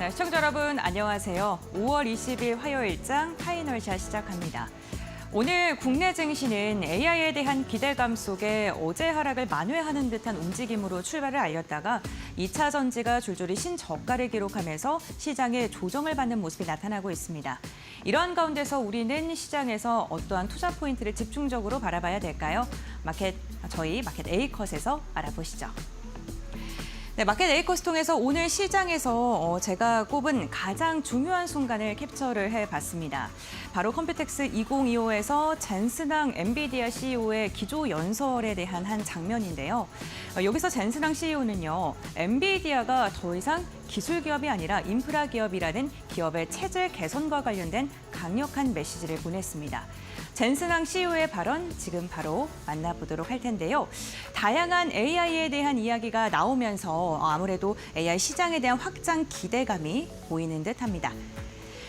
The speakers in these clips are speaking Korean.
네, 시청자 여러분 안녕하세요. 5월 20일 화요일장 파이널샷 시작합니다. 오늘 국내 증시는 AI에 대한 기대감 속에 어제 하락을 만회하는 듯한 움직임으로 출발을 알렸다가 2차 전지가 줄줄이 신저가를 기록하면서 시장에 조정을 받는 모습이 나타나고 있습니다. 이러한 가운데서 우리는 시장에서 어떠한 투자 포인트를 집중적으로 바라봐야 될까요? 저희 마켓 A컷에서 알아보시죠. 네, 마켓 A컷 통해서 오늘 시장에서 제가 꼽은 가장 중요한 순간을 캡처를 해봤습니다. 바로 컴퓨텍스 2025에서 젠슨항 엔비디아 CEO의 기조 연설에 대한 한 장면인데요. 여기서 젠슨항 CEO는요, 엔비디아가 더 이상 기술 기업이 아니라 인프라 기업이라는 기업의 체질 개선과 관련된 강력한 메시지를 보냈습니다. 젠슨항 CEO의 발언 지금 바로 만나보도록 할 텐데요. 다양한 AI에 대한 이야기가 나오면서 아무래도 AI 시장에 대한 확장 기대감이 보이는 듯합니다.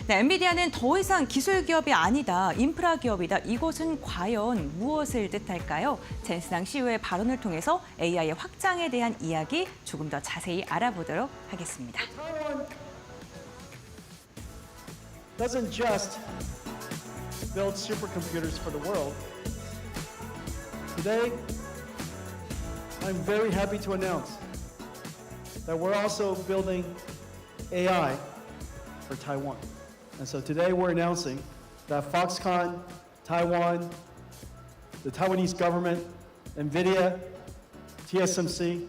네, 엔비디아는 더 이상 기술 기업이 아니다, 인프라 기업이다. 이것은 과연 무엇을 뜻할까요? 젠슨항 CEO의 발언을 통해서 AI의 확장에 대한 이야기 조금 더 자세히 알아보도록 하겠습니다. Doesn't just build supercomputers for the world. Today, I'm very happy to announce that we're also building AI for Taiwan. And so today we're announcing that Foxconn, Taiwan, the Taiwanese government, NVIDIA, TSMC,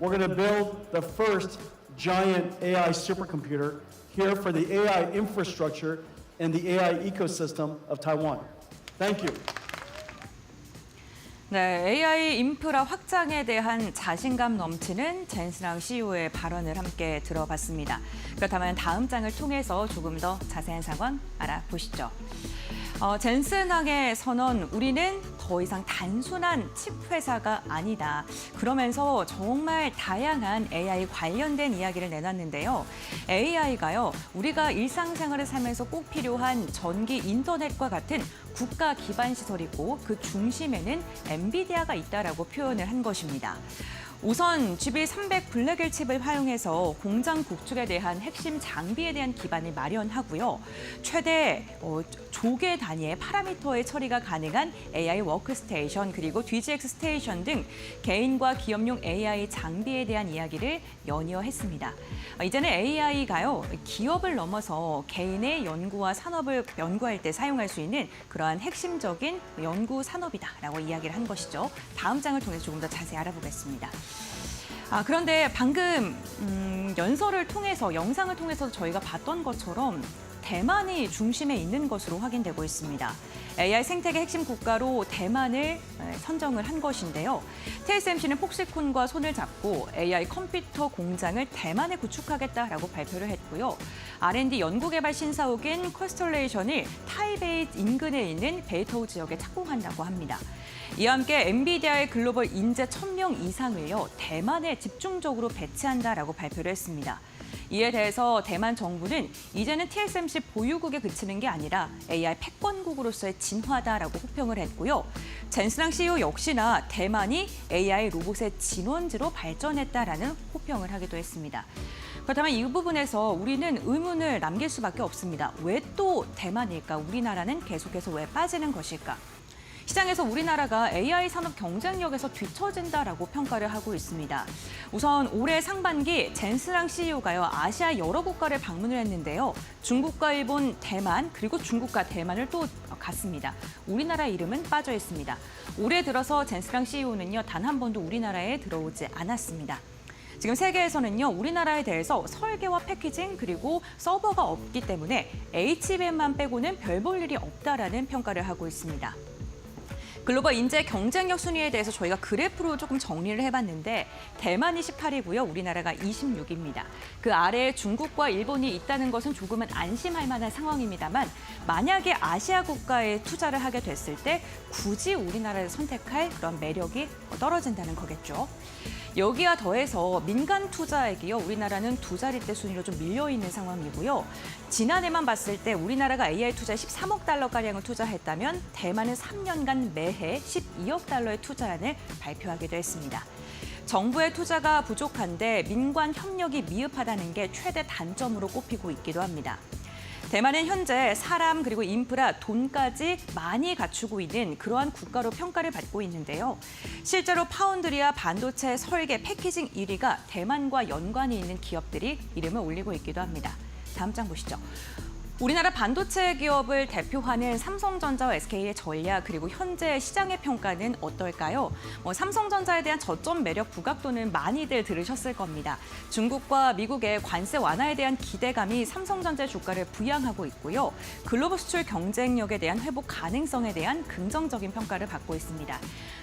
we're going to build the first giant AI supercomputer here for the AI infrastructure and the AI ecosystem of Taiwan. Thank you. 네, AI 인프라 확장에 대한 자신감 넘치는 젠슨항 CEO의 발언을 함께 들어봤습니다. 그렇다면 다음 장을 통해서 조금 더 자세한 상황 알아보시죠. 젠슨항의 선언, 우리는 더 이상 단순한 칩 회사가 아니다. 그러면서 정말 다양한 AI 관련된 이야기를 내놨는데요. AI가요, 우리가 일상생활을 살면서 꼭 필요한 전기, 인터넷과 같은 국가 기반 시설이고 그 중심에는 엔비디아가 있다라고 표현을 한 것입니다. 우선 GB300 블랙일 칩을 활용해서 공장 구축에 대한 핵심 장비에 대한 기반을 마련하고요. 최대 조개 단위의 파라미터의 처리가 가능한 AI 워크스테이션 그리고 DGX 스테이션 등 개인과 기업용 AI 장비에 대한 이야기를 연이어했습니다. 이제는 AI가요, 기업을 넘어서 개인의 연구와 산업을 연구할 때 사용할 수 있는 그러한 핵심적인 연구 산업이다라고 이야기를 한 것이죠. 다음 장을 통해서 조금 더 자세히 알아보겠습니다. 그런데 방금 연설을 통해서, 영상을 통해서 저희가 봤던 것처럼 대만이 중심에 있는 것으로 확인되고 있습니다. AI 생태계 핵심 국가로 대만을 선정을 한 것인데요. TSMC는 폭스콘과 손을 잡고 AI 컴퓨터 공장을 대만에 구축하겠다라고 발표를 했고요. R&D 연구개발 신사옥인 컨스텔레이션을 타이베이 인근에 있는 베이토우 지역에 착공한다고 합니다. 이와 함께 엔비디아의 글로벌 인재 1,000명 이상을요, 대만에 집중적으로 배치한다라고 발표를 했습니다. 이에 대해서 대만 정부는 이제는 TSMC 보유국에 그치는 게 아니라 AI 패권국으로서의 진화다라고 호평을 했고요. 젠슨항 CEO 역시나 대만이 AI 로봇의 진원지로 발전했다라는 호평을 하기도 했습니다. 그렇다면 이 부분에서 우리는 의문을 남길 수밖에 없습니다. 왜 또 대만일까? 우리나라는 계속해서 왜 빠지는 것일까? 시장에서 우리나라가 AI 산업 경쟁력에서 뒤처진다라고 평가를 하고 있습니다. 우선 올해 상반기 젠슨항 CEO가요, 아시아 여러 국가를 방문을 했는데요. 중국과 일본, 대만, 그리고 중국과 대만을 또 갔습니다. 우리나라 이름은 빠져 있습니다. 올해 들어서 젠슨항 CEO는요, 단 한 번도 우리나라에 들어오지 않았습니다. 지금 세계에서는요, 우리나라에 대해서 설계와 패키징 그리고 서버가 없기 때문에 HBM만 빼고는 별 볼 일이 없다라는 평가를 하고 있습니다. 글로벌 인재 경쟁력 순위에 대해서 저희가 그래프로 조금 정리를 해봤는데 대만이 18위고요. 우리나라가 26위입니다. 그 아래에 중국과 일본이 있다는 것은 조금은 안심할 만한 상황입니다만 만약에 아시아 국가에 투자를 하게 됐을 때 굳이 우리나라를 선택할 그런 매력이 떨어진다는 거겠죠. 여기와 더해서 민간 투자액이요, 우리나라는 두 자릿대 순위로 좀 밀려있는 상황이고요. 지난해만 봤을 때 우리나라가 AI 투자에 13억 달러가량을 투자했다면 대만은 3년간 매해 12억 달러의 투자안을 발표하기도 했습니다. 정부의 투자가 부족한데 민관 협력이 미흡하다는 게 최대 단점으로 꼽히고 있기도 합니다. 대만은 현재 사람 그리고 인프라, 돈까지 많이 갖추고 있는 그러한 국가로 평가를 받고 있는데요. 실제로 파운드리와 반도체 설계, 패키징 1위가 대만과 연관이 있는 기업들이 이름을 올리고 있기도 합니다. 다음 장 보시죠. 우리나라 반도체 기업을 대표하는 삼성전자와 SK의 전략 그리고 현재 시장의 평가는 어떨까요? 삼성전자에 대한 저점 매력 부각도는 많이들 들으셨을 겁니다. 중국과 미국의 관세 완화에 대한 기대감이 삼성전자의 주가를 부양하고 있고요. 글로벌 수출 경쟁력에 대한 회복 가능성에 대한 긍정적인 평가를 받고 있습니다.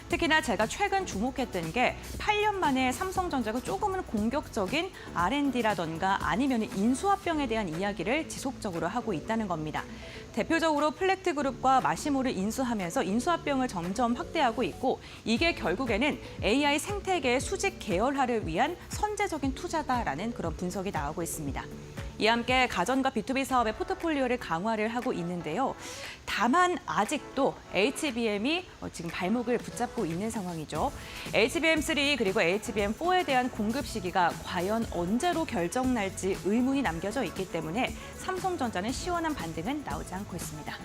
특히나 제가 최근 주목했던 게 8년 만에 삼성전자가 조금은 공격적인 R&D라던가 아니면 인수합병에 대한 이야기를 지속적으로 하고 있다는 겁니다. 대표적으로 플렉트그룹과 마시모를 인수하면서 인수합병을 점점 확대하고 있고 이게 결국에는 AI 생태계의 수직 계열화를 위한 선제적인 투자다라는 그런 분석이 나오고 있습니다. 이와 함께 가전과 B2B 사업의 포트폴리오를 강화를 하고 있는데요. 다만 아직도 HBM이 지금 발목을 붙잡고 있는 상황이죠. HBM3 그리고 HBM4에 대한 공급 시기가 과연 언제로 결정날지 의문이 남겨져 있기 때문에 삼성전자는 시원한 반등은 나오지 않고 있습니다.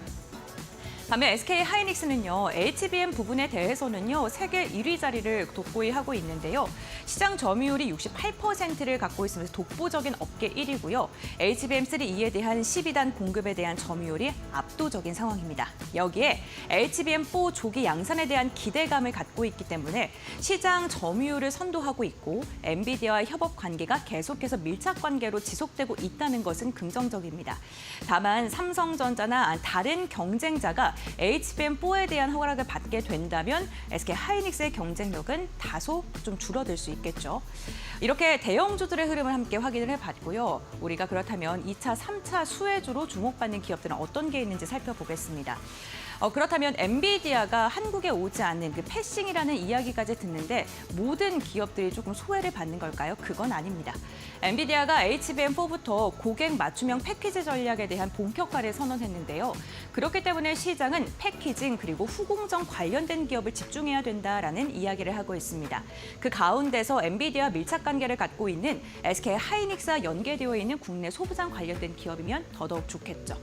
반면 SK 하이닉스는요, HBM 부분에 대해서는요, 세계 1위 자리를 돋보이 하고 있는데요. 시장 점유율이 68%를 갖고 있으면서 독보적인 업계 1위고요. HBM3E에 대한 12단 공급에 대한 점유율이 압도적인 상황입니다. 여기에 HBM4 조기 양산에 대한 기대감을 갖고 있기 때문에 시장 점유율을 선도하고 있고 엔비디아와의 협업 관계가 계속해서 밀착 관계로 지속되고 있다는 것은 긍정적입니다. 다만 삼성전자나 다른 경쟁자가 HBM4에 대한 허락을 받게 된다면 SK 하이닉스의 경쟁력은 다소 좀 줄어들 수 있겠죠. 이렇게 대형주들의 흐름을 함께 확인을 해봤고요. 우리가 그렇다면 2차, 3차 수혜주로 주목받는 기업들은 어떤 게 있는지 살펴보겠습니다. 그렇다면 엔비디아가 한국에 오지 않는 그 패싱이라는 이야기까지 듣는데 모든 기업들이 조금 소외를 받는 걸까요? 그건 아닙니다. 엔비디아가 HBM4부터 고객 맞춤형 패키지 전략에 대한 본격화를 선언했는데요. 그렇기 때문에 시장은 패키징 그리고 후공정 관련된 기업을 집중해야 된다라는 이야기를 하고 있습니다. 그 가운데서 엔비디아 밀착 관계를 갖고 있는 SK 하이닉스와 연계되어 있는 국내 소부장 관련된 기업이면 더더욱 좋겠죠.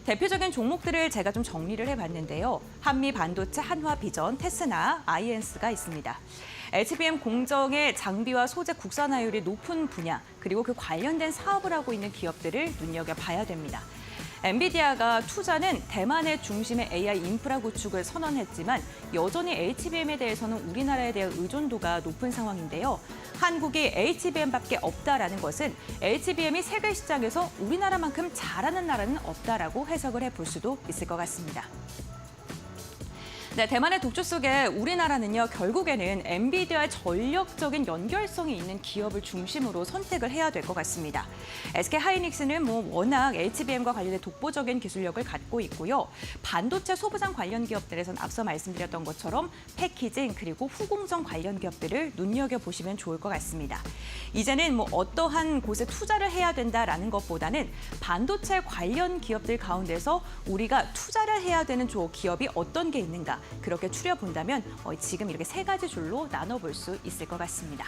대표적인 종목들을 제가 좀 정리를 해봤는데요. 한미 반도체, 한화비전, 테스나, 아이엔스가 있습니다. HBM 공정의 장비와 소재 국산화율이 높은 분야, 그리고 그 관련된 사업을 하고 있는 기업들을 눈여겨봐야 됩니다. 엔비디아가 투자는 대만의 중심의 AI 인프라 구축을 선언했지만 여전히 HBM에 대해서는 우리나라에 대한 의존도가 높은 상황인데요. 한국이 HBM밖에 없다라는 것은 HBM이 세계 시장에서 우리나라만큼 잘하는 나라는 없다라고 해석을 해볼 수도 있을 것 같습니다. 네, 대만의 독주 속에 우리나라는요, 결국에는 엔비디아의 전력적인 연결성이 있는 기업을 중심으로 선택을 해야 될 것 같습니다. SK 하이닉스는 워낙 HBM과 관련된 독보적인 기술력을 갖고 있고요. 반도체 소부장 관련 기업들에서는 앞서 말씀드렸던 것처럼 패키징 그리고 후공정 관련 기업들을 눈여겨보시면 좋을 것 같습니다. 이제는 어떠한 곳에 투자를 해야 된다라는 것보다는 반도체 관련 기업들 가운데서 우리가 투자를 해야 되는 기업이 어떤 게 있는가, 그렇게 추려본다면 지금 이렇게 세 가지 줄로 나눠볼 수 있을 것 같습니다.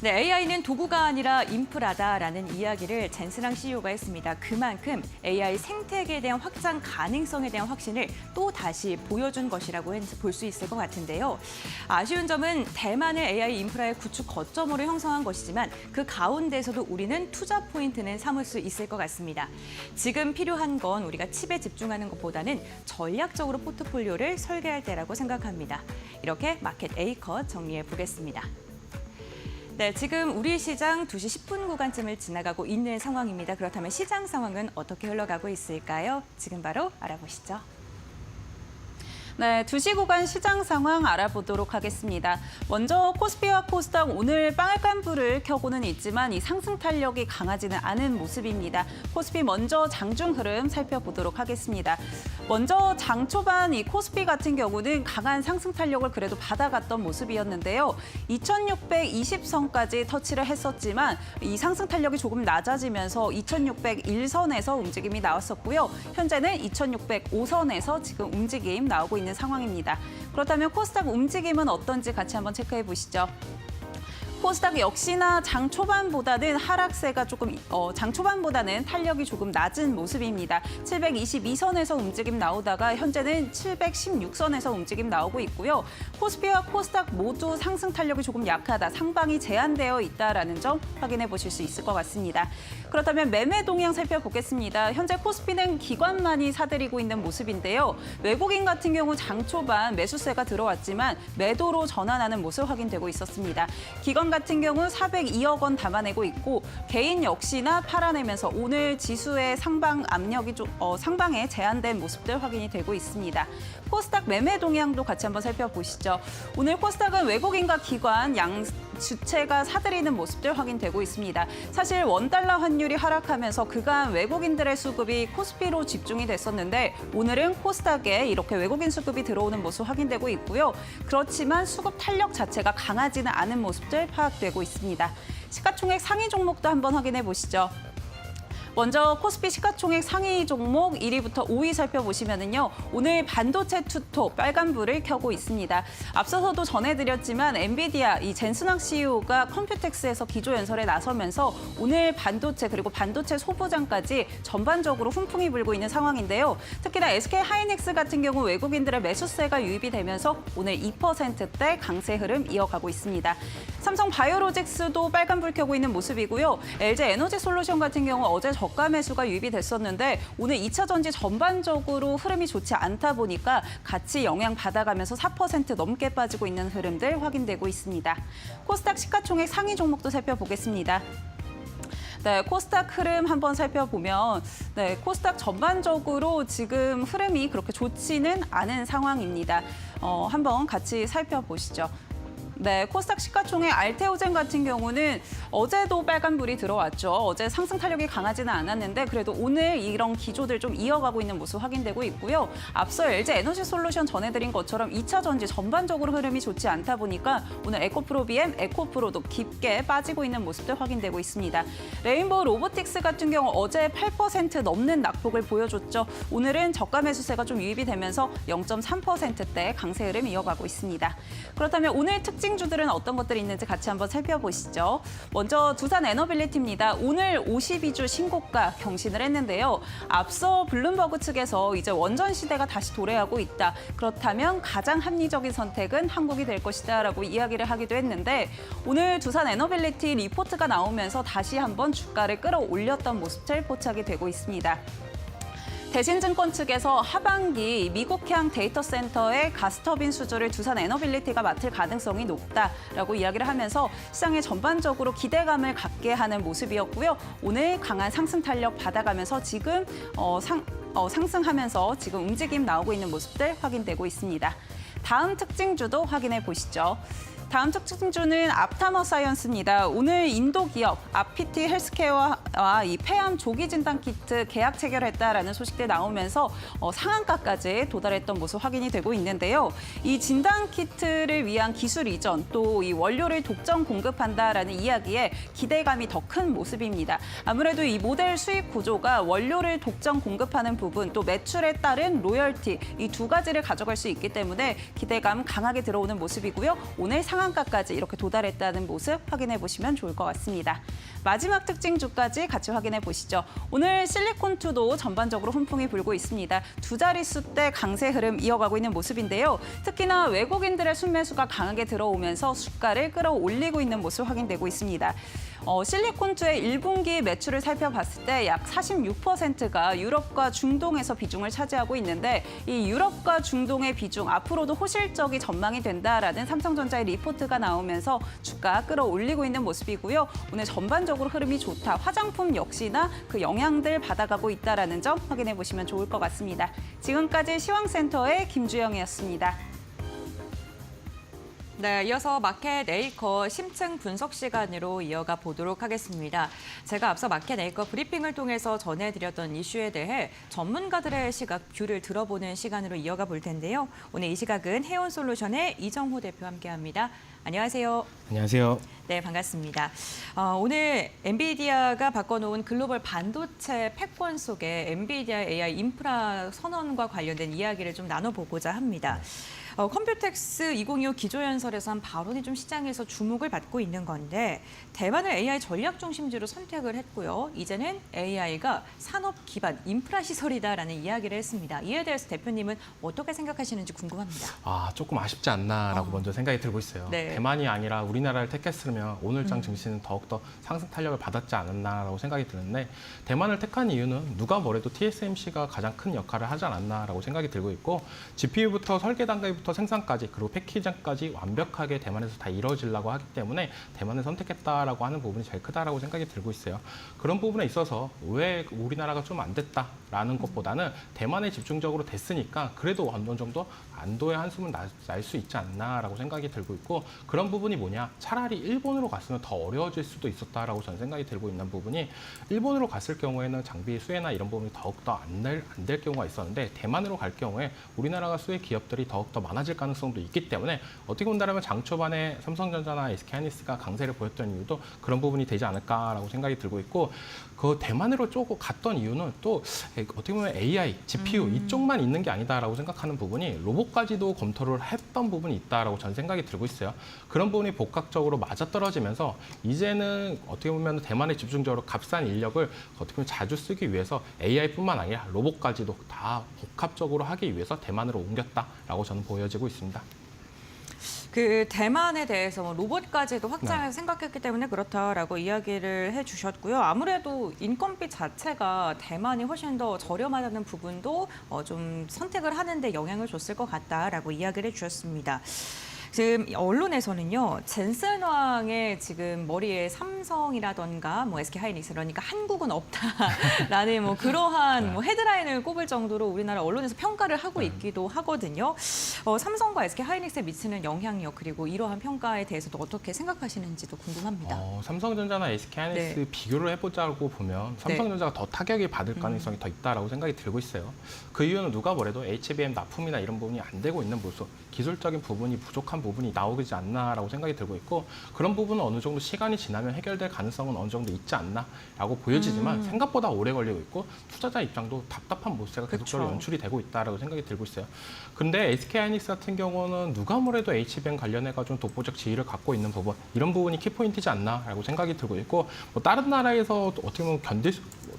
네, AI는 도구가 아니라 인프라다라는 이야기를 젠스랑 CEO가 했습니다. 그만큼 AI 생태계에 대한 확장 가능성에 대한 확신을 또 다시 보여준 것이라고 볼 수 있을 것 같은데요. 아쉬운 점은 대만의 AI 인프라의 구축 거점으로 형성한 것이지만 그 가운데서도 우리는 투자 포인트는 삼을 수 있을 것 같습니다. 지금 필요한 건 우리가 칩에 집중하는 것보다는 전략적으로 포트폴리오를 설계할 때라고 생각합니다. 이렇게 마켓 A컷 정리해 보겠습니다. 네, 지금 우리 시장 2시 10분 구간쯤을 지나가고 있는 상황입니다. 그렇다면 시장 상황은 어떻게 흘러가고 있을까요? 지금 바로 알아보시죠. 네, 2시 구간 시장 상황 알아보도록 하겠습니다. 먼저 코스피와 코스닥 오늘 빨간 불을 켜고는 있지만 이 상승 탄력이 강하지는 않은 모습입니다. 코스피 먼저 장중 흐름 살펴보도록 하겠습니다. 먼저 장 초반 이 코스피 같은 경우는 강한 상승 탄력을 그래도 받아갔던 모습이었는데요. 2620선까지 터치를 했었지만 이 상승 탄력이 조금 낮아지면서 2601선에서 움직임이 나왔었고요. 현재는 2605선에서 지금 움직임 나오고 있는 상황입니다. 그렇다면 코스닥 움직임은 어떤지 같이 한번 체크해 보시죠. 코스닥 역시나 장 초반보다는 하락세가 조금 장 초반보다는 탄력이 조금 낮은 모습입니다. 722선에서 움직임 나오다가 현재는 716선에서 움직임 나오고 있고요. 코스피와 코스닥 모두 상승 탄력이 조금 약하다, 상방이 제한되어 있다라는 점 확인해 보실 수 있을 것 같습니다. 그렇다면 매매 동향 살펴보겠습니다. 현재 코스피는 기관만이 사들이고 있는 모습인데요. 외국인 같은 경우 장 초반 매수세가 들어왔지만 매도로 전환하는 모습 확인되고 있었습니다. 기관 같은 경우 402억 원 담아내고 있고 개인 역시나 팔아내면서 오늘 지수의 상방 압력이 상방에 제한된 모습들 확인이 되고 있습니다. 코스닥 매매 동향도 같이 한번 살펴보시죠. 오늘 코스닥은 외국인과 기관 양 주체가 사들이는 모습들 확인되고 있습니다. 사실 원달러 환율이 하락하면서 그간 외국인들의 수급이 코스피로 집중이 됐었는데 오늘은 코스닥에 이렇게 외국인 수급이 들어오는 모습 확인되고 있고요. 그렇지만 수급 탄력 자체가 강하지는 않은 모습들 파악되고 있습니다. 시가총액 상위 종목도 한번 확인해 보시죠. 먼저 코스피 시가총액 상위 종목 1위부터 5위 살펴보시면은요. 오늘 반도체 투톱 빨간불을 켜고 있습니다. 앞서서도 전해드렸지만 엔비디아 이 젠슨왕 CEO가 컴퓨텍스에서 기조연설에 나서면서 오늘 반도체 그리고 반도체 소부장까지 전반적으로 훈풍이 불고 있는 상황인데요. 특히나 SK 하이닉스 같은 경우 외국인들의 매수세가 유입이 되면서 오늘 2%대 강세 흐름 이어가고 있습니다. 삼성 바이오로직스도 빨간불 켜고 있는 모습이고요. LG 에너지 솔루션 같은 경우 어제 저가 매수가 유입이 됐었는데 오늘 2차 전지 전반적으로 흐름이 좋지 않다 보니까 같이 영향 받아가면서 4% 넘게 빠지고 있는 흐름들 확인되고 있습니다. 코스닥 시가총액 상위 종목도 살펴보겠습니다. 네, 코스닥 흐름 한번 살펴보면 코스닥 전반적으로 지금 흐름이 그렇게 좋지는 않은 상황입니다. 한번 같이 살펴보시죠. 네, 코스닥 시가총액 알테오젠 같은 경우는 어제도 빨간불이 들어왔죠. 어제 상승 탄력이 강하지는 않았는데 그래도 오늘 이런 기조들 좀 이어가고 있는 모습 확인되고 있고요. 앞서 LG 에너지 솔루션 전해드린 것처럼 2차 전지 전반적으로 흐름이 좋지 않다 보니까 오늘 에코프로비엠, 에코프로도 깊게 빠지고 있는 모습들 확인되고 있습니다. 레인보우 로보틱스 같은 경우 어제 8% 넘는 낙폭을 보여줬죠. 오늘은 저가 매수세가 좀 유입이 되면서 0.3%대 강세 흐름 이어가고 있습니다. 그렇다면 오늘 특징주들은 어떤 것들이 있는지 같이 한번 살펴보시죠. 먼저 두산 에너빌리티입니다. 오늘 52주 신고가 경신을 했는데요. 앞서 블룸버그 측에서 이제 원전 시대가 다시 도래하고 있다. 그렇다면 가장 합리적인 선택은 한국이 될 것이다라고 이야기를 하기도 했는데 오늘 두산 에너빌리티 리포트가 나오면서 다시 한번 주가를 끌어올렸던 모습들 포착이 되고 있습니다. 대신증권 측에서 하반기 미국향 데이터 센터의 가스터빈 수주를 두산 에너빌리티가 맡을 가능성이 높다라고 이야기를 하면서 시장에 전반적으로 기대감을 갖게 하는 모습이었고요. 오늘 강한 상승 탄력 받아가면서 지금 상승하면서 지금 움직임 나오고 있는 모습들 확인되고 있습니다. 다음 특징주도 확인해 보시죠. 다음 특징주는 앞타머 사이언스입니다. 오늘 인도 기업 아피티 헬스케어와 이 폐암 조기 진단 키트 계약 체결했다라는 소식들 나오면서 상한가까지 도달했던 모습 확인이 되고 있는데요. 이 진단 키트를 위한 기술 이전 또 이 원료를 독점 공급한다라는 이야기에 기대감이 더 큰 모습입니다. 아무래도 이 모델 수익 구조가 원료를 독점 공급하는 부분 또 매출에 따른 로열티 이 두 가지를 가져갈 수 있기 때문에 기대감 강하게 들어오는 모습이고요. 오늘 상한가까지 이렇게 도달했다는 모습 확인해 보시면 좋을 것 같습니다. 마지막 특징주까지 같이 확인해 보시죠. 오늘 실리콘2도 전반적으로 훈풍이 불고 있습니다. 두 자릿수대 강세 흐름 이어가고 있는 모습인데요. 특히나 외국인들의 순매수가 강하게 들어오면서 주가를 끌어올리고 있는 모습 확인되고 있습니다. 실리콘2의 1분기 매출을 살펴봤을 때 약 46%가 유럽과 중동에서 비중을 차지하고 있는데 이 유럽과 중동의 비중 앞으로도 호실적이 전망이 된다라는 삼성전자의 리포트가 나오면서 주가 끌어올리고 있는 모습이고요. 오늘 전반적으로 흐름이 좋다. 화장품 역시나 그 영향들 받아가고 있다라는 점 확인해 보시면 좋을 것 같습니다. 지금까지 시황센터의 김주영이었습니다. 네, 이어서 마켓 에이커 심층 분석 시간으로 이어가 보도록 하겠습니다. 제가 앞서 마켓 에이커 브리핑을 통해서 전해드렸던 이슈에 대해 전문가들의 시각, 뷰를 들어보는 시간으로 이어가 볼 텐데요. 오늘 이 시각은 해온솔루션의 이정호 대표와 함께합니다. 안녕하세요. 안녕하세요. 네, 반갑습니다. 오늘 엔비디아가 바꿔놓은 글로벌 반도체 패권 속에 엔비디아 AI 인프라 선언과 관련된 이야기를 좀 나눠보고자 합니다. 컴퓨텍스 2025 기조연설에서 한 발언이 좀 시장에서 주목을 받고 있는 건데 대만을 AI 전략 중심지로 선택을 했고요. 이제는 AI가 산업 기반 인프라 시설이다라는 이야기를 했습니다. 이에 대해서 대표님은 어떻게 생각하시는지 궁금합니다. 조금 아쉽지 않나라고 먼저 생각이 들고 있어요. 네. 대만이 아니라 우리나라를 택했으면 오늘장 증시는 더욱더 상승 탄력을 받았지 않았나라고 생각이 드는데 대만을 택한 이유는 누가 뭐래도 TSMC가 가장 큰 역할을 하지 않았나라고 생각이 들고 있고 GPU부터 설계 단계부터 생산까지 그리고 패키징까지 완벽하게 대만에서 다 이루어지려고 하기 때문에 대만을 선택했다라고 하는 부분이 제일 크다라고 생각이 들고 있어요. 그런 부분에 있어서 왜 우리나라가 좀 안 됐다라는 것보다는 대만에 집중적으로 됐으니까 그래도 어느 정도 안도의 한숨은 날 수 있지 않나라고 생각이 들고 있고 그런 부분이 뭐냐 차라리 일본으로 갔으면 더 어려워질 수도 있었다라고 저는 생각이 들고 있는 부분이 일본으로 갔을 경우에는 장비 수혜나 이런 부분이 더욱더 안 될 경우가 있었는데 대만으로 갈 경우에 우리나라가 수혜 기업들이 더욱더 많아질 가능성도 있기 때문에 어떻게 본다면 장 초반에 삼성전자나 SK하이닉스가 강세를 보였던 이유도 그런 부분이 되지 않을까라고 생각이 들고 있고 그 대만으로 쪼고 갔던 이유는 또 어떻게 보면 AI, GPU 이쪽만 있는 게 아니다라고 생각하는 부분이 로봇까지도 검토를 했던 부분이 있다라고 저는 생각이 들고 있어요. 그런 부분이 복합적으로 맞아떨어지면서 이제는 어떻게 보면 대만에 집중적으로 값싼 인력을 어떻게 보면 자주 쓰기 위해서 AI뿐만 아니라 로봇까지도 다 복합적으로 하기 위해서 대만으로 옮겼다라고 저는 보여지고 있습니다. 그 대만에 대해서 뭐 로봇까지도 확장해서 생각했기 때문에 그렇다라고 이야기를 해주셨고요. 아무래도 인건비 자체가 대만이 훨씬 더 저렴하다는 부분도 좀 선택을 하는데 영향을 줬을 것 같다라고 이야기를 해주셨습니다. 지금 언론에서는요, 젠슨 왕의 지금 머리에 삼성이라던가 뭐 SK하이닉스 그러니까 한국은 없다라는 뭐 그러한 뭐 헤드라인을 꼽을 정도로 우리나라 언론에서 평가를 하고 있기도 하거든요. 삼성과 SK하이닉스에 미치는 영향력 그리고 이러한 평가에 대해서도 어떻게 생각하시는지도 궁금합니다. 삼성전자나 SK하이닉스 네. 비교를 해보자고 보면 삼성전자가 더 타격이 받을 가능성이 더 있다라고 생각이 들고 있어요. 그 이유는 누가 뭐래도 HBM 납품이나 이런 부분이 안 되고 있는 모습, 기술적인 부분이 부족한 부분이 나오지 않나라고 생각이 들고 있고 그런 부분은 어느 정도 시간이 지나면 해결될 가능성은 어느 정도 있지 않나라고 보여지지만 생각보다 오래 걸리고 있고 투자자 입장도 답답한 모습가 계속적으로 그쵸. 연출이 되고 있다라고 생각이 들고 있어요. 근데 SK하이닉스 같은 경우는 누가 뭐래도 HBM 관련해가지고 독보적 지위를 갖고 있는 부분 이런 부분이 키포인트지 않나라고 생각이 들고 있고 뭐 다른 나라에서 어떻게 보면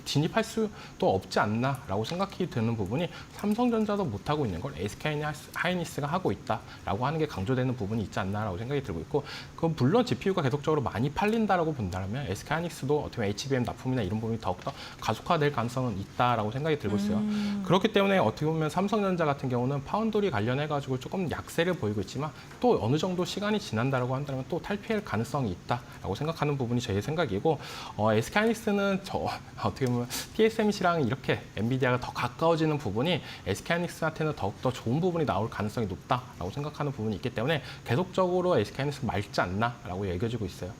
진입할 수도 없지 않나라고 생각이 드는 부분이 삼성전자도 못하고 있는 걸 SK하이닉스가 하고 있다라고 하는 게 강조되는 부분이 있지 않나라고 생각이 들고 있고 그건 물론 GPU가 계속적으로 많이 팔린다라고 본다면 SK하이닉스도 어떻게 보면 HBM 납품이나 이런 부분이 더욱더 가속화될 가능성은 있다라고 생각이 들고 있어요. 그렇기 때문에 어떻게 보면 삼성전자 같은 경우는 파운드리 관련해가지고 조금 약세를 보이고 있지만 또 어느 정도 시간이 지난다라고 한다면 또 탈피할 가능성이 있다라고 생각하는 부분이 제 생각이고 SK하이닉스는 어떻게 보면 TSMC랑 이렇게 엔비디아가 더 가까워지는 부분이 SK하이닉스한테는 더욱더 좋은 부분이 나올 가능성이 높다라고 생각하는 부분이 있기 때문에 계속적으로 SK하이닉스 맑지 않나라고 여겨지고 있어요.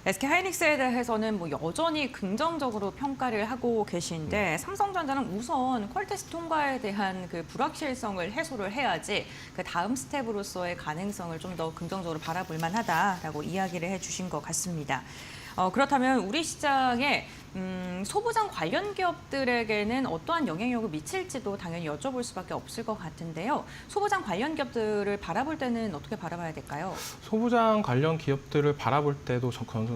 SK하이닉스에 대해서는 뭐 여전히 긍정적으로 평가를 하고 계신데 삼성전자는 우선 퀄테스트 통과에 대한 그 불확실성을 해소를 해야지 그 다음 스텝으로서의 가능성을 좀 더 긍정적으로 바라볼 만하다라고 이야기를 해주신 것 같습니다. 그렇다면 우리 시장에 소부장 관련 기업들에게는 어떠한 영향력을 미칠지도 당연히 여쭤볼 수밖에 없을 것 같은데요. 소부장 관련 기업들을 바라볼 때는 어떻게 바라봐야 될까요? 소부장 관련 기업들을 바라볼 때도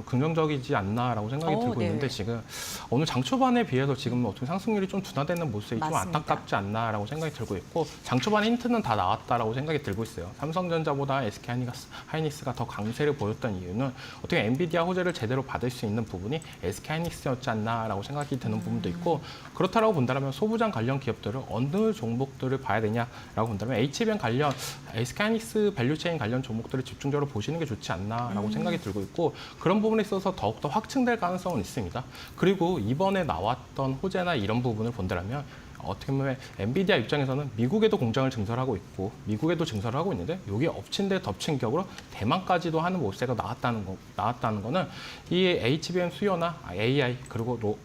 긍정적이지 않나라고 생각이 들고 네. 있는데 지금 오늘 장 초반에 비해서 지금 어떻게 상승률이 좀 둔화되는 모습이 좀 맞습니다. 안타깝지 않나라고 생각이 들고 있고 장 초반에 힌트는 다 나왔다라고 생각이 들고 있어요. 삼성전자보다 SK하이닉스가 더 강세를 보였던 이유는 어떻게 엔비디아 호재를 제대로 받을 수 있는 부분이 SK하이닉스였지 않나라고 생각이 드는 부분도 있고 그렇다라고 본다면 소부장 관련 기업들을 어느 종목들을 봐야 되냐라고 본다면 HBM 관련 SK하이닉스 밸류체인 관련 종목들을 집중적으로 보시는 게 좋지 않나라고 생각이 들고 있고 그런 부분에 있어서 더욱더 확증될 가능성은 있습니다. 그리고 이번에 나왔던 호재나 이런 부분을 본다면 어떻게 보면 엔비디아 입장에서는 미국에도 공장을 증설하고 있고 미국에도 증설을 하고 있는데 여기에 엎친 데 덮친 격으로 대만까지도 하는 모세가 나왔다는 거는 이 HBM 수요나 AI 그리고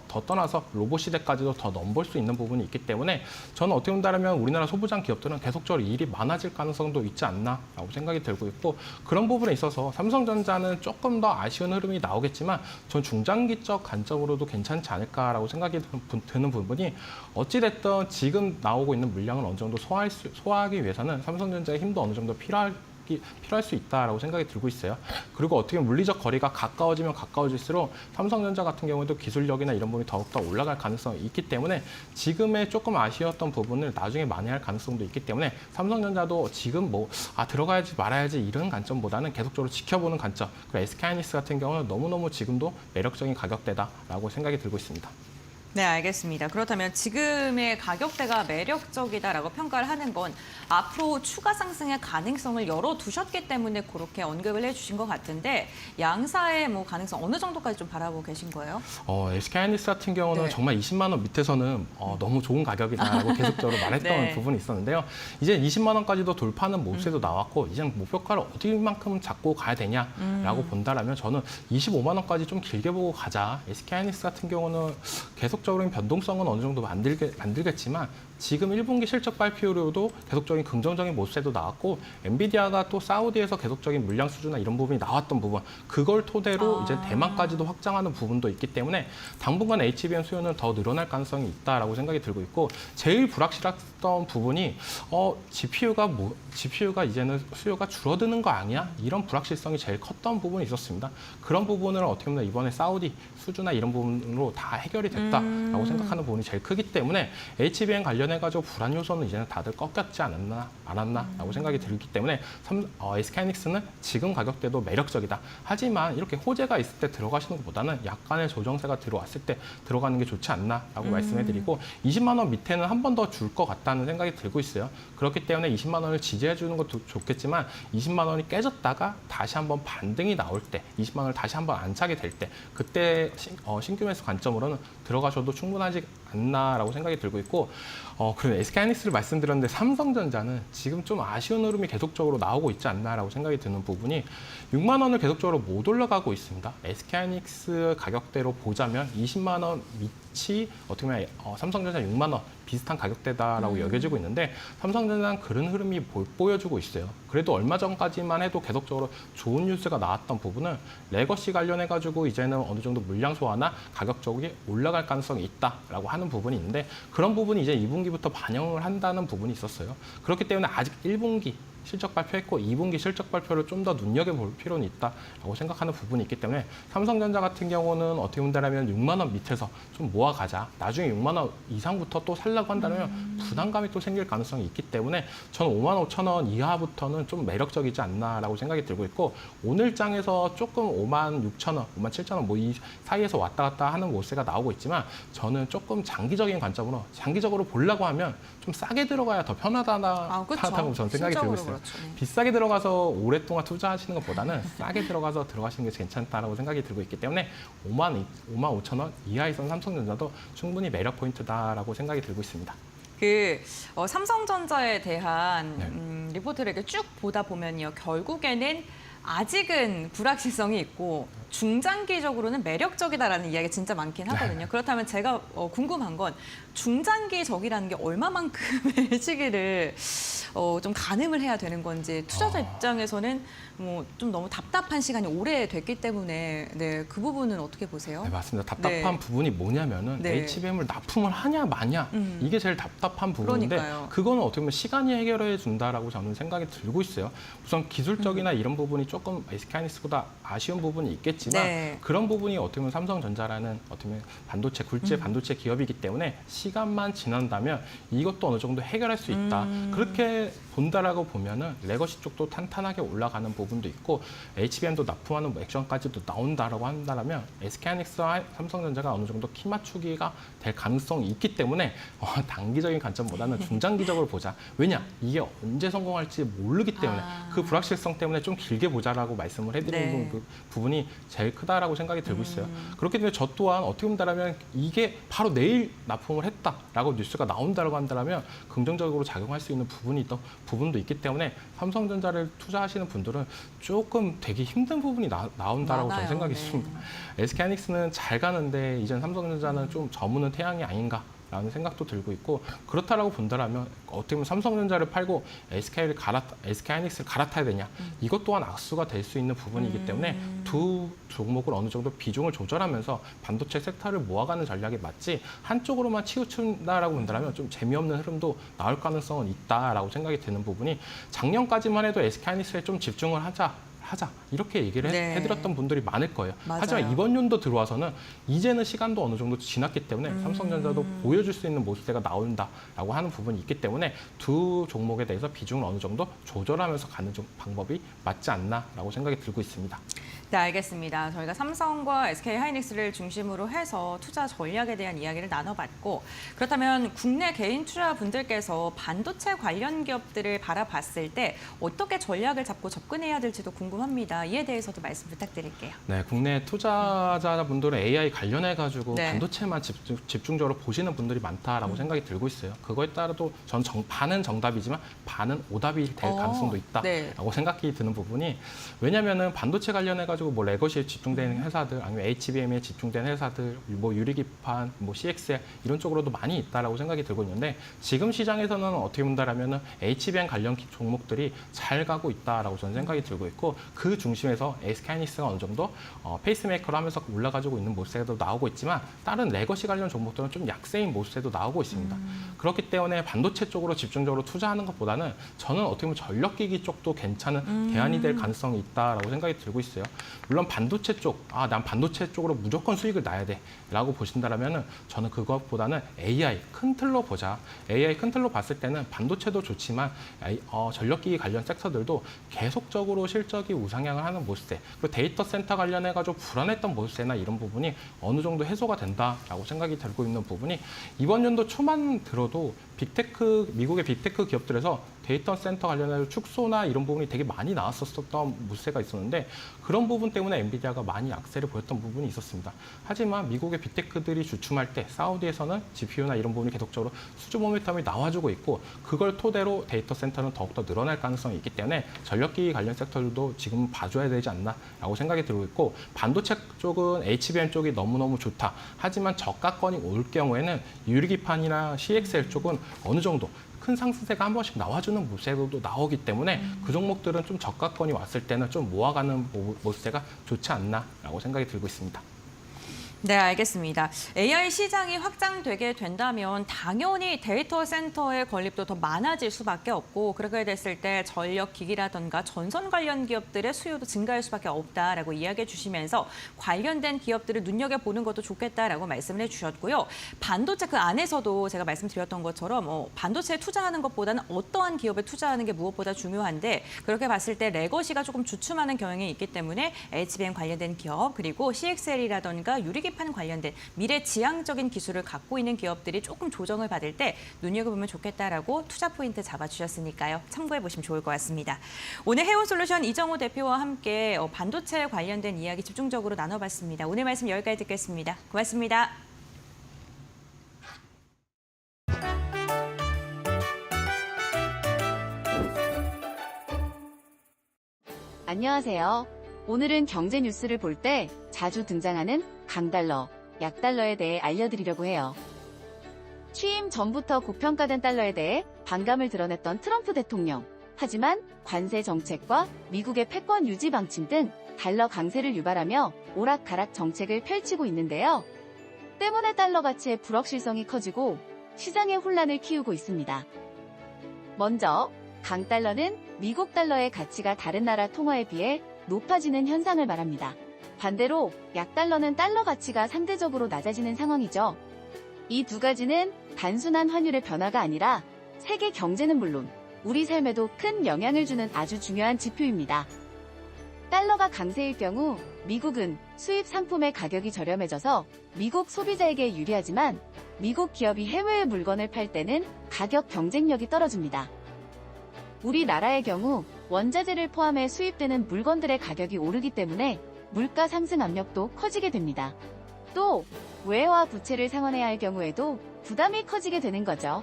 더 떠나서 로봇 시대까지도 더 넘볼 수 있는 부분이 있기 때문에 저는 어떻게 본다면 우리나라 소부장 기업들은 계속적으로 일이 많아질 가능성도 있지 않나라고 생각이 들고 있고 그런 부분에 있어서 삼성전자는 조금 더 아쉬운 흐름이 나오겠지만 전 중장기적 관점으로도 괜찮지 않을까라고 생각이 드는 부분이 어찌됐든 지금 나오고 있는 물량을 어느 정도 소화하기 위해서는 삼성전자의 힘도 어느 정도 필요할 수 있다라고 생각이 들고 있어요. 그리고 어떻게 보면 물리적 거리가 가까워지면 가까워질수록 삼성전자 같은 경우에도 기술력이나 이런 부분이 더욱더 올라갈 가능성이 있기 때문에 지금의 조금 아쉬웠던 부분을 나중에 만회할 가능성도 있기 때문에 삼성전자도 지금 들어가야지 말아야지 이런 관점보다는 계속적으로 지켜보는 관점. 그리고 SK하이닉스 같은 경우는 너무너무 지금도 매력적인 가격대다라고 생각이 들고 있습니다. 네, 알겠습니다. 그렇다면 지금의 가격대가 매력적이다라고 평가를 하는 건 앞으로 추가 상승의 가능성을 열어두셨기 때문에 그렇게 언급을 해주신 것 같은데 양사의 가능성 어느 정도까지 좀 바라보고 계신 거예요? SK하이닉스 같은 경우는 네. 정말 20만 원 밑에서는 너무 좋은 가격이다라고 계속적으로 말했던 네. 부분이 있었는데요. 이제 20만 원까지도 돌파하는 모습도 나왔고 이제는 목표가를 어디만큼 잡고 가야 되냐라고 본다라면 저는 25만 원까지 좀 길게 보고 가자. SK하이닉스 같은 경우는 계속적으로 변동성은 어느 정도 만들겠지만 지금 1분기 실적 발표로도 계속적인 긍정적인 모습도 나왔고 엔비디아가 또 사우디에서 계속적인 물량 수주나 이런 부분이 나왔던 부분 그걸 토대로 이제 대만까지도 확장하는 부분도 있기 때문에 당분간 HBM 수요는 더 늘어날 가능성이 있다라고 생각이 들고 있고 제일 불확실했던 부분이 GPU가 이제는 수요가 줄어드는 거 아니야? 이런 불확실성이 제일 컸던 부분이 있었습니다. 그런 부분을 어떻게 보면 이번에 사우디 수주나 이런 부분으로 다 해결이 됐다라고 생각하는 부분이 제일 크기 때문에 HBM 관련해가지고 불안 요소는 이제는 다들 꺾였지 않았나라고 생각이 들기 때문에 SK하이닉스는 지금 가격대도 매력적이다. 하지만 이렇게 호재가 있을 때 들어가시는 것보다는 약간의 조정세가 들어왔을 때 들어가는 게 좋지 않나라고 말씀해드리고 20만 원 밑에는 한 번 더 줄 것 같다는 생각이 들고 있어요. 그렇기 때문에 20만 원을 지지해 주는 것도 좋겠지만 20만 원이 깨졌다가 다시 한번 반등이 나올 때 20만 원을 다시 한번 안 차게 될 때 그때 신규 매수 관점으로는 들어가셔도 충분하지 않나라고 생각이 들고 있고 그리고 SK하이닉스를 말씀드렸는데 삼성전자는 지금 좀 아쉬운 흐름이 계속적으로 나오고 있지 않나라고 생각이 드는 부분이 6만 원을 계속적으로 못 올라가고 있습니다. SK하이닉스 가격대로 보자면 20만 원 밑이 어떻게 보면 삼성전자 6만 원 비슷한 가격대다라고 여겨지고 있는데 삼성전자는 그런 흐름이 보여주고 있어요. 그래도 얼마 전까지만 해도 계속적으로 좋은 뉴스가 나왔던 부분은 레거시 관련해가지고 이제는 어느 정도 물량 소화나 가격적으로 올라갈 가능성이 있다라고 하는 부분이 있는데 그런 부분이 이제 2분기부터 반영을 한다는 부분이 있었어요. 그렇기 때문에 아직 1분기 실적 발표했고 2분기 실적 발표를 좀 더 눈여겨볼 필요는 있다라고 생각하는 부분이 있기 때문에 삼성전자 같은 경우는 어떻게 본다면 6만 원 밑에서 좀 모아가자. 나중에 6만 원 이상부터 또 살려고 한다면 부담감이 또 생길 가능성이 있기 때문에 저는 5만 5천 원 이하부터는 좀 매력적이지 않나라고 생각이 들고 있고 오늘 장에서 조금 5만 6천 원, 5만 7천 원 이 사이에서 왔다 갔다 하는 모세가 나오고 있지만 저는 조금 장기적인 관점으로 장기적으로 보려고 하면 좀 싸게 들어가야 더 편하다고 저는 생각이 들고 있어요. 그렇죠. 네. 비싸게 들어가서 오랫동안 투자하시는 것보다는 싸게 들어가서 들어가시는 게 괜찮다라고 생각이 들고 있기 때문에 5만 5천 원 이하에선 삼성전자도 충분히 매력 포인트다라고 생각이 들고 있습니다. 삼성전자에 대한 리포트를 이렇게 쭉 보다 보면요. 결국에는 아직은 불확실성이 있고 중장기적으로는 매력적이다라는 이야기가 진짜 많긴 하거든요. 그렇다면 제가 궁금한 건 중장기적이라는 게 얼마만큼의 시기를 좀 가늠을 해야 되는 건지 투자자 입장에서는 좀 너무 답답한 시간이 오래됐기 때문에 그 부분은 어떻게 보세요? 네, 맞습니다. 답답한 부분이 뭐냐면은 HBM을 납품을 하냐 마냐 이게 제일 답답한 부분인데 그러니까요. 그거는 어떻게 보면 시간이 해결해 준다라고 저는 생각이 들고 있어요. 우선 기술적이나 이런 부분이 조금 SK하이닉스보다 아쉬운 부분이 있겠지만 그런 부분이 어떻게 보면 삼성전자라는 어떻게 보면 반도체 굴지의 반도체 기업이기 때문에 시간만 지난다면 이것도 어느 정도 해결할 수 있다. 그렇게 본다라고 보면은 레거시 쪽도 탄탄하게 올라가는 부분도 있고 HBM도 납품하는 액션까지도 나온다라고 한다면 SK하이닉스와 삼성전자가 어느 정도 키 맞추기가 될 가능성이 있기 때문에 단기적인 관점보다는 중장기적으로 보자. 왜냐? 이게 언제 성공할지 모르기 때문에 그 불확실성 때문에 좀 길게 보자라고 말씀을 해드리는 부분이 제일 크다라고 생각이 들고 있어요. 그렇기 때문에 저 또한 어떻게 본다면 이게 바로 내일 납품을 했다라고 뉴스가 나온다고 한다면 긍정적으로 작용할 수 있는 부분도 있기 때문에 삼성전자를 투자하시는 분들은 조금 되게 힘든 부분이 나온다라고 저는 생각이 있습니다. SK하이닉스는 잘 가는데 이젠 삼성전자는 좀 저무는 태양이 아닌가. 라는 생각도 들고 있고 그렇다라고 본다면 어떻게 보면 삼성전자를 팔고 SK하이닉스를 갈아타야 되냐 이것 또한 악수가 될 수 있는 부분이기 때문에 두 종목을 어느 정도 비중을 조절하면서 반도체 섹터를 모아가는 전략이 맞지 한쪽으로만 치우친다라고 본다면 좀 재미없는 흐름도 나올 가능성은 있다라고 생각이 드는 부분이 작년까지만 해도 SK하이닉스에 좀 집중을 하자 이렇게 얘기를 네. 해드렸던 분들이 많을 거예요. 맞아요. 하지만 이번 연도 들어와서는 이제는 시간도 어느 정도 지났기 때문에 삼성전자도 보여줄 수 있는 모습세가 나온다라고 하는 부분이 있기 때문에 두 종목에 대해서 비중을 어느 정도 조절하면서 가는 방법이 맞지 않나라고 생각이 들고 있습니다. 네, 알겠습니다. 저희가 삼성과 SK하이닉스를 중심으로 해서 투자 전략에 대한 이야기를 나눠봤고 그렇다면 국내 개인 투자분들께서 반도체 관련 기업들을 바라봤을 때 어떻게 전략을 잡고 접근해야 될지도 궁금합니다. 이에 대해서도 말씀 부탁드릴게요. 네, 국내 투자자분들은 AI 관련해가지고 네. 반도체만 집중적으로 보시는 분들이 많다라고 생각이 들고 있어요. 그거에 따라도 전 반은 정답이지만 반은 오답이 될 가능성도 있다라고 네. 생각이 드는 부분이 왜냐면은 반도체 관련해가지고 뭐 레거시에 집중된 회사들 아니면 HBM에 집중된 회사들 뭐 유리기판, 뭐 CXL 이런 쪽으로도 많이 있다라고 생각이 들고 있는데 지금 시장에서는 어떻게 본다라면은 HBM 관련 종목들이 잘 가고 있다라고 저는 생각이 들고 있고 그 중심에서 SK하이닉스가 어느 정도 페이스메이커를 하면서 올라가지고 있는 모습도 나오고 있지만 다른 레거시 관련 종목들은 좀 약세인 모습도 나오고 있습니다. 그렇기 때문에 반도체 쪽으로 집중적으로 투자하는 것보다는 저는 어떻게 보면 전력기기 쪽도 괜찮은 대안이 될 가능성이 있다라고 생각이 들고 있어요. 물론 반도체 쪽, 난 반도체 쪽으로 무조건 수익을 나야 돼라고 보신다라면은 저는 그것보다는 AI 큰 틀로 보자. AI 큰 틀로 봤을 때는 반도체도 좋지만 전력기기 관련 섹터들도 계속적으로 실적이 우상향을 하는 모습세, 그리고 데이터 센터 관련해가지고 불안했던 모습세나 이런 부분이 어느 정도 해소가 된다라고 생각이 들고 있는 부분이 이번 연도 초만 들어도 미국의 빅테크 기업들에서 데이터 센터 관련해서 축소나 이런 부분이 되게 많이 나왔었던 모습세가 있었는데 그런 부분 때문에 엔비디아가 많이 악세를 보였던 부분이 있었습니다. 하지만 미국의 빅테크들이 주춤할 때 사우디에서는 GPU나 이런 부분이 계속적으로 수주 모멘텀이 나와주고 있고 그걸 토대로 데이터 센터는 더욱더 늘어날 가능성이 있기 때문에 전력기기 관련 섹터들도 지금 봐줘야 되지 않나라고 생각이 들고 있고 반도체 쪽은 HBM 쪽이 너무너무 좋다. 하지만 저가권이 올 경우에는 유리기판이나 CXL 쪽은 어느 정도 큰 상승세가 한 번씩 나와주는 모습도 나오기 때문에 그 종목들은 좀 저가권이 왔을 때는 좀 모아가는 모습세가 좋지 않나라고 생각이 들고 있습니다. 네, 알겠습니다. AI 시장이 확장되게 된다면 당연히 데이터 센터의 건립도 더 많아질 수밖에 없고 그렇게 됐을 때 전력 기기라든가 전선 관련 기업들의 수요도 증가할 수밖에 없다라고 이야기해 주시면서 관련된 기업들을 눈여겨보는 것도 좋겠다라고 말씀을 해주셨고요. 반도체 그 안에서도 제가 말씀드렸던 것처럼 반도체에 투자하는 것보다는 어떠한 기업에 투자하는 게 무엇보다 중요한데 그렇게 봤을 때 레거시가 조금 주춤하는 경향이 있기 때문에 HBM 관련된 기업 그리고 CXL이라든가 유리기판 관련된 미래지향적인 기술을 갖고 있는 기업들이 조금 조정을 받을 때 눈여겨보면 좋겠다라고 투자 포인트 잡아주셨으니까요. 참고해 보시면 좋을 것 같습니다. 오늘 해운솔루션 이정호 대표와 함께 반도체 관련된 이야기 집중적으로 나눠봤습니다. 오늘 말씀 여기까지 듣겠습니다. 고맙습니다. 안녕하세요. 오늘은 경제 뉴스를 볼 때 자주 등장하는 강달러, 약달러에 대해 알려드리려고 해요. 취임 전부터 고평가된 달러에 대해 반감을 드러냈던 트럼프 대통령. 하지만 관세 정책과 미국의 패권 유지 방침 등 달러 강세를 유발하며 오락가락 정책을 펼치고 있는데요. 때문에 달러 가치의 불확실성이 커지고 시장의 혼란을 키우고 있습니다. 먼저 강달러는 미국 달러의 가치가 다른 나라 통화에 비해 높아지는 현상을 말합니다. 반대로 약달러는 달러 가치가 상대적으로 낮아지는 상황이죠. 이 두 가지는 단순한 환율의 변화가 아니라 세계 경제는 물론 우리 삶에도 큰 영향을 주는 아주 중요한 지표입니다. 달러가 강세일 경우 미국은 수입 상품의 가격이 저렴해져서 미국 소비자에게 유리하지만 미국 기업이 해외에 물건을 팔 때는 가격 경쟁력이 떨어집니다. 우리나라의 경우 원자재를 포함해 수입되는 물건들의 가격이 오르기 때문에 물가 상승 압력도 커지게 됩니다. 또 외화 부채를 상환해야 할 경우에도 부담이 커지게 되는 거죠.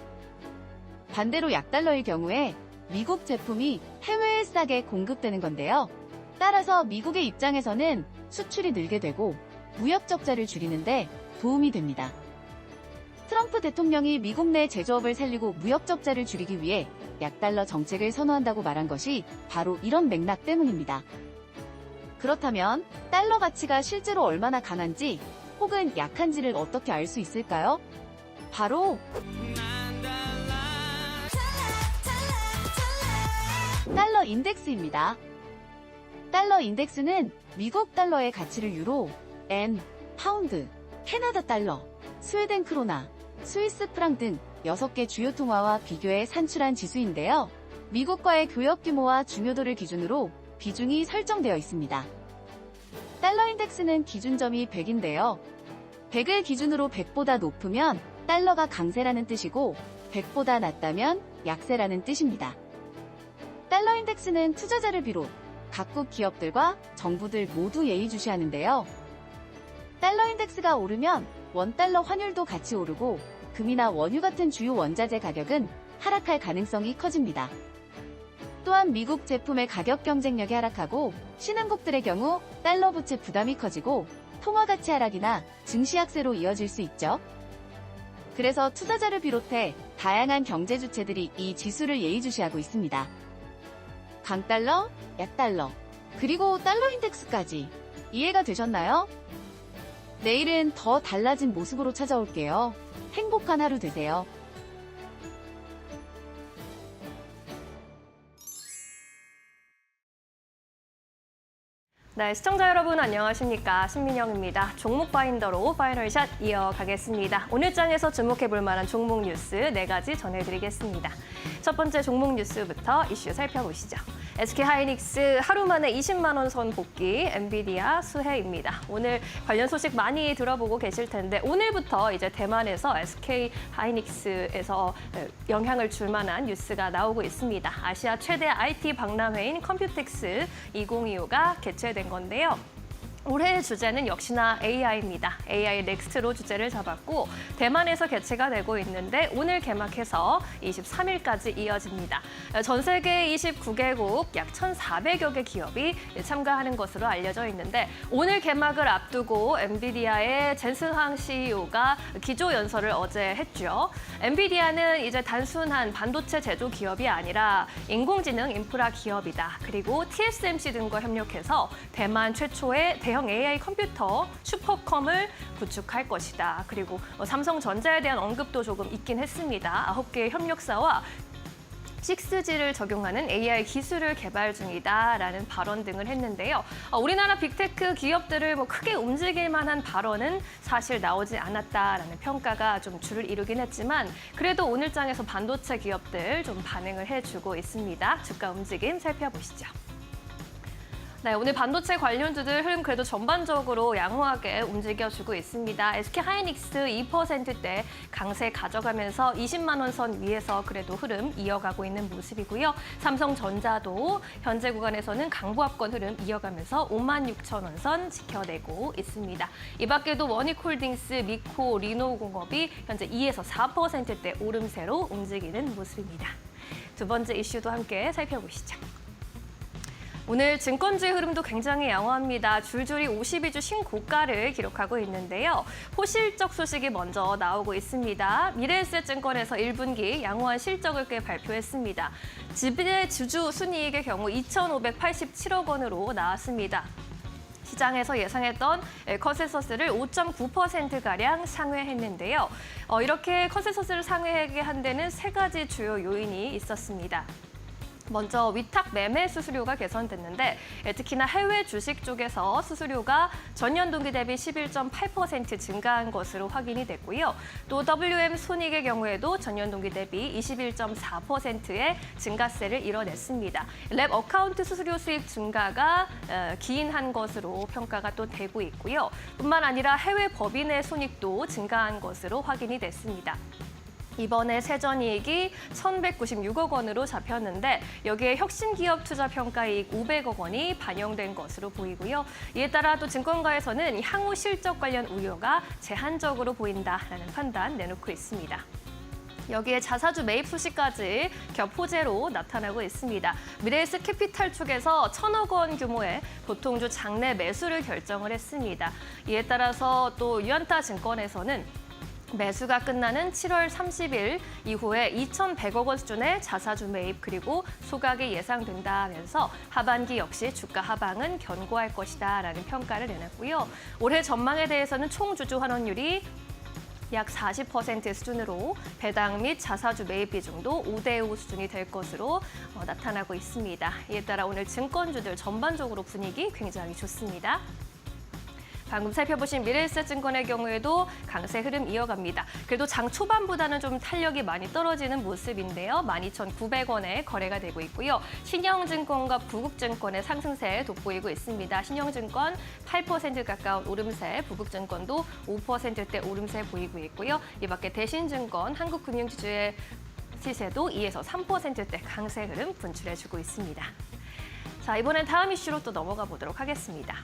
반대로 약달러의 경우에 미국 제품이 해외에 싸게 공급되는 건데요. 따라서 미국의 입장에서는 수출이 늘게 되고 무역 적자를 줄이는데 도움이 됩니다. 트럼프 대통령이 미국 내 제조업을 살리고 무역 적자를 줄이기 위해 약달러 정책을 선호한다고 말한 것이 바로 이런 맥락 때문입니다. 그렇다면 달러 가치가 실제로 얼마나 강한지 혹은 약한지를 어떻게 알 수 있을까요? 바로 달러 인덱스입니다. 달러 인덱스는 미국 달러의 가치를 유로, 엔, 파운드, 캐나다 달러, 스웨덴 크로나, 스위스 프랑 등 6개 주요 통화와 비교해 산출한 지수인데요. 미국과의 교역 규모와 중요도를 기준으로 비중이 설정되어 있습니다. 달러 인덱스는 기준점이 100인데요. 100을 기준으로 100보다 높으면 달러가 강세라는 뜻이고 100보다 낮다면 약세라는 뜻입니다. 달러 인덱스는 투자자를 비롯 각국 기업들과 정부들 모두 예의주시하는데요. 달러 인덱스가 오르면 원달러 환율도 같이 오르고 금이나 원유 같은 주요 원자재 가격은 하락할 가능성이 커집니다. 또한 미국 제품의 가격 경쟁력이 하락하고 신흥국들의 경우 달러 부채 부담이 커지고 통화 가치 하락이나 증시 약세로 이어질 수 있죠. 그래서 투자자를 비롯해 다양한 경제 주체들이 이 지수를 예의주시하고 있습니다. 강달러, 약달러, 그리고 달러 인덱스까지 이해가 되셨나요? 내일은 더 달라진 모습으로 찾아올게요. 행복한 하루 되세요. 네, 시청자 여러분 안녕하십니까? 신민영입니다. 종목 파인더로 파이널샷 이어가겠습니다. 오늘 장에서 주목해볼 만한 종목 뉴스 4가지 전해드리겠습니다. 첫 번째 종목 뉴스부터 이슈 살펴보시죠. SK하이닉스 하루 만에 20만 원 선 복귀, 엔비디아 수혜입니다. 오늘 관련 소식 많이 들어보고 계실 텐데 오늘부터 이제 대만에서 SK하이닉스에서 영향을 줄 만한 뉴스가 나오고 있습니다. 아시아 최대 IT 박람회인 컴퓨텍스 2025가 개최된 건데요. 올해의 주제는 역시나 AI입니다. AI 넥스트로 주제를 잡았고 대만에서 개최가 되고 있는데 오늘 개막해서 23일까지 이어집니다. 전 세계 29개국 약 1,400여 개 기업이 참가하는 것으로 알려져 있는데 오늘 개막을 앞두고 엔비디아의 젠슨항 CEO가 기조 연설을 어제 했죠. 엔비디아는 이제 단순한 반도체 제조 기업이 아니라 인공지능 인프라 기업이다. 그리고 TSMC 등과 협력해서 대만 최초의 대형 AI 컴퓨터 슈퍼컴을 구축할 것이다. 그리고 삼성전자에 대한 언급도 조금 있긴 했습니다. 9개의 협력사와 6G를 적용하는 AI 기술을 개발 중이다라는 발언 등을 했는데요. 우리나라 빅테크 기업들을 크게 움직일 만한 발언은 사실 나오지 않았다라는 평가가 좀 줄을 이루긴 했지만 그래도 오늘 장에서 반도체 기업들 좀 반응을 해주고 있습니다. 주가 움직임 살펴보시죠. 네, 오늘 반도체 관련주들 흐름 그래도 전반적으로 양호하게 움직여주고 있습니다. SK하이닉스 2%대 강세 가져가면서 20만 원 선 위에서 그래도 흐름 이어가고 있는 모습이고요. 삼성전자도 현재 구간에서는 강보합권 흐름 이어가면서 56,000원 선 지켜내고 있습니다. 이 밖에도 원익홀딩스, 미코, 리노공업이 현재 2에서 4%대 오름세로 움직이는 모습입니다. 두 번째 이슈도 함께 살펴보시죠. 오늘 증권주의 흐름도 굉장히 양호합니다. 줄줄이 52주 신고가를 기록하고 있는데요. 호실적 소식이 먼저 나오고 있습니다. 미래에셋증권에서 1분기 양호한 실적을 꽤 발표했습니다. 지배 주주 순이익의 경우 2,587억 원으로 나왔습니다. 시장에서 예상했던 컨센서스를 5.9%가량 상회했는데요. 이렇게 컨센서스를 상회하게 한 데는 3가지 주요 요인이 있었습니다. 먼저 위탁 매매 수수료가 개선됐는데 특히나 해외 주식 쪽에서 수수료가 전년 동기 대비 11.8% 증가한 것으로 확인이 됐고요. 또 WM 손익의 경우에도 전년 동기 대비 21.4%의 증가세를 이뤄냈습니다. 랩 어카운트 수수료 수익 증가가 기인한 것으로 평가가 또 되고 있고요. 뿐만 아니라 해외 법인의 손익도 증가한 것으로 확인이 됐습니다. 이번에 세전이익이 1,196억 원으로 잡혔는데 여기에 혁신기업 투자평가이익 500억 원이 반영된 것으로 보이고요. 이에 따라 또 증권가에서는 향후 실적 관련 우려가 제한적으로 보인다라는 판단 내놓고 있습니다. 여기에 자사주 매입 소식까지 겹 호재로 나타나고 있습니다. 미래에셋 캐피탈 쪽에서 1,000억 원 규모의 보통주 장내 매수를 결정을 했습니다. 이에 따라서 또 유안타 증권에서는 매수가 끝나는 7월 30일 이후에 2,100억 원 수준의 자사주 매입 그리고 소각이 예상된다면서 하반기 역시 주가 하방은 견고할 것이다라는 평가를 내놨고요. 올해 전망에 대해서는 총주주 환원율이 약 40% 수준으로 배당 및 자사주 매입 비중도 5대5 수준이 될 것으로 나타나고 있습니다. 이에 따라 오늘 증권주들 전반적으로 분위기 굉장히 좋습니다. 방금 살펴보신 미래에셋 증권의 경우에도 강세 흐름 이어갑니다. 그래도 장 초반보다는 좀 탄력이 많이 떨어지는 모습인데요. 12,900원에 거래가 되고 있고요. 신영증권과 부국증권의 상승세 돋보이고 있습니다. 신영증권 8% 가까운 오름세, 부국증권도 5%대 오름세 보이고 있고요. 이 밖에 대신증권, 한국금융지주의 시세도 2에서 3%대 강세 흐름 분출해주고 있습니다. 자, 이번엔 다음 이슈로 또 넘어가 보도록 하겠습니다.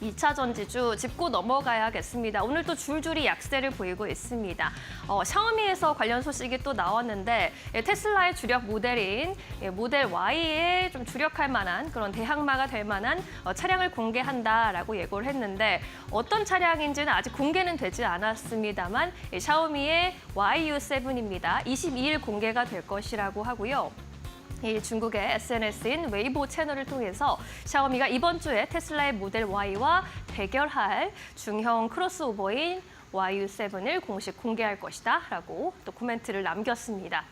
2차 전지주 짚고 넘어가야겠습니다. 오늘 또 줄줄이 약세를 보이고 있습니다. 샤오미에서 관련 소식이 또 나왔는데 테슬라의 주력 모델인 모델 Y에 좀 주력할 만한 그런 대항마가 될 만한 차량을 공개한다라고 예고를 했는데 어떤 차량인지는 아직 공개는 되지 않았습니다만 샤오미의 YU7입니다. 22일 공개가 될 것이라고 하고요. 이 중국의 SNS인 웨이보 채널을 통해서 샤오미가 이번 주에 테슬라의 모델 Y와 대결할 중형 크로스오버인 YU7을 공식 공개할 것이다라고 또 코멘트를 남겼습니다.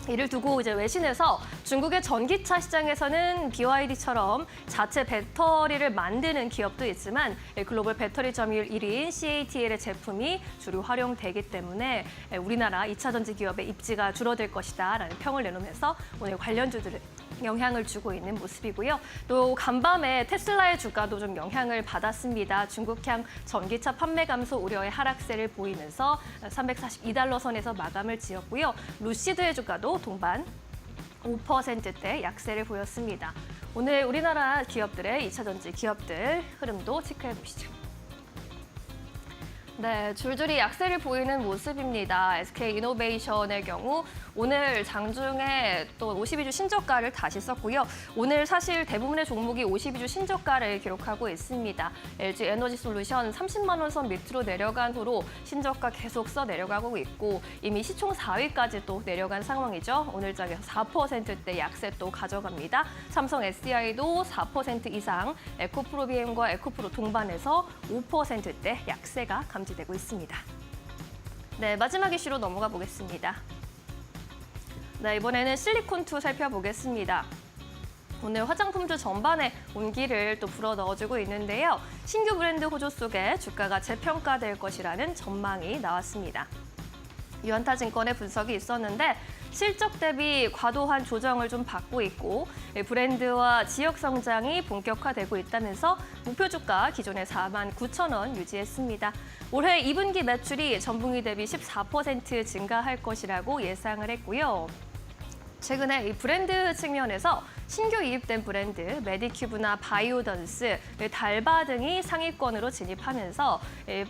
이를 두고 이제 외신에서 중국의 전기차 시장에서는 BYD처럼 자체 배터리를 만드는 기업도 있지만 글로벌 배터리 점유율 1위인 CATL의 제품이 주로 활용되기 때문에 우리나라 2차 전지 기업의 입지가 줄어들 것이다라는 평을 내놓으면서 오늘 관련주들을 영향을 주고 있는 모습이고요. 또 간밤에 테슬라의 주가도 좀 영향을 받았습니다. 중국향 전기차 판매 감소 우려의 하락세를 보이면서 342달러 선에서 마감을 지었고요. 루시드의 주가도 동반 5%대 약세를 보였습니다. 오늘 우리나라 기업들의 2차 전지 기업들 흐름도 체크해 보시죠. 네, 줄줄이 약세를 보이는 모습입니다. SK이노베이션의 경우 오늘 장중에 또 52주 신저가를 다시 썼고요. 오늘 사실 대부분의 종목이 52주 신저가를 기록하고 있습니다. LG 에너지솔루션 30만 원 선 밑으로 내려간 후로 신저가 계속 써 내려가고 있고 이미 시총 4위까지 또 내려간 상황이죠. 오늘 장에서 4%대 약세 또 가져갑니다. 삼성 SDI도 4% 이상, 에코프로비엠과 에코프로 동반해서 5%대 약세가 감지되고 있습니다. 네, 마지막 이슈로 넘어가 보겠습니다. 네, 이번에는 실리콘2 살펴보겠습니다. 오늘 화장품주 전반에 온기를 또 불어 넣어주고 있는데요. 신규 브랜드 호조 속에 주가가 재평가될 것이라는 전망이 나왔습니다. 유안타증권의 분석이 있었는데 실적 대비 과도한 조정을 좀 받고 있고 브랜드와 지역 성장이 본격화되고 있다면서 목표 주가 기존의 49,000원 유지했습니다. 올해 2분기 매출이 전분기 대비 14% 증가할 것이라고 예상을 했고요. 최근에 이 브랜드 측면에서 신규 이입된 브랜드 메디큐브나 바이오던스, 달바 등이 상위권으로 진입하면서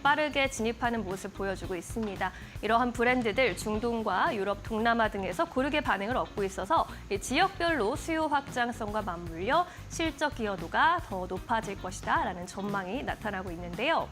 빠르게 진입하는 모습 보여주고 있습니다. 이러한 브랜드들 중동과 유럽, 동남아 등에서 고르게 반응을 얻고 있어서 지역별로 수요 확장성과 맞물려 실적 기여도가 더 높아질 것이다라는 전망이 나타나고 있는데요.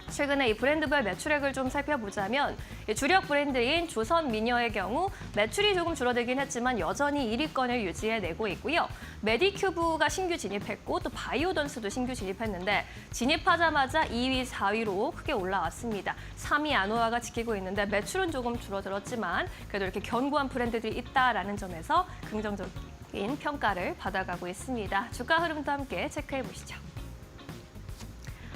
최근에 이 브랜드별 매출액을 좀 살펴보자면 주력 브랜드인 조선미녀의 경우 매출이 조금 줄어들긴 했지만 여전히 1위권을 유지해내고 있고요. 메디큐브가 신규 진입했고 또 바이오던스도 신규 진입했는데 진입하자마자 2위, 4위로 크게 올라왔습니다. 3위 아노아가 지키고 있는데 매출은 조금 줄어들었지만 그래도 이렇게 견고한 브랜드들이 있다라는 점에서 긍정적인 평가를 받아가고 있습니다. 주가 흐름도 함께 체크해 보시죠.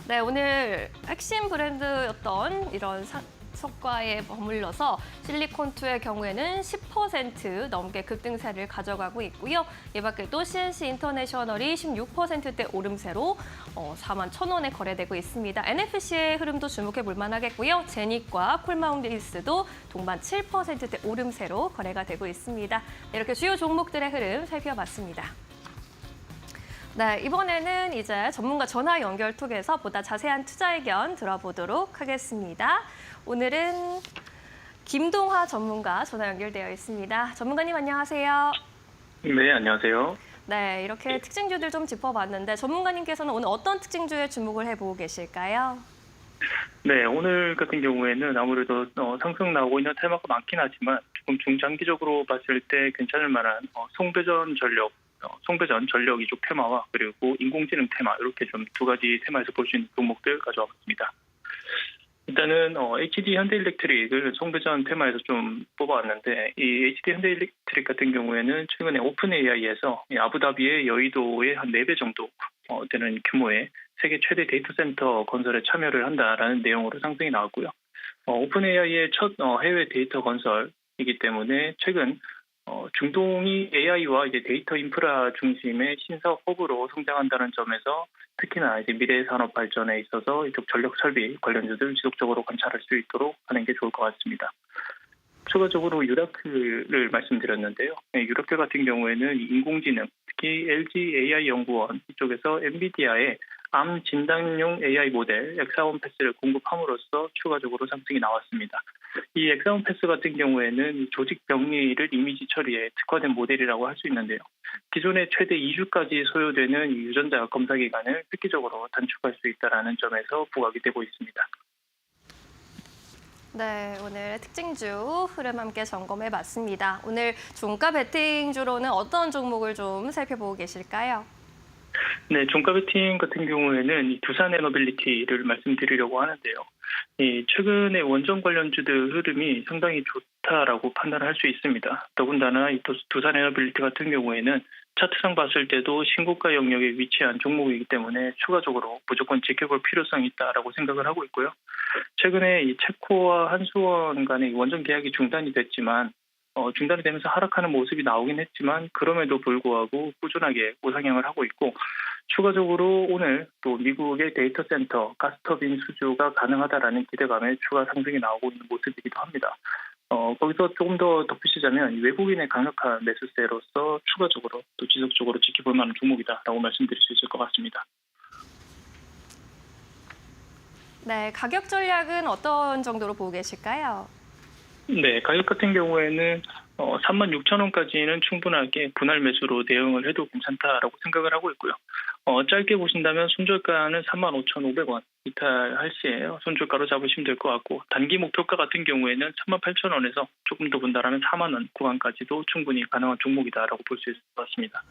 네, 오늘 핵심 브랜드였던 이런 성과에 머물러서 실리콘2의 경우에는 10% 넘게 급등세를 가져가고 있고요. 이 밖에도 CNC 인터내셔널이 16%대 오름세로 4만 1,000원에 거래되고 있습니다. NFC의 흐름도 주목해 볼 만하겠고요. 제닉과 콜마운디스도 동반 7%대 오름세로 거래가 되고 있습니다. 이렇게 주요 종목들의 흐름 살펴봤습니다. 네, 이번에는 이제 전문가 전화 연결 통해서 보다 자세한 투자 의견 들어보도록 하겠습니다. 오늘은 김동화 전문가 전화 연결되어 있습니다. 전문가님 안녕하세요. 네, 안녕하세요. 네, 이렇게 특징주들 좀 짚어봤는데 전문가님께서는 오늘 어떤 특징주에 주목을 해보고 계실까요? 네, 오늘 같은 경우에는 아무래도 상승 나오고 있는 테마가 많긴 하지만 조금 중장기적으로 봤을 때 괜찮을 만한 송배전 전력 이쪽 테마와 그리고 인공지능 테마 이렇게 좀 두 가지 테마에서 볼 수 있는 종목들 가져와봤습니다. 일단은 HD 현대일렉트릭을 송배전 테마에서 좀 뽑아왔는데 이 HD 현대일렉트릭 같은 경우에는 최근에 오픈 AI에서 아부다비의 여의도의 한 4배 정도 되는 규모의 세계 최대 데이터 센터 건설에 참여를 한다라는 내용으로 상승이 나왔고요. 오픈 AI의 첫 해외 데이터 건설이기 때문에 최근 중동이 AI와 이제 데이터 인프라 중심의 신사업 허브로 성장한다는 점에서 특히나 이제 미래 산업 발전에 있어서 이쪽 전력 설비 관련주들 지속적으로 관찰할 수 있도록 하는 게 좋을 것 같습니다. 추가적으로 유라클을 말씀드렸는데요. 유라클 같은 경우에는 인공지능, 특히 LG AI 연구원 이쪽에서 엔비디아의 암 진단용 AI 모델 엑사원 패스를 공급함으로써 추가적으로 상승이 나왔습니다. 이 엑사원 패스 같은 경우에는 조직 병리를 이미지 처리에 특화된 모델이라고 할 수 있는데요. 기존의 최대 2주까지 소요되는 유전자 검사 기간을 획기적으로 단축할 수 있다는 점에서 부각이 되고 있습니다. 네, 오늘 특징주 흐름 함께 점검해봤습니다. 오늘 종가 베팅주로는 어떤 종목을 좀 살펴보고 계실까요? 네, 종가 베팅 같은 경우에는 이 두산에너빌리티를 말씀드리려고 하는데요. 최근에 원전 관련주들 흐름이 상당히 좋다라고 판단을 할 수 있습니다. 더군다나 이 두산에너빌리티 같은 경우에는 차트상 봤을 때도 신고가 영역에 위치한 종목이기 때문에 추가적으로 무조건 지켜볼 필요성이 있다라고 생각을 하고 있고요. 최근에 이 챕코와 한수원 간의 원전 계약이 중단이 됐지만 중단이 되면서 하락하는 모습이 나오긴 했지만 그럼에도 불구하고 꾸준하게 우상향을 하고 있고 추가적으로 오늘 또 미국의 데이터 센터 가스터빈 수주가 가능하다라는 기대감에 추가 상승이 나오고 있는 모습이기도 합니다. 거기서 조금 더 덧붙이자면 외국인의 강력한 매수세로서 추가적으로 또 지속적으로 지켜볼 만한 종목이다라고 말씀드릴 수 있을 것 같습니다. 네, 가격 전략은 어떤 정도로 보고 계실까요? 네, 가격 같은 경우에는 36,000원까지는 충분하게 분할 매수로 대응을 해도 괜찮다라고 생각을 하고 있고요. 짧게 보신다면 손절가는 35,500원 이탈할 시에요. 손절가로 잡으시면 될 것 같고 단기 목표가 같은 경우에는 38,000원에서 조금 더 분할하면 4만 원 구간까지도 충분히 가능한 종목이다라고 볼 수 있을 것 같습니다.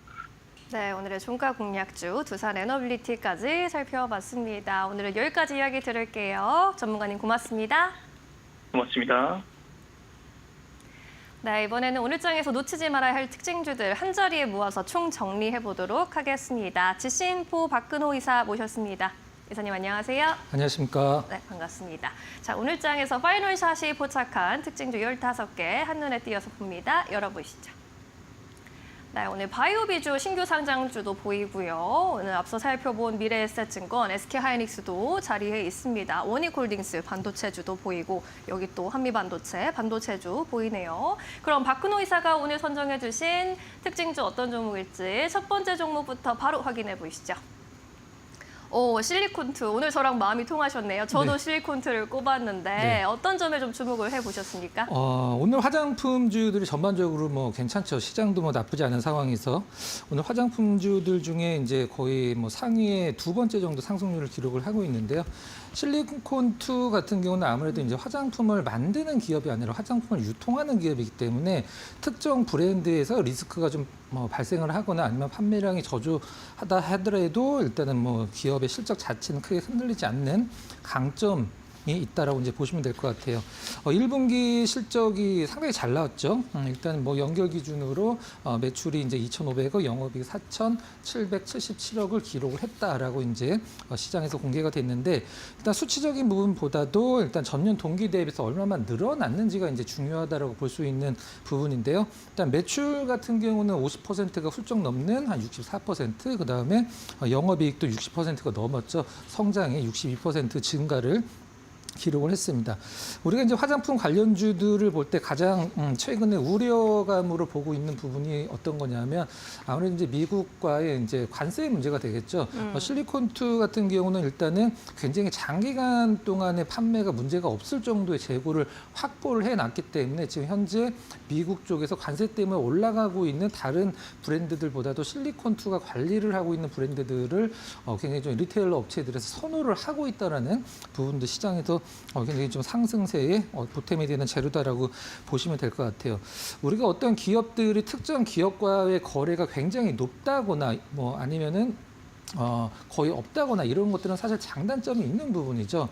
네, 오늘의 종가 공략주 두산에너빌리티까지 살펴봤습니다. 오늘은 여기까지 이야기 들을게요. 전문가님 고맙습니다. 고맙습니다. 네, 이번에는 오늘 장에서 놓치지 말아야 할 특징주들 한 자리에 모아서 총 정리해 보도록 하겠습니다. 지신포 박근호 이사 모셨습니다. 이사님 안녕하세요. 안녕하십니까. 네, 반갑습니다. 자, 오늘 장에서 파이널샷이 포착한 특징주 15개 한눈에 띄어서 봅니다. 열어보시죠. 네, 오늘 바이오비주 신규 상장주도 보이고요. 오늘 앞서 살펴본 미래에셋증권, SK하이닉스도 자리에 있습니다. 원익홀딩스 반도체주도 보이고 여기 또 한미반도체, 반도체주 보이네요. 그럼 박근호 이사가 오늘 선정해 주신 특징주 어떤 종목일지 첫 번째 종목부터 바로 확인해 보시죠. 실리콘2 오늘 저랑 마음이 통하셨네요. 저도 네. 실리콘2를 꼽았는데 네. 어떤 점에 좀 주목을 해보셨습니까? 오늘 화장품주들이 전반적으로 뭐 괜찮죠. 시장도 뭐 나쁘지 않은 상황에서 오늘 화장품주들 중에 이제 거의 뭐 상위의 두 번째 정도 상승률을 기록을 하고 있는데요. 실리콘2 같은 경우는 아무래도 이제 화장품을 만드는 기업이 아니라 화장품을 유통하는 기업이기 때문에 특정 브랜드에서 리스크가 좀 뭐 발생을 하거나 아니면 판매량이 저조하다 하더라도 일단은 뭐 기업의 실적 자체는 크게 흔들리지 않는 강점 있다라고 이제 보시면 될 것 같아요. 1분기 실적이 상당히 잘 나왔죠. 일단 뭐 연결 기준으로 매출이 이제 2,500억, 영업이익 4,777억을 기록을 했다라고 이제 시장에서 공개가 됐는데, 일단 수치적인 부분보다도 일단 전년 동기 대비해서 얼마만 늘어났는지가 이제 중요하다라고 볼 수 있는 부분인데요. 일단 매출 같은 경우는 50%가 훌쩍 넘는 한 64%, 그 다음에 영업이익도 60%가 넘었죠. 성장의 62% 증가를 기록을 했습니다. 우리가 이제 화장품 관련주들을 볼 때 가장 최근에 우려감으로 보고 있는 부분이 어떤 거냐면, 아무래도 이제 미국과의 이제 관세 문제가 되겠죠. 실리콘투 같은 경우는 일단은 굉장히 장기간 동안의 판매가 문제가 없을 정도의 재고를 확보를 해놨기 때문에 지금 현재 미국 쪽에서 관세 때문에 올라가고 있는 다른 브랜드들보다도 실리콘투가 관리를 하고 있는 브랜드들을 굉장히 좀 리테일러 업체들에서 선호를 하고 있다라는 부분도 시장에서 굉장히 좀 상승세에 보탬이 되는 재료다라고 보시면 될 것 같아요. 우리가 어떤 기업들이 특정 기업과의 거래가 굉장히 높다거나 뭐 아니면은 거의 없다거나 이런 것들은 사실 장단점이 있는 부분이죠.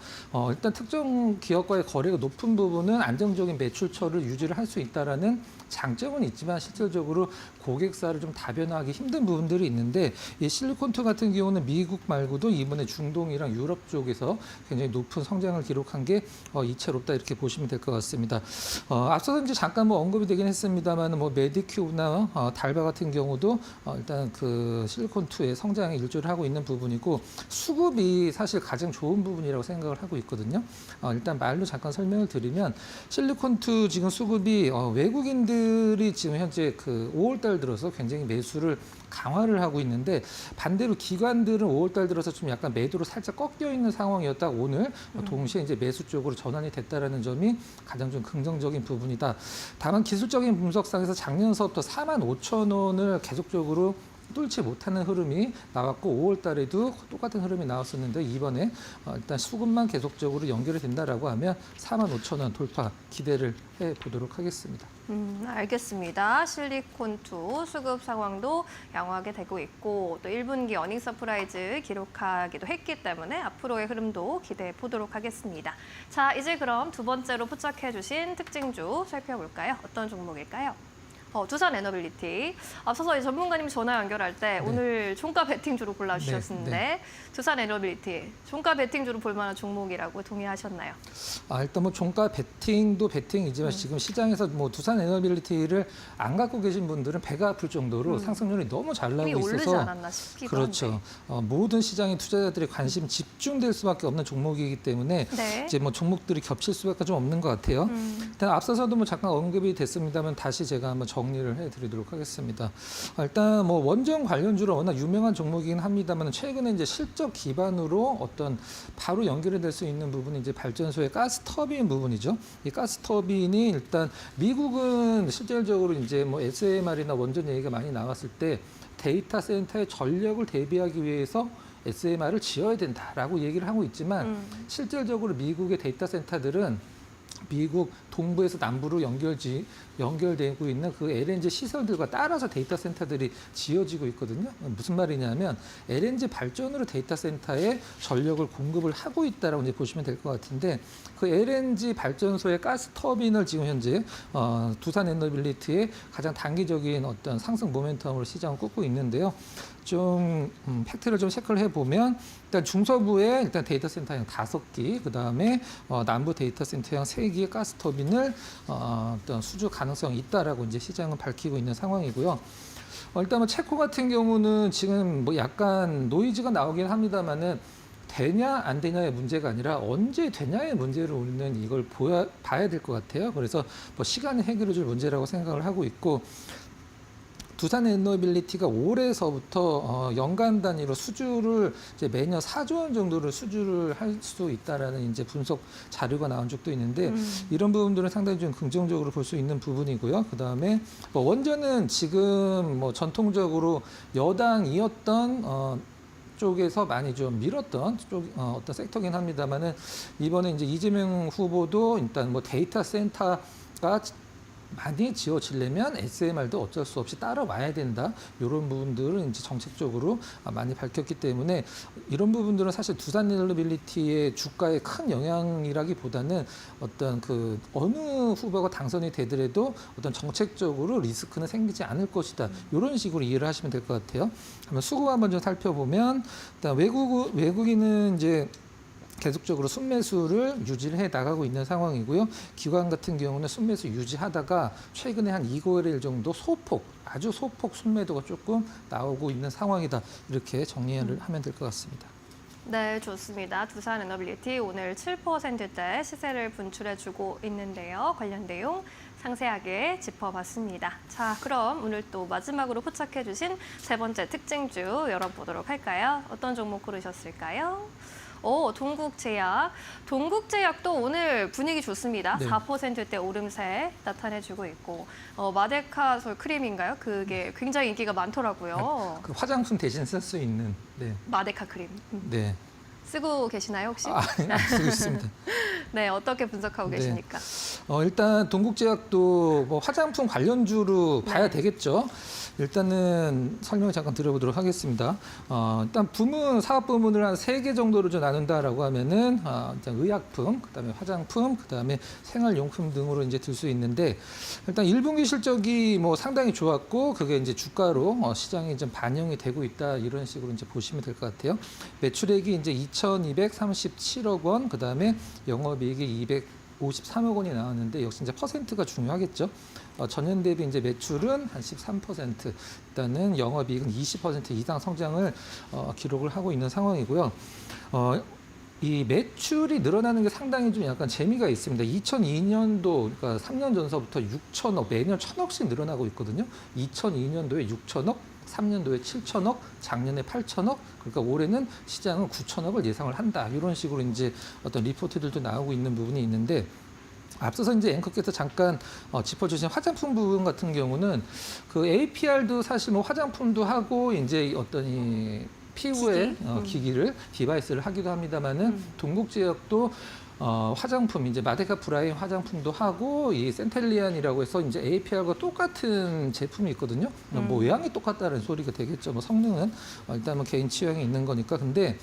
일단 특정 기업과의 거래가 높은 부분은 안정적인 매출처를 유지를 할 수 있다라는 장점은 있지만 실질적으로 고객사를 좀 다변화하기 힘든 부분들이 있는데, 이 실리콘투 같은 경우는 미국 말고도 이번에 중동이랑 유럽 쪽에서 굉장히 높은 성장을 기록한 게 이채롭다 이렇게 보시면 될 것 같습니다. 앞서서 이제 잠깐 뭐 언급이 되긴 했습니다만 뭐 메디큐브나 달바 같은 경우도 일단 그 실리콘투의 성장에 일조를 하고 있는 부분이고, 수급이 사실 가장 좋은 부분이라고 생각을 하고 있거든요. 일단 말로 잠깐 설명을 드리면, 실리콘투 지금 수급이 외국인들이 지금 현재 그 5월달 들어서 굉장히 매수를 강화를 하고 있는데, 반대로 기관들은 5월달 들어서 좀 약간 매도로 살짝 꺾여 있는 상황이었다가 오늘 동시에 이제 매수 쪽으로 전환이 됐다라는 점이 가장 좀 긍정적인 부분이다. 다만 기술적인 분석상에서 작년서부터 45,000원을 계속적으로 뚫지 못하는 흐름이 나왔고, 5월 달에도 똑같은 흐름이 나왔었는데, 이번에 일단 수급만 계속적으로 연결이 된다라고 하면 45,000원 돌파 기대를 해보도록 하겠습니다. 알겠습니다. 실리콘투 수급 상황도 양호하게 되고 있고, 또 1분기 어닝 서프라이즈 기록하기도 했기 때문에 앞으로의 흐름도 기대해 보도록 하겠습니다. 자, 이제 그럼 두 번째로 포착해 주신 특징주 살펴볼까요? 어떤 종목일까요? 두산 에너빌리티. 앞서서 이 전문가님 전화 연결할 때 오늘 종가 베팅주로 골라주셨는데 두산 에너빌리티, 종가 베팅주로 볼 만한 종목이라고 동의하셨나요? 일단 뭐 종가 베팅도 베팅이지만 지금 시장에서 뭐 두산 에너빌리티를 안 갖고 계신 분들은 배가 아플 정도로 상승률이 너무 잘 나오고 이미 오르지 있어서, 않았나 싶기도 그렇죠. 한데. 모든 시장의 투자자들의 관심 집중될 수밖에 없는 종목이기 때문에 네. 이제 뭐 종목들이 겹칠 수밖에 좀 없는 것 같아요. 일단 앞서서도 뭐 잠깐 언급이 됐습니다만 다시 제가 한번 정리를 해드리도록 하겠습니다. 일단 뭐 원전 관련주로 워낙 유명한 종목이긴 합니다만, 최근에 이제 실적 기반으로 어떤 바로 연결이 될 수 있는 부분이 이제 발전소의 가스 터빈 부분이죠. 이 가스 터빈이 일단 미국은 실질적으로 이제 뭐 SMR이나 원전 얘기가 많이 나왔을 때 데이터 센터의 전력을 대비하기 위해서 SMR을 지어야 된다라고 얘기를 하고 있지만, 실질적으로 미국의 데이터 센터들은 미국 동부에서 남부로 연결되고 있는 그 LNG 시설들과 따라서 데이터 센터들이 지어지고 있거든요. 무슨 말이냐면 LNG 발전으로 데이터 센터에 전력을 공급을 하고 있다라고 이제 보시면 될 것 같은데, 그 LNG 발전소의 가스 터빈을 지금 현재 두산 에너빌리티의 가장 단기적인 어떤 상승 모멘텀으로 시장을 꽂고 있는데요. 좀 팩트를 좀 체크를 해보면, 일단 중서부에 일단 데이터 센터형 5기, 그 다음에 남부 데이터 센터형 3기의 가스 터빈을 어떤 수주 가능성이 있다라고 이제 시장은 밝히고 있는 상황이고요. 일단 뭐 체코 같은 경우는 지금 뭐 약간 노이즈가 나오긴 합니다만은, 되냐 안 되냐의 문제가 아니라 언제 되냐의 문제를 우리는 이걸 봐야 될 것 같아요. 그래서 뭐 시간이 해결해 줄 문제라고 생각을 하고 있고, 두산 에너빌리티가 올해서부터 연간 단위로 수주를 이제 매년 4조 원 정도를 수주를 할 수 있다라는 이제 분석 자료가 나온 적도 있는데, 이런 부분들은 상당히 좀 긍정적으로 볼 수 있는 부분이고요. 그 다음에 뭐 원전은 지금 뭐 전통적으로 여당이었던 쪽에서 많이 좀 밀었던 어떤 섹터긴 합니다만은, 이번에 이제 이재명 후보도 일단 뭐 데이터 센터가 많이 지어지려면 SMR도 어쩔 수 없이 따라와야 된다. 이런 부분들은 이제 정책적으로 많이 밝혔기 때문에 이런 부분들은 사실 두산 릴러빌리티의 주가에 큰 영향이라기보다는 어떤 그 어느 후보가 당선이 되더라도 어떤 정책적으로 리스크는 생기지 않을 것이다. 이런 식으로 이해를 하시면 될 것 같아요. 한번 수급 한번 좀 살펴보면 일단 외국인은 이제 계속적으로 순매수를 유지를 해 나가고 있는 상황이고요. 기관 같은 경우는 순매수 유지하다가 최근에 한 2거래일 정도 아주 소폭 순매도가 조금 나오고 있는 상황이다. 이렇게 정리를 하면 될 것 같습니다. 네, 좋습니다. 두산 에너빌리티 오늘 7%대 시세를 분출해주고 있는데요. 관련 내용 상세하게 짚어봤습니다. 자, 그럼 오늘 또 마지막으로 포착해주신 세 번째 특징주 열어보도록 할까요? 어떤 종목 고르셨을까요? 동국제약. 동국제약도 오늘 분위기 좋습니다. 네. 4%대 오름세 나타내주고 있고 마데카솔 크림인가요? 그게 굉장히 인기가 많더라고요. 그 화장품 대신 쓸 수 있는. 네. 마데카 크림. 네. 쓰고 계시나요, 혹시? 안 쓰고 있습니다. 네, 어떻게 분석하고 네. 계십니까? 일단 동국제약도 뭐 화장품 관련주로 봐야 네. 되겠죠. 일단은 설명을 잠깐 드려보도록 하겠습니다. 일단 사업 부문을 한 3개 정도로 좀 나눈다라고 하면은 일단 의약품, 그다음에 화장품, 그다음에 생활용품 등으로 이제 들 수 있는데 일단 1분기 실적이 뭐 상당히 좋았고 그게 이제 주가로 시장에 좀 반영이 되고 있다 이런 식으로 이제 보시면 될 것 같아요. 매출액이 이제 2,237억 원, 그다음에 영업이익이 253억 원이 나왔는데 역시 이제 퍼센트가 중요하겠죠. 전년 대비 이제 매출은 한 13%, 일단은 영업이익은 20% 이상 성장을 기록을 하고 있는 상황이고요. 이 매출이 늘어나는 게 상당히 좀 약간 재미가 있습니다. 2002년도, 그러니까 3년 전서부터 6천억, 매년 1,000억씩 늘어나고 있거든요. 2002년도에 6천억, 3년도에 7천억, 작년에 8천억, 그러니까 올해는 시장은 9천억을 예상을 한다. 이런 식으로 이제 어떤 리포트들도 나오고 있는 부분이 있는데, 앞서서 이제 앵커께서 잠깐 짚어주신 화장품 부분 같은 경우는 그 APR도 사실 뭐 화장품도 하고 이제 어떤 이 피부에 기기를 디바이스를 하기도 합니다만은 동국제약도 화장품 이제 마데카 프라임 화장품도 하고 이 센텔리안이라고 해서 이제 APR과 똑같은 제품이 있거든요. 뭐 외향이 똑같다는 소리가 되겠죠. 뭐 성능은 일단 뭐 개인 취향이 있는 거니까. 근데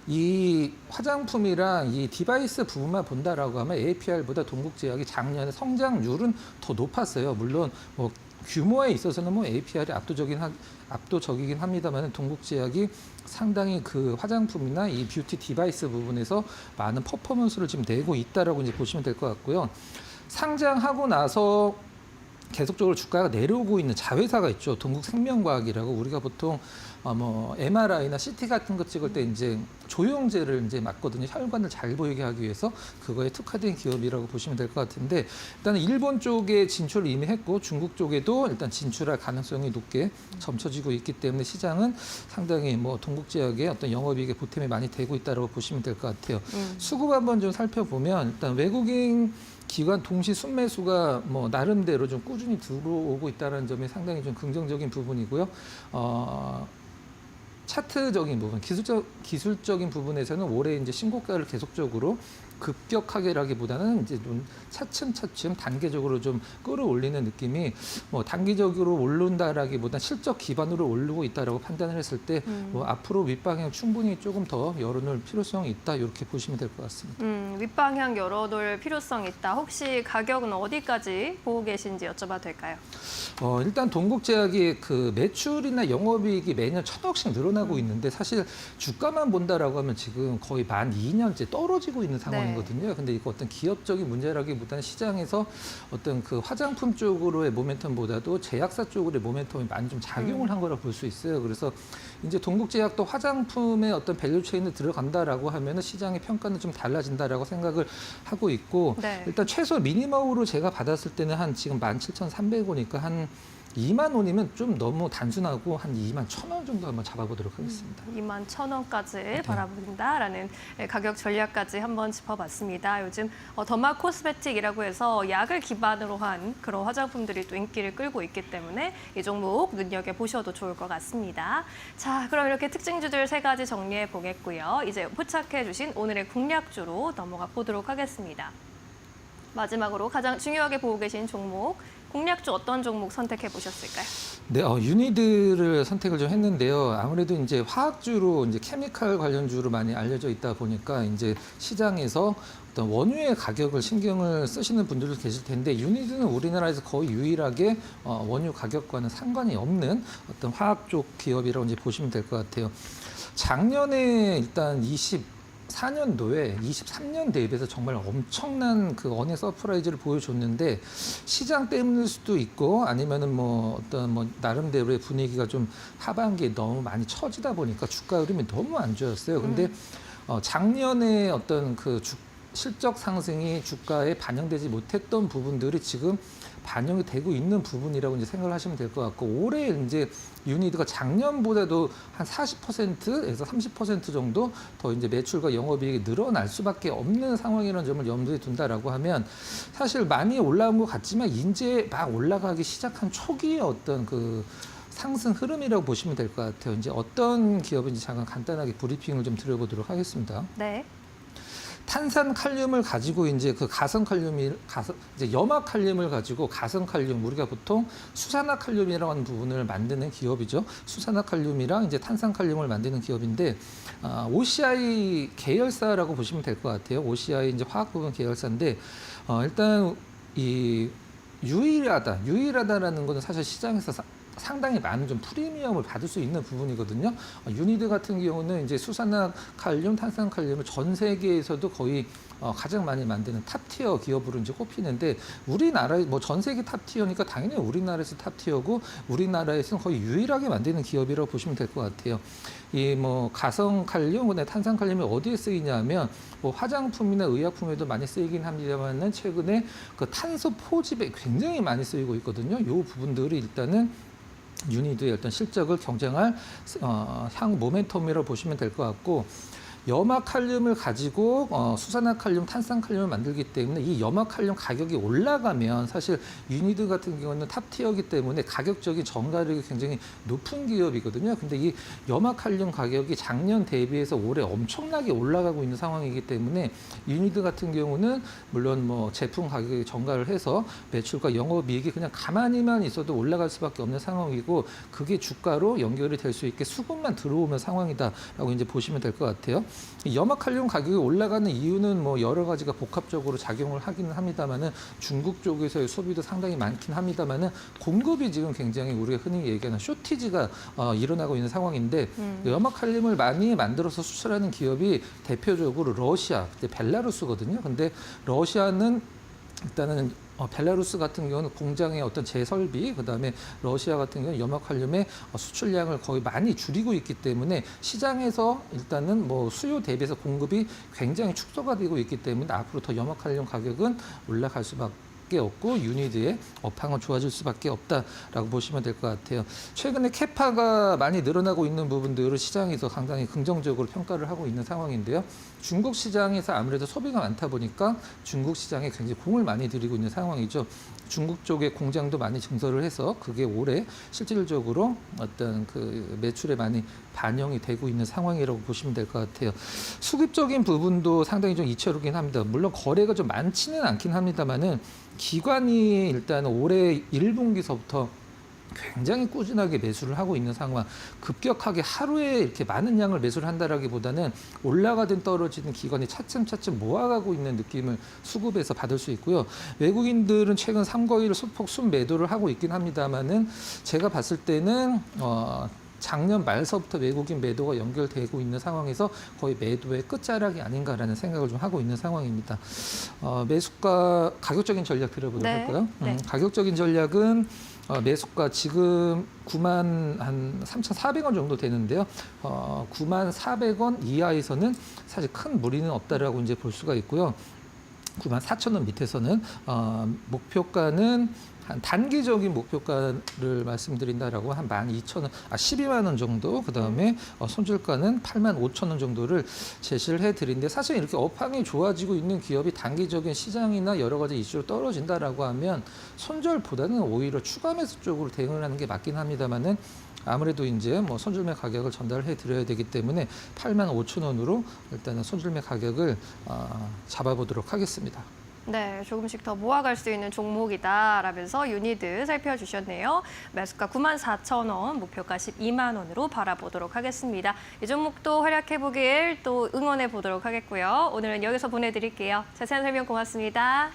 이 화장품이랑 이 디바이스 부분만 본다라고 하면 APR보다 동국제약이 작년에 성장률은 더 높았어요. 물론 뭐 규모에 있어서는 뭐 APR이 압도적이긴 합니다만 동국제약이 상당히 그 화장품이나 이 뷰티 디바이스 부분에서 많은 퍼포먼스를 지금 내고 있다라고 이제 보시면 될 것 같고요. 상장하고 나서 계속적으로 주가가 내려오고 있는 자회사가 있죠. 동국생명과학이라고 우리가 보통 뭐 MRI나 CT 같은 거 찍을 때 이제 조영제를 이제 맞거든요. 혈관을 잘 보이게 하기 위해서 그거에 특화된 기업이라고 보시면 될 것 같은데 일단은 일본 쪽에 진출을 이미 했고 중국 쪽에도 일단 진출할 가능성이 높게 점쳐지고 있기 때문에 시장은 상당히 뭐 동국제약의 어떤 영업이익에 보탬이 많이 되고 있다고 보시면 될 것 같아요. 수급 한번 좀 살펴보면 일단 외국인 기관 동시 순매수가 뭐 나름대로 좀 꾸준히 들어오고 있다는 점이 상당히 좀 긍정적인 부분이고요. 차트적인 부분, 기술적인 부분에서는 올해 이제 신고가를 계속적으로 급격하게라기보다는 이제 좀 차츰차츰 단계적으로 좀 끌어올리는 느낌이 뭐 단기적으로 오른다라기보다 실적 기반으로 오르고 있다라고 판단을 했을 때 뭐 앞으로 윗방향 충분히 조금 더 열어놓을 필요성이 있다 이렇게 보시면 될 것 같습니다. 윗방향 열어놓을 필요성이 있다. 혹시 가격은 어디까지 보고 계신지 여쭤봐도 될까요? 일단 동국제약이 그 매출이나 영업이익이 매년 1,000억씩 늘어나고 있는데 사실 주가만 본다라고 하면 지금 거의 만 2년째 떨어지고 있는 상황이거든요. 근데 이거 어떤 기업적인 문제라기보다는 시장에서 어떤 그 화장품 쪽으로의 모멘텀보다도 제약사 쪽으로의 모멘텀이 많이 좀 작용을 한 거라 볼 수 있어요. 그래서 이제 동국제약도 화장품의 어떤 밸류체인에 들어간다라고 하면은 시장의 평가는 좀 달라진다라고 생각을 하고 있고 네. 일단 최소 미니멈으로 제가 받았을 때는 한 지금 17,300원이니까 한 2만 원이면 좀 너무 단순하고 한 2만 1,000원 정도 한번 잡아보도록 하겠습니다. 2만 1,000원까지 바라본다라는 가격 전략까지 한번 짚어봤습니다. 요즘 더마 코스메틱이라고 해서 약을 기반으로 한 그런 화장품들이 또 인기를 끌고 있기 때문에 이 종목 눈여겨보셔도 좋을 것 같습니다. 자, 그럼 이렇게 특징주들 3가지 정리해 보겠고요. 이제 포착해 주신 오늘의 공략주로 넘어가 보도록 하겠습니다. 마지막으로 가장 중요하게 보고 계신 종목 공략주 어떤 종목 선택해 보셨을까요? 네, 유니드를 선택을 좀 했는데요. 아무래도 이제 화학주로 이제 케미칼 관련주로 많이 알려져 있다 보니까 이제 시장에서 어떤 원유의 가격을 신경을 쓰시는 분들도 계실 텐데 유니드는 우리나라에서 거의 유일하게 원유 가격과는 상관이 없는 어떤 화학 쪽 기업이라고 이제 보시면 될 것 같아요. 작년에 일단 24년도에 23년 대비해서 정말 엄청난 그 언의 서프라이즈를 보여줬는데 시장 때문일 수도 있고 아니면은 뭐 어떤 뭐 나름대로의 분위기가 좀 하반기에 너무 많이 처지다 보니까 주가 흐름이 너무 안 좋았어요. 근데 작년에 어떤 그 실적 상승이 주가에 반영되지 못했던 부분들이 지금 반영이 되고 있는 부분이라고 이제 생각을 하시면 될 것 같고 올해 이제 유니드가 작년보다도 한 40%에서 30% 정도 더 이제 매출과 영업이익이 늘어날 수밖에 없는 상황이라는 점을 염두에 둔다라고 하면 사실 많이 올라온 것 같지만 이제 막 올라가기 시작한 초기의 어떤 그 상승 흐름이라고 보시면 될 것 같아요. 이제 어떤 기업인지 잠깐 간단하게 브리핑을 좀 드려보도록 하겠습니다. 네. 탄산 칼륨을 가지고 이제 그 이제 염화 칼륨을 가지고 가성 칼륨 우리가 보통 수산화 칼륨이라고 하는 부분을 만드는 기업이죠. 수산화 칼륨이랑 이제 탄산 칼륨을 만드는 기업인데 OCI 계열사라고 보시면 될 것 같아요. OCI 이제 화학 부분 계열사인데 일단 이 유일하다라는 것은 사실 시장에서 상당히 많은 좀 프리미엄을 받을 수 있는 부분이거든요. 유니드 같은 경우는 이제 수산화 칼륨, 탄산 칼륨을 전 세계에서도 거의 가장 많이 만드는 탑티어 기업으로 이제 꼽히는데 우리나라에 뭐 전 세계 탑티어니까 당연히 우리나라에서 탑티어고 우리나라에서는 거의 유일하게 만드는 기업이라고 보시면 될 것 같아요. 이 뭐 가성 칼륨, 탄산 칼륨이 어디에 쓰이냐면 뭐 화장품이나 의약품에도 많이 쓰이긴 합니다만은 최근에 그 탄소 포집에 굉장히 많이 쓰이고 있거든요. 이 부분들이 일단은 유니드의 어떤 실적을 경쟁할 향 모멘텀이라고 보시면 될 것 같고 염화 칼륨을 가지고 수산화 칼륨, 탄산 칼륨을 만들기 때문에 이 염화 칼륨 가격이 올라가면 사실 유니드 같은 경우는 탑티어이기 때문에 가격적인 전가력이 굉장히 높은 기업이거든요. 근데 이 염화 칼륨 가격이 작년 대비해서 올해 엄청나게 올라가고 있는 상황이기 때문에 유니드 같은 경우는 물론 뭐 제품 가격에 전가를 해서 매출과 영업이익이 그냥 가만히만 있어도 올라갈 수밖에 없는 상황이고 그게 주가로 연결이 될 수 있게 수급만 들어오는 상황이다라고 이제 보시면 될 것 같아요. 이 염화 칼륨 가격이 올라가는 이유는 뭐 여러 가지가 복합적으로 작용을 하기는 합니다만은 중국 쪽에서의 소비도 상당히 많긴 합니다만은 공급이 지금 굉장히 우리가 흔히 얘기하는 쇼티지가 일어나고 있는 상황인데 염화 칼륨을 많이 만들어서 수출하는 기업이 대표적으로 러시아, 벨라루스거든요. 근데 러시아는 일단은 벨라루스 같은 경우는 공장의 어떤 재설비, 그다음에 러시아 같은 경우는 염화칼륨의 수출량을 거의 많이 줄이고 있기 때문에 시장에서 일단은 뭐 수요 대비해서 공급이 굉장히 축소가 되고 있기 때문에 앞으로 더 염화칼륨 가격은 올라갈 수밖에 없고 유니드의 업황은 좋아질 수밖에 없다라고 보시면 될 것 같아요. 최근에 캐파가 많이 늘어나고 있는 부분들을 시장에서 상당히 긍정적으로 평가를 하고 있는 상황인데요. 중국 시장에서 아무래도 소비가 많다 보니까 중국 시장에 굉장히 공을 많이 들이고 있는 상황이죠. 중국 쪽에 공장도 많이 증설을 해서 그게 올해 실질적으로 어떤 그 매출에 많이 반영이 되고 있는 상황이라고 보시면 될 것 같아요. 수급적인 부분도 상당히 좀 이채로긴 합니다. 물론 거래가 좀 많지는 않긴 합니다만은 기관이 일단 올해 1분기서부터 굉장히 꾸준하게 매수를 하고 있는 상황, 급격하게 하루에 이렇게 많은 양을 매수를 한다라기보다는 올라가든 떨어지든 기관이 차츰차츰 모아가고 있는 느낌을 수급에서 받을 수 있고요. 외국인들은 최근 3거일 소폭 순매도를 하고 있긴 합니다만은 제가 봤을 때는 작년 말서부터 외국인 매도가 연결되고 있는 상황에서 거의 매도의 끝자락이 아닌가라는 생각을 좀 하고 있는 상황입니다. 매수가 가격적인 전략 들어보도록 할까요? 네. 가격적인 전략은 매수가 지금 93,400원 정도 되는데요. 94,400원 이하에서는 사실 큰 무리는 없다라고 이제 볼 수가 있고요. 94,000원 밑에서는 목표가는 한 단기적인 목표가를 말씀드린다라고 한 12만 원 정도, 그 다음에 손절가는 85,000원 정도를 제시를 해드리는데 사실 이렇게 업황이 좋아지고 있는 기업이 단기적인 시장이나 여러 가지 이슈로 떨어진다라고 하면 손절보다는 오히려 추가 매수 쪽으로 대응을 하는 게 맞긴 합니다만은 아무래도 이제 뭐 손절매 가격을 전달해 드려야 되기 때문에 85,000원으로 일단은 손절매 가격을 잡아보도록 하겠습니다. 네, 조금씩 더 모아갈 수 있는 종목이다라면서 유니드 살펴주셨네요. 매수가 94,000원, 목표가 12만 원으로 바라보도록 하겠습니다. 이 종목도 활약해보길 또 응원해보도록 하겠고요. 오늘은 여기서 보내드릴게요. 자세한 설명 고맙습니다.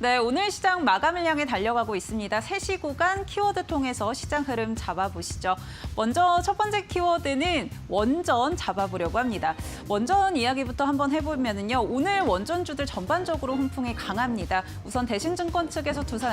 네, 오늘 시장 마감을 향해 달려가고 있습니다. 3시 구간 키워드 통해서 시장 흐름 잡아보시죠. 먼저 첫 번째 키워드는 원전 잡아보려고 합니다. 원전 이야기부터 한번 해보면요. 오늘 원전주들 전반적으로 훈풍이 강합니다. 우선 대신증권 측에서 두산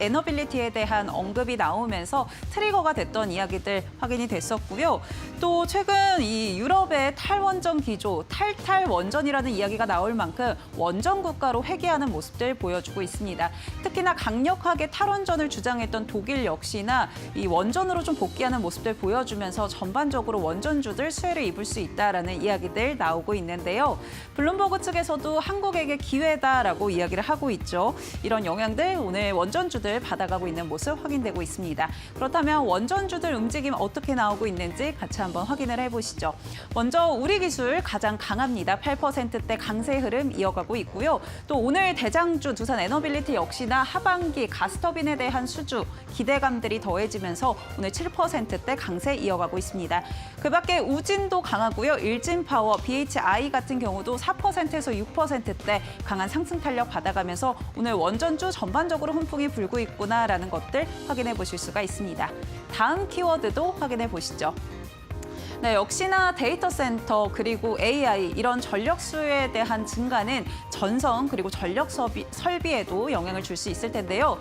에너빌리티에 대한 언급이 나오면서 트리거가 됐던 이야기들 확인이 됐었고요. 또 최근 이 유럽의 탈원전 기조, 탈원전이라는 이야기가 나올 만큼 원전 국가로 회귀하는 모습들 보여주고 있습니다. 특히나 강력하게 탈원전을 주장했던 독일 역시나 이 원전으로 좀 복귀하는 모습들 보여주면서 전반적으로 원전주들 수혜를 입을 수 있다라는 이야기들 나오고 있는데요. 블룸버그 측에서도 한국에게 기회다라고 이야기를 하고 있죠. 이런 영향들 오늘 원전주들 받아가고 있는 모습 확인되고 있습니다. 그렇다면 원전주들 움직임 어떻게 나오고 있는지 같이 한번 확인을 해보시죠. 먼저 우리 기술 가장 강합니다. 8%대 강세 흐름 이어가고 있고요. 또 오늘 대장주 두산 에너빌리티 역시나 하반기 가스터빈에 대한 수주 기대감들이 더해지면서 오늘 7%대 강세 이어가고 있습니다. 그 밖에 우진도 강하고요. 일진파워, BHI 같은 경우도 4%에서 6%대 강한 상승 탄력 받아가면서 오늘 원전주 전반적으로 훈풍이 불고 있구나라는 것들 확인해 보실 수가 있습니다. 다음 키워드도 확인해 보시죠. 네, 역시나 데이터 센터 그리고 AI 이런 전력 수요에 대한 증가는 전선 그리고 전력 설비에도 영향을 줄 수 있을 텐데요.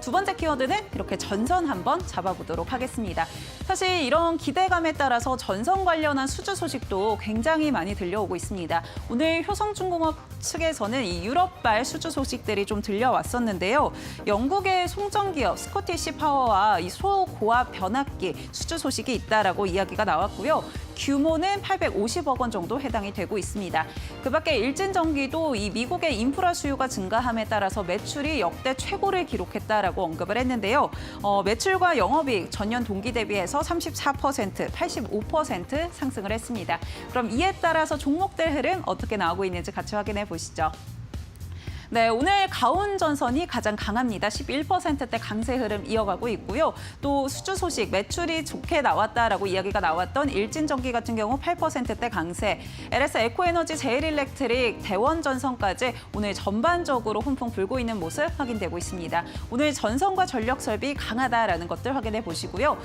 두 번째 키워드는 이렇게 전선 한번 잡아보도록 하겠습니다. 사실 이런 기대감에 따라서 전선 관련한 수주 소식도 굉장히 많이 들려오고 있습니다. 오늘 효성중공업 측에서는 이 유럽발 수주 소식들이 좀 들려왔었는데요. 영국의 송전기업 스코티시 파워와 이 소고압 변압기 수주 소식이 있다라고 이야기가 나왔고요. 규모는 850억 원 정도 해당이 되고 있습니다. 그 밖에 일진전기도 이 미국의 인프라 수요가 증가함에 따라서 매출이 역대 최고를 기록했다라고 언급을 했는데요. 매출과 영업이익 전년 동기 대비해서 34%, 85% 상승을 했습니다. 그럼 이에 따라서 종목들 흐름 어떻게 나오고 있는지 같이 확인해 보시죠. 네, 오늘 가온전선이 가장 강합니다. 11%대 강세 흐름 이어가고 있고요. 또 수주 소식, 매출이 좋게 나왔다라고 이야기가 나왔던 일진전기 같은 경우 8%대 강세, LS 에코에너지, 제일일렉트릭, 대원전선까지 오늘 전반적으로 훈풍 불고 있는 모습 확인되고 있습니다. 오늘 전선과 전력 설비 강하다라는 것들 확인해 보시고요.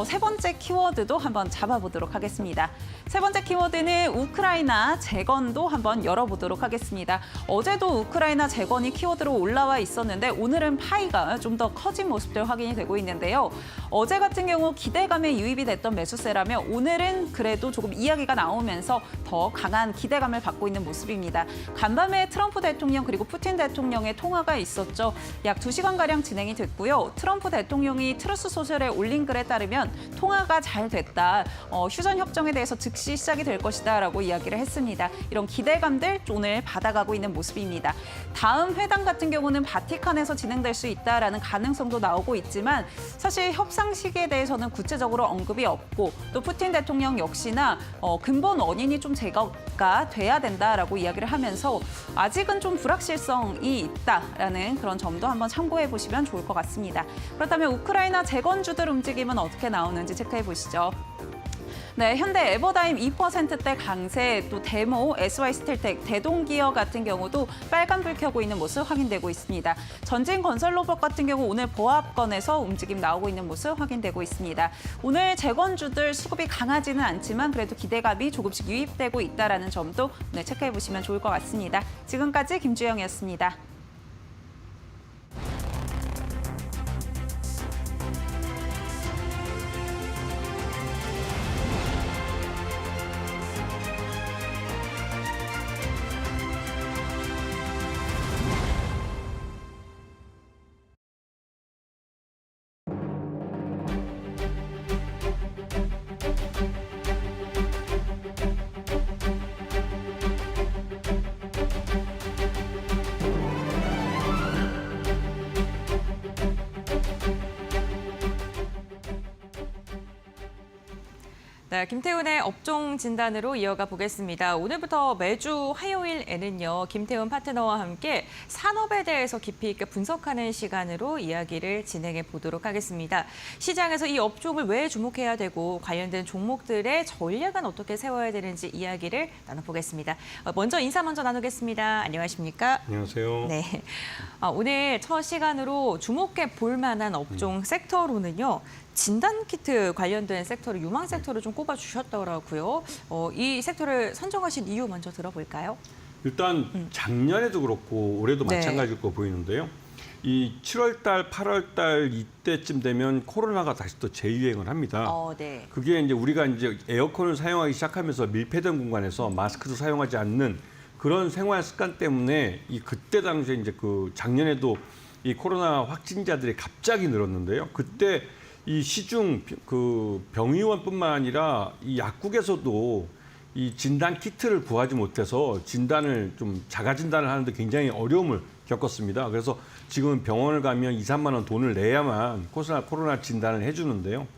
세 번째 키워드도 한번 잡아보도록 하겠습니다. 세 번째 키워드는 우크라이나 재건도 한번 열어보도록 하겠습니다. 어제도 우크라이나 재건이 키워드로 올라와 있었는데 오늘은 파이가 좀 더 커진 모습들 확인이 되고 있는데요. 어제 같은 경우 기대감에 유입이 됐던 매수세라면 오늘은 그래도 조금 이야기가 나오면서 더 강한 기대감을 받고 있는 모습입니다. 간밤에 트럼프 대통령 그리고 푸틴 대통령의 통화가 있었죠. 약 2시간가량 진행이 됐고요. 트럼프 대통령이 트루스 소셜에 올린 글에 따르면 통화가 잘 됐다. 휴전 협정에 대해서 즉시 시작이 될 것이다 라고 이야기를 했습니다. 이런 기대감들 오늘 받아가고 있는 모습입니다. 다음 회담 같은 경우는 바티칸에서 진행될 수 있다라는 가능성도 나오고 있지만 사실 협상 시기에 대해서는 구체적으로 언급이 없고 또 푸틴 대통령 역시나 근본 원인이 좀 제거가 돼야 된다라고 이야기를 하면서 아직은 좀 불확실성이 있다라는 그런 점도 한번 참고해 보시면 좋을 것 같습니다. 그렇다면 우크라이나 재건주들 움직임은 어떻게 나오는지 체크해 보시죠. 네, 현대 에버다임 2%대 강세, 또 데모, SY스텔텍, 대동기어 같은 경우도 빨간불 켜고 있는 모습 확인되고 있습니다. 전진건설로봇 같은 경우 오늘 보합권에서 움직임 나오고 있는 모습 확인되고 있습니다. 오늘 재건주들 수급이 강하지는 않지만 그래도 기대감이 조금씩 유입되고 있다는 점도 체크해 보시면 좋을 것 같습니다. 지금까지 김주영이었습니다. 네, 김태훈의 업종 진단으로 이어가 보겠습니다. 오늘부터 매주 화요일에는요, 김태훈 파트너와 함께 산업에 대해서 깊이 있게 분석하는 시간으로 이야기를 진행해 보도록 하겠습니다. 시장에서 이 업종을 왜 주목해야 되고 관련된 종목들의 전략은 어떻게 세워야 되는지 이야기를 나눠보겠습니다. 먼저 인사 나누겠습니다. 안녕하십니까? 안녕하세요. 네, 오늘 첫 시간으로 주목해 볼 만한 업종 섹터로는요. 진단키트 관련된 섹터를 유망 섹터를 좀 꼽아주셨더라고요. 이 섹터를 선정하신 이유 먼저 들어볼까요? 일단 작년에도 그렇고 올해도 네. 마찬가지일 거 보이는데요. 이 7월 달, 8월 달 이때쯤 되면 코로나가 다시 또 재유행을 합니다. 네. 그게 이제 우리가 이제 에어컨을 사용하기 시작하면서 밀폐된 공간에서 마스크도 사용하지 않는 그런 생활 습관 때문에 그때 당시에 이제 그 작년에도 이 코로나 확진자들이 갑자기 늘었는데요. 그때 이 시중 그 병의원뿐만 아니라 이 약국에서도 이 진단 키트를 구하지 못해서 진단을 좀 자가 진단을 하는데 굉장히 어려움을 겪었습니다. 그래서 지금 병원을 가면 2, 3만 원 돈을 내야만 코로나 진단을 해주는데요.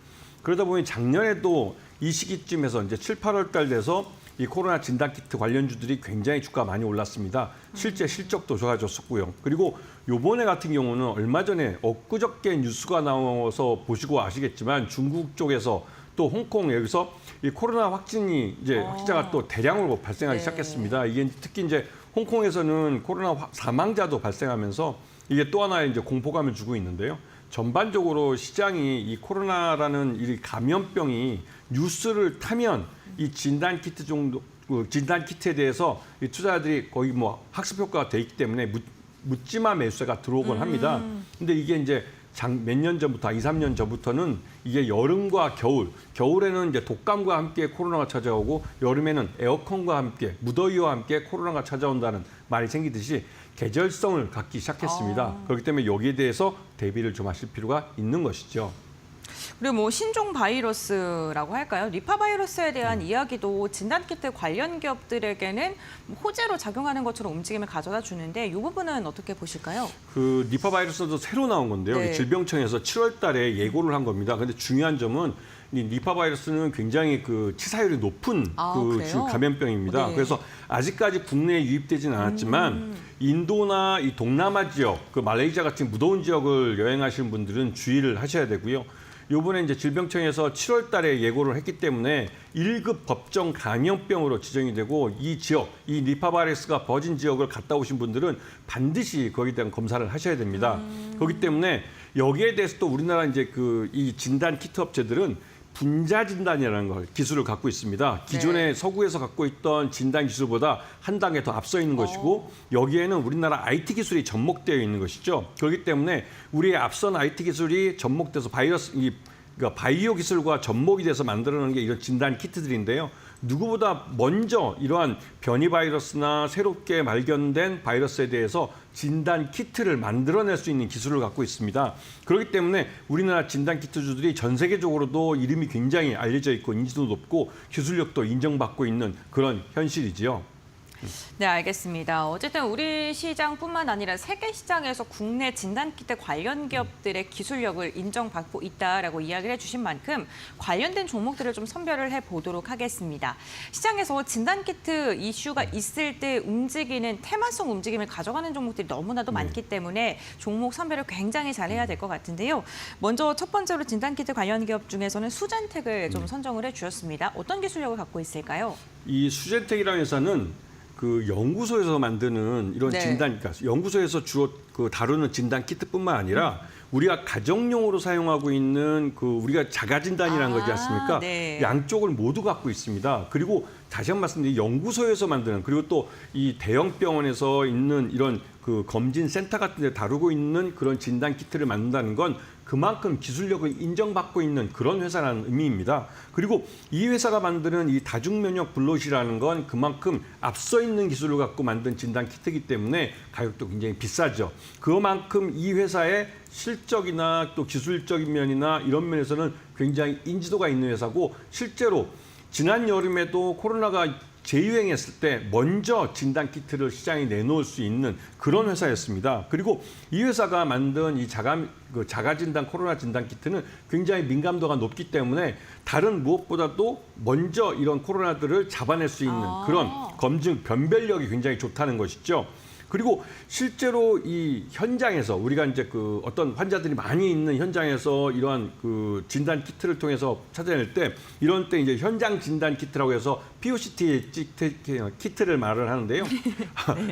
그러다 보니 작년에도 이 시기쯤에서 이제 7, 8월 달 돼서 이 코로나 진단 키트 관련주들이 굉장히 주가 많이 올랐습니다. 실제 실적도 좋아졌었고요. 그리고 요번에 같은 경우는 얼마 전에 엊그저께 뉴스가 나와서 보시고 아시겠지만 중국 쪽에서 또 홍콩 여기서 이 코로나 확진이 이제 확진자가 또 대량으로 발생하기 시작했습니다. 이게 특히 이제 홍콩에서는 코로나 사망자도 발생하면서 이게 또 하나의 이제 공포감을 주고 있는데요. 전반적으로 시장이 이 코로나라는 이 감염병이 뉴스를 타면 이 진단 키트 정도 진단 키트에 대해서 이 투자자들이 거의 뭐 학습 효과가 돼 있기 때문에 묻지마 매수세가 들어오곤 합니다. 근데 이게 이제 몇 년 전부터 2, 3년 전부터는 이게 여름과 겨울에는 이제 독감과 함께 코로나가 찾아오고 여름에는 에어컨과 함께 무더위와 함께 코로나가 찾아온다는 말이 생기듯이 계절성을 갖기 시작했습니다. 그렇기 때문에 여기에 대해서 대비를 좀 하실 필요가 있는 것이죠. 그리고 뭐 신종 바이러스라고 할까요? 니파 바이러스에 대한 이야기도 진단키트 관련 기업들에게는 호재로 작용하는 것처럼 움직임을 가져다 주는데 이 부분은 어떻게 보실까요? 그 니파 바이러스도 새로 나온 건데요. 네. 질병청에서 7월 달에 예고를 한 겁니다. 근데 중요한 점은 이 니파 바이러스는 굉장히 그 치사율이 높은 그래요? 지금 감염병입니다. 네. 그래서 아직까지 국내에 유입되지는 않았지만 인도나 이 동남아 지역, 그 말레이시아 같은 무더운 지역을 여행하시는 분들은 주의를 하셔야 되고요. 요번에 이제 질병청에서 7월 달에 예고를 했기 때문에 1급 법정 감염병으로 지정이 되고 이 지역, 이 니파 바이러스가 퍼진 지역을 갔다 오신 분들은 반드시 거기에 대한 검사를 하셔야 됩니다. 그렇기 때문에 여기에 대해서 또 우리나라 이제 이 진단 키트 업체들은 분자 진단이라는 걸 기술을 갖고 있습니다. 기존에 네. 서구에서 갖고 있던 진단 기술보다 한 단계 더 앞서 있는 것이고 여기에는 우리나라 IT 기술이 접목되어 있는 것이죠. 그렇기 때문에 우리의 앞선 IT 기술이 접목돼서 그러니까 바이오 기술과 접목이 돼서 만들어내는 게 이런 진단 키트들인데요. 누구보다 먼저 이러한 변이 바이러스나 새롭게 발견된 바이러스에 대해서 진단 키트를 만들어낼 수 있는 기술을 갖고 있습니다. 그렇기 때문에 우리나라 진단 키트주들이 전 세계적으로도 이름이 굉장히 알려져 있고 인지도 높고 기술력도 인정받고 있는 그런 현실이지요. 네, 알겠습니다. 어쨌든 우리 시장뿐만 아니라 세계 시장에서 국내 진단키트 관련 기업들의 기술력을 인정받고 있다라고 이야기를 해주신 만큼 관련된 종목들을 좀 선별을 해보도록 하겠습니다. 시장에서 진단키트 이슈가 있을 때 움직이는 테마성 움직임을 가져가는 종목들이 너무나도 많기 때문에 종목 선별을 굉장히 잘해야 될 것 같은데요. 먼저 첫 번째로 진단키트 관련 기업 중에서는 수젠텍을 좀 선정을 해주셨습니다. 어떤 기술력을 갖고 있을까요? 이 수젠텍이라는 회사는 그 연구소에서 만드는 이런 네. 진단, 그러니까 연구소에서 주로 그 다루는 진단 키트뿐만 아니라 우리가 가정용으로 사용하고 있는 그 우리가 자가 진단이라는 거지 않습니까? 네. 양쪽을 모두 갖고 있습니다. 그리고 다시 한 번 말씀드리면 연구소에서 만드는, 그리고 또 이 대형 병원에서 있는 이런 그 검진 센터 같은 데 다루고 있는 그런 진단 키트를 만든다는 건 그만큼 기술력을 인정받고 있는 그런 회사라는 의미입니다. 그리고 이 회사가 만드는 이 다중면역 블롯이라는 건 그만큼 앞서 있는 기술을 갖고 만든 진단 키트이기 때문에 가격도 굉장히 비싸죠. 그만큼 이 회사의 실적이나 또 기술적인 면이나 이런 면에서는 굉장히 인지도가 있는 회사고, 실제로 지난 여름에도 코로나가 재유행했을 때 먼저 진단 키트를 시장에 내놓을 수 있는 그런 회사였습니다. 그리고 이 회사가 만든 이 자가 진단 코로나 진단 키트는 굉장히 민감도가 높기 때문에 다른 무엇보다도 먼저 이런 코로나들을 잡아낼 수 있는 그런 검증 변별력이 굉장히 좋다는 것이죠. 그리고 실제로 이 현장에서 우리가 이제 그 어떤 환자들이 많이 있는 현장에서 이러한 그 진단 키트를 통해서 찾아낼 때, 이런 때 이제 현장 진단 키트라고 해서 POCT 키트를 말을 하는데요.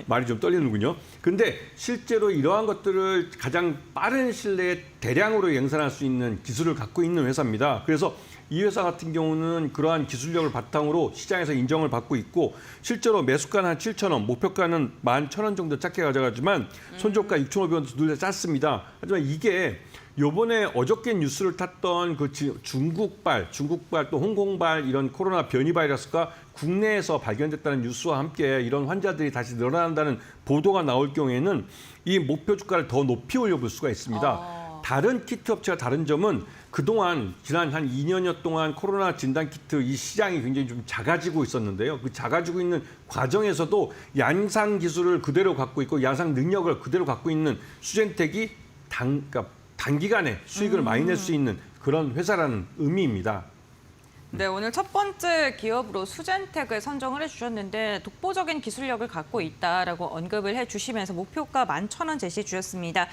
말이 좀 떨리는군요. 근데 실제로 이러한 것들을 가장 빠른 시일 내에 대량으로 양산할 수 있는 기술을 갖고 있는 회사입니다. 그래서 이 회사 같은 경우는 그러한 기술력을 바탕으로 시장에서 인정을 받고 있고, 실제로 매수가는 한 7,000원, 목표가는 11,000원 정도 작게 가져가지만 손절가 6,500원 둘 다 짰습니다. 하지만 이게 요번에 어저께 뉴스를 탔던 그 중국발 또 홍콩발 이런 코로나 변이 바이러스가 국내에서 발견됐다는 뉴스와 함께 이런 환자들이 다시 늘어난다는 보도가 나올 경우에는 이 목표 주가를 더 높이 올려볼 수가 있습니다. 다른 키트 업체와 다른 점은 그동안 지난 한 2년여 동안 코로나 진단 키트 이 시장이 굉장히 좀 작아지고 있었는데요. 그 작아지고 있는 과정에서도 양산 기술을 그대로 갖고 있고 양산 능력을 그대로 갖고 있는 수젠텍이 그러니까 단기간에 수익을 많이 낼 수 있는 그런 회사라는 의미입니다. 네, 오늘 첫 번째 기업으로 수젠텍을 선정을 해주셨는데 독보적인 기술력을 갖고 있다라고 언급을 해주시면서 목표가 11,000원 제시해 주셨습니다.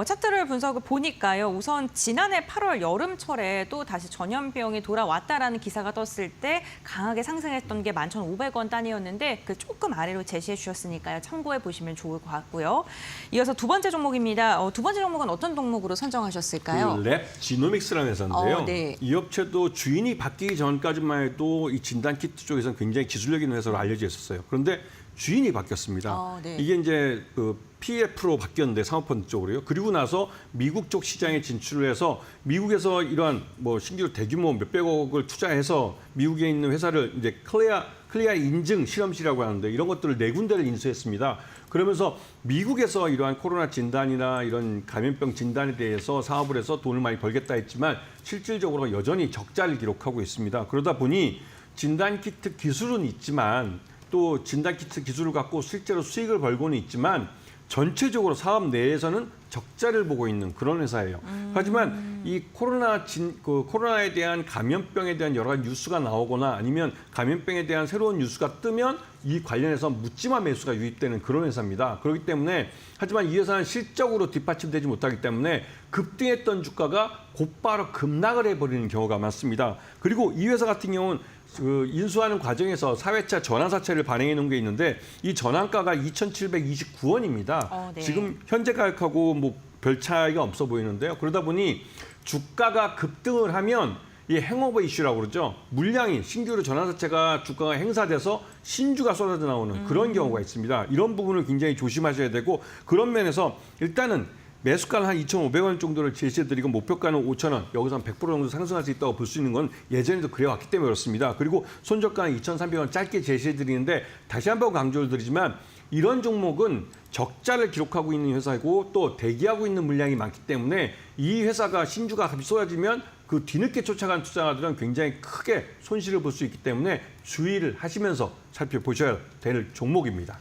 차트를 분석을 보니까요. 우선 지난해 8월 여름철에 또 다시 전염병이 돌아왔다라는 기사가 떴을 때 강하게 상승했던 게 11,500원 단위였는데 그 조금 아래로 제시해 주셨으니까요. 참고해 보시면 좋을 것 같고요. 이어서 두 번째 종목입니다. 두 번째 종목은 어떤 종목으로 선정하셨을까요? 그 랩 지노믹스라는 회사인데요. 네. 이 업체도 주인이 바뀌기 전까지만 해도 이 진단 키트 쪽에서는 굉장히 기술력 있는 회사로 알려져 있었어요. 그런데 주인이 바뀌었습니다. 네. 이게 이제 그 PF로 바뀌었는데 사모펀드 쪽으로요. 그리고 나서 미국 쪽 시장에 진출을 해서 미국에서 이러한 뭐 신규 대규모 몇백억을 투자해서 미국에 있는 회사를 이제 클리아 인증 실험실이라고 하는데 이런 것들을 4군데를 인수했습니다. 그러면서 미국에서 이러한 코로나 진단이나 이런 감염병 진단에 대해서 사업을 해서 돈을 많이 벌겠다 했지만 실질적으로 여전히 적자를 기록하고 있습니다. 그러다 보니 진단키트 기술은 있지만 또 진단키트 기술을 갖고 실제로 수익을 벌고는 있지만 전체적으로 사업 내에서는 적자를 보고 있는 그런 회사예요. 하지만 이 코로나에 대한 감염병에 대한 여러 가지 뉴스가 나오거나 아니면 감염병에 대한 새로운 뉴스가 뜨면 이 관련해서 묻지마 매수가 유입되는 그런 회사입니다. 그렇기 때문에 하지만 이 회사는 실적으로 뒷받침되지 못하기 때문에 급등했던 주가가 곧바로 급락을 해버리는 경우가 많습니다. 그리고 이 회사 같은 경우는 그 인수하는 과정에서 4회차 전환사채를 발행해 놓은 게 있는데 이 전환가가 2,729원입니다. 네. 지금 현재 가격하고 뭐 별 차이가 없어 보이는데요. 그러다 보니 주가가 급등을 하면 이 행오버 이슈라고 그러죠. 물량이 신규로 전환사채가 주가가 행사돼서 신주가 쏟아져 나오는 그런 경우가 있습니다. 이런 부분을 굉장히 조심하셔야 되고 그런 면에서 일단은 매수가는 한 2,500원 정도를 제시해드리고 목표가는 5,000원, 여기서 한 100% 정도 상승할 수 있다고 볼 수 있는 건 예전에도 그래왔기 때문에 그렇습니다. 그리고 손절가는 2,300원 짧게 제시해드리는데 다시 한번 강조를 드리지만 이런 종목은 적자를 기록하고 있는 회사이고 또 대기하고 있는 물량이 많기 때문에 이 회사가 신주가 쏟아지면 그 뒤늦게 쫓아간 투자자들은 굉장히 크게 손실을 볼 수 있기 때문에 주의를 하시면서 살펴보셔야 될 종목입니다.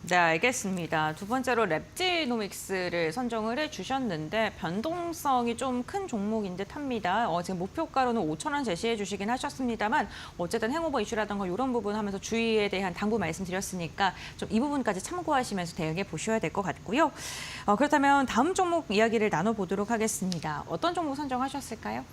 네, 알겠습니다. 두 번째로 랩지노믹스를 선정을 해주셨는데 변동성이 좀 큰 종목인 듯합니다. 지금 목표가로는 5,000원 제시해 주시긴 하셨습니다만 어쨌든 행오버 이슈라든가 이런 부분 하면서 주의에 대한 당부 말씀드렸으니까 좀 이 부분까지 참고하시면서 대응해 보셔야 될 것 같고요. 그렇다면 다음 종목 이야기를 나눠보도록 하겠습니다. 어떤 종목 선정하셨을까요?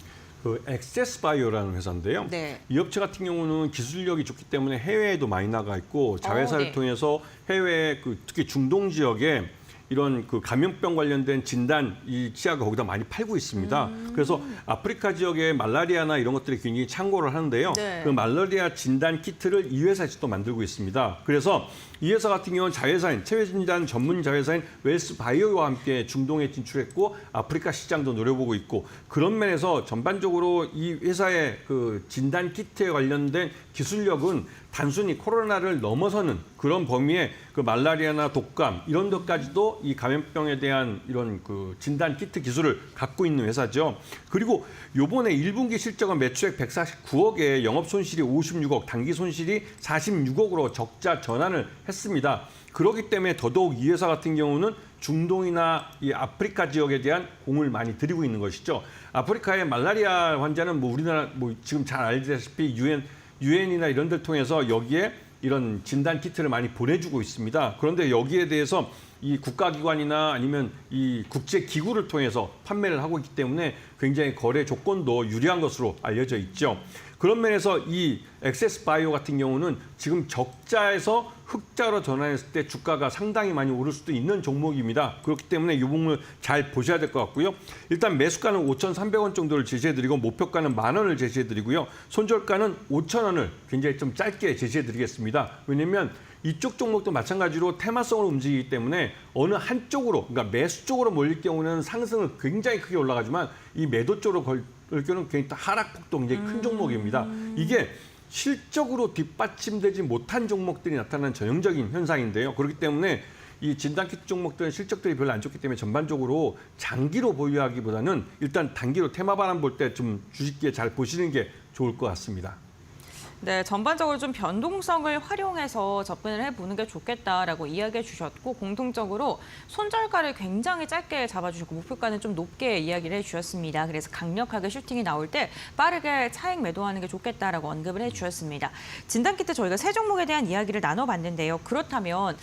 그 엑세스바이오라는 회사인데요. 네. 이 업체 같은 경우는 기술력이 좋기 때문에 해외에도 많이 나가 있고 자회사를 네. 통해서 해외 특히 중동 지역에 이런 그 감염병 관련된 진단 이 치약을 거기다 많이 팔고 있습니다. 그래서 아프리카 지역의 말라리아나 이런 것들이 굉장히 창고를 하는데요. 네. 그 말라리아 진단 키트를 이 회사에서 또 만들고 있습니다. 그래서 이 회사 같은 경우는 자회사인 체외 진단 전문 자회사인 웰스 바이오와 함께 중동에 진출했고 아프리카 시장도 노려보고 있고 그런 면에서 전반적으로 이 회사의 그 진단 키트에 관련된 기술력은 단순히 코로나를 넘어서는 그런 범위의 그 말라리아나 독감 이런 것까지도 이 감염병에 대한 이런 그 진단 키트 기술을 갖고 있는 회사죠. 그리고 요번에 1분기 실적은 매출액 149억에 영업 손실이 56억, 단기 손실이 46억으로 적자 전환을 했습니다. 그렇기 때문에 더더욱 이 회사 같은 경우는 중동이나 이 아프리카 지역에 대한 공을 많이 들이고 있는 것이죠. 아프리카의 말라리아 환자는 뭐 우리나라 뭐 지금 잘 알다시피 유엔이나 이런 데를 통해서 여기에 이런 진단 키트를 많이 보내주고 있습니다. 그런데 여기에 대해서 이 국가기관이나 아니면 이 국제기구를 통해서 판매를 하고 있기 때문에 굉장히 거래 조건도 유리한 것으로 알려져 있죠. 그런 면에서 이 엑세스바이오 같은 경우는 지금 적자에서 흑자로 전환했을 때 주가가 상당히 많이 오를 수도 있는 종목입니다. 그렇기 때문에 이 부분을 잘 보셔야 될 것 같고요. 일단 매수가는 5,300원 정도를 제시해드리고 목표가는 10,000원을 제시해드리고요. 손절가는 5,000원을 굉장히 좀 짧게 제시해드리겠습니다. 왜냐하면 이쪽 종목도 마찬가지로 테마성으로 움직이기 때문에 어느 한쪽으로, 그러니까 매수 쪽으로 몰릴 경우는 상승을 굉장히 크게 올라가지만 이 매도 쪽으로 걸 경우는 굉장히 하락폭도 굉장히 큰 종목입니다. 이게 실적으로 뒷받침되지 못한 종목들이 나타나는 전형적인 현상인데요. 그렇기 때문에 이 진단키트 종목들은 실적들이 별로 안 좋기 때문에 전반적으로 장기로 보유하기보다는 일단 단기로 테마 바람 볼 때 좀 주식기에 잘 보시는 게 좋을 것 같습니다. 네, 전반적으로 좀 변동성을 활용해서 접근을 해보는 게 좋겠다라고 이야기해 주셨고 공통적으로 손절가를 굉장히 짧게 잡아주셨고 목표가는 좀 높게 이야기를 해주셨습니다. 그래서 강력하게 슈팅이 나올 때 빠르게 차익 매도하는 게 좋겠다라고 언급을 해주셨습니다. 진단키트 저희가 세 종목에 대한 이야기를 나눠봤는데요. 그렇다면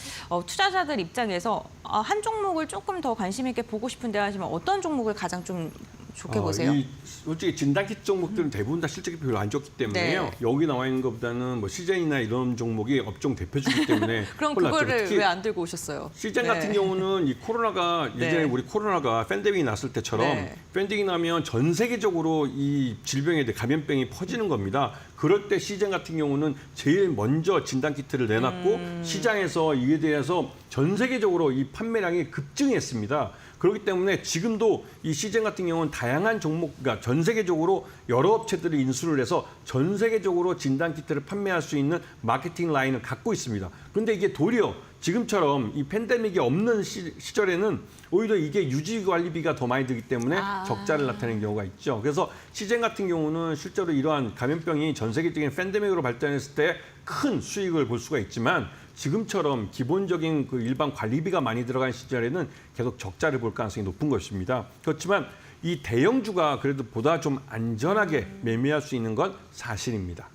투자자들 입장에서 한 종목을 조금 더 관심 있게 보고 싶은데 하시면 어떤 종목을 가장 좀 좋게 보세요? 솔직히 진단키트 종목들은 대부분 다 실적이 별로 안 좋기 때문에요. 네. 여기 나와 있는 것보다는 뭐 시젠이나 이런 종목이 업종 대표주기 때문에 그럼 홀랐죠. 그거를 특히 왜 안 들고 오셨어요? 시젠 네. 같은 경우는 이 코로나가 예전에 네. 우리 코로나가 팬데믹이 났을 때처럼 네. 팬데믹이 나면 전 세계적으로 이 질병에 대해 감염병이 퍼지는 겁니다. 그럴 때 시젠 같은 경우는 제일 먼저 진단키트를 내놨고 시장에서 이에 대해서 전 세계적으로 이 판매량이 급증했습니다. 그렇기 때문에 지금도 이 시젠 같은 경우는 다양한 종목, 그러니까 전 세계적으로 여러 업체들이 인수를 해서 전 세계적으로 진단키트를 판매할 수 있는 마케팅 라인을 갖고 있습니다. 그런데 이게 도리어 지금처럼 이 팬데믹이 없는 시절에는 오히려 이게 유지 관리비가 더 많이 들기 때문에 적자를 나타내는 경우가 있죠. 그래서 시젠 같은 경우는 실제로 이러한 감염병이 전 세계적인 팬데믹으로 발전했을 때 큰 수익을 볼 수가 있지만 지금처럼 기본적인 그 일반 관리비가 많이 들어간 시절에는 계속 적자를 볼 가능성이 높은 것입니다. 그렇지만 이 대형주가 그래도 보다 좀 안전하게 매매할 수 있는 건 사실입니다.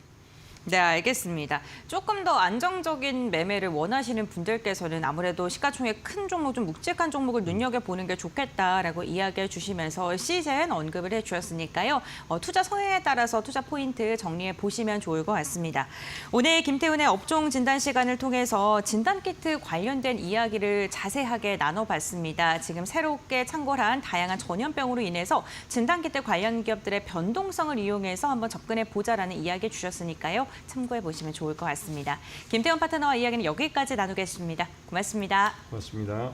네, 알겠습니다. 조금 더 안정적인 매매를 원하시는 분들께서는 아무래도 시가총액 큰 종목, 좀 묵직한 종목을 눈여겨보는 게 좋겠다라고 이야기해 주시면서 시젠 언급을 해주셨으니까요. 투자 성향에 따라서 투자 포인트 정리해 보시면 좋을 것 같습니다. 오늘 김태훈의 업종 진단 시간을 통해서 진단키트 관련된 이야기를 자세하게 나눠봤습니다. 지금 새롭게 창궐한 다양한 전염병으로 인해서 진단키트 관련 기업들의 변동성을 이용해서 한번 접근해 보자라는 이야기 주셨으니까요. 참고해 보시면 좋을 것 같습니다. 김태원 파트너와 이야기는 여기까지 나누겠습니다. 고맙습니다. 고맙습니다.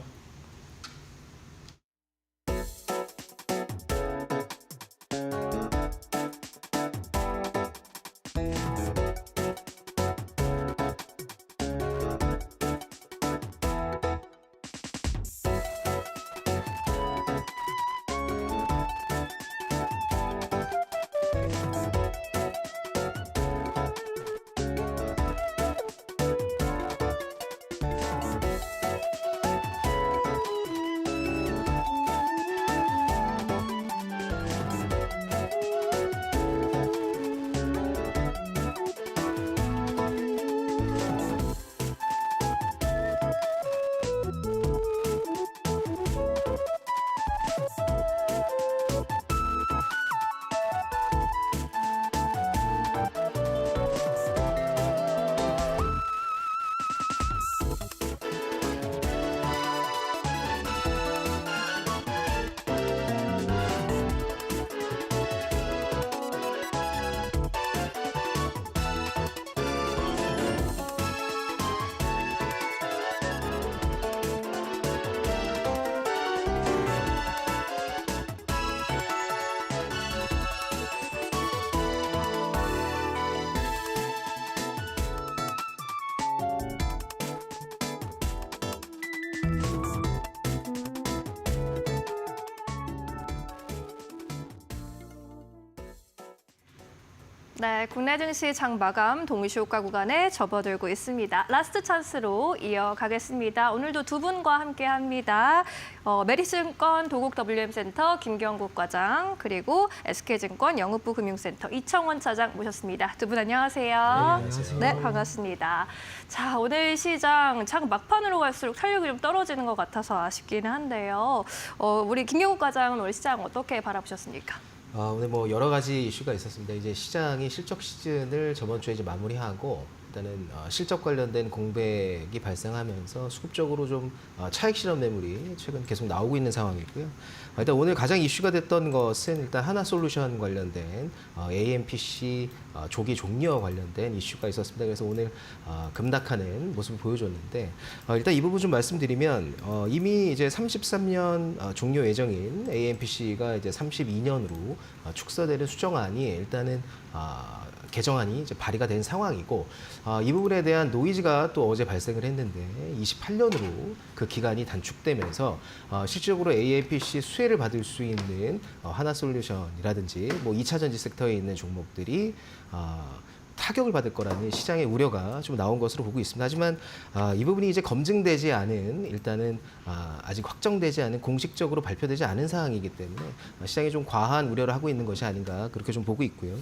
네, 국내 증시 장 마감 동시효과 구간에 접어들고 있습니다. 라스트 찬스로 이어가겠습니다. 오늘도 두 분과 함께합니다. 메리츠증권 도곡 WM센터 김경국 과장 그리고 SK증권 영업부 금융센터 이청원 차장 모셨습니다. 두 분 안녕하세요. 안녕하세요. 네, 반갑습니다. 자, 오늘 시장 장 막판으로 갈수록 탄력이 좀 떨어지는 것 같아서 아쉽기는 한데요. 우리 김경국 과장은 오늘 시장 어떻게 바라보셨습니까? 오늘 뭐 여러 가지 이슈가 있었습니다. 이제 시장이 실적 시즌을 저번 주에 이제 마무리하고 일단은 실적 관련된 공백이 발생하면서 수급적으로 좀 차익 실현 매물이 최근 계속 나오고 있는 상황이고요. 일단 오늘 가장 이슈가 됐던 것은 일단 하나솔루션 관련된 AMPC 조기 종료 관련된 이슈가 있었습니다. 그래서 오늘 급락하는 모습을 보여줬는데 일단 이 부분 좀 말씀드리면 이미 이제 33년 종료 예정인 AMPC가 이제 32년으로 축소되는 수정안이 일단은 개정안이 이제 발의가 된 상황이고 이 부분에 대한 노이즈가 또 어제 발생을 했는데 28년으로 그 기간이 단축되면서 실질적으로 AMPC 수혜를 받을 수 있는 하나솔루션이라든지 뭐 2차 전지 섹터에 있는 종목들이 타격을 받을 거라는 시장의 우려가 좀 나온 것으로 보고 있습니다. 하지만 이 부분이 이제 검증되지 않은 일단은 아직 확정되지 않은 공식적으로 발표되지 않은 사항이기 때문에 시장이 좀 과한 우려를 하고 있는 것이 아닌가 그렇게 좀 보고 있고요.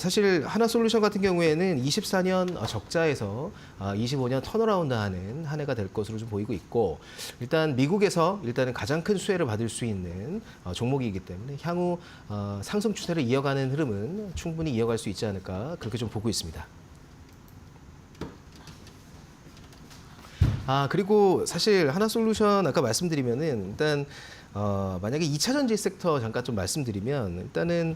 사실 하나솔루션 같은 경우에는 24년 적자에서 25년 턴어라운드하는 한 해가 될 것으로 좀 보이고 있고 일단 미국에서 일단은 가장 큰 수혜를 받을 수 있는 종목이기 때문에 향후 상승 추세를 이어가는 흐름은 충분히 이어갈 수 있지 않을까 그렇게 좀 보고 있습니다. 그리고 사실 하나솔루션 아까 말씀드리면은 일단 만약에 2차 전지 섹터 잠깐 좀 말씀드리면 일단은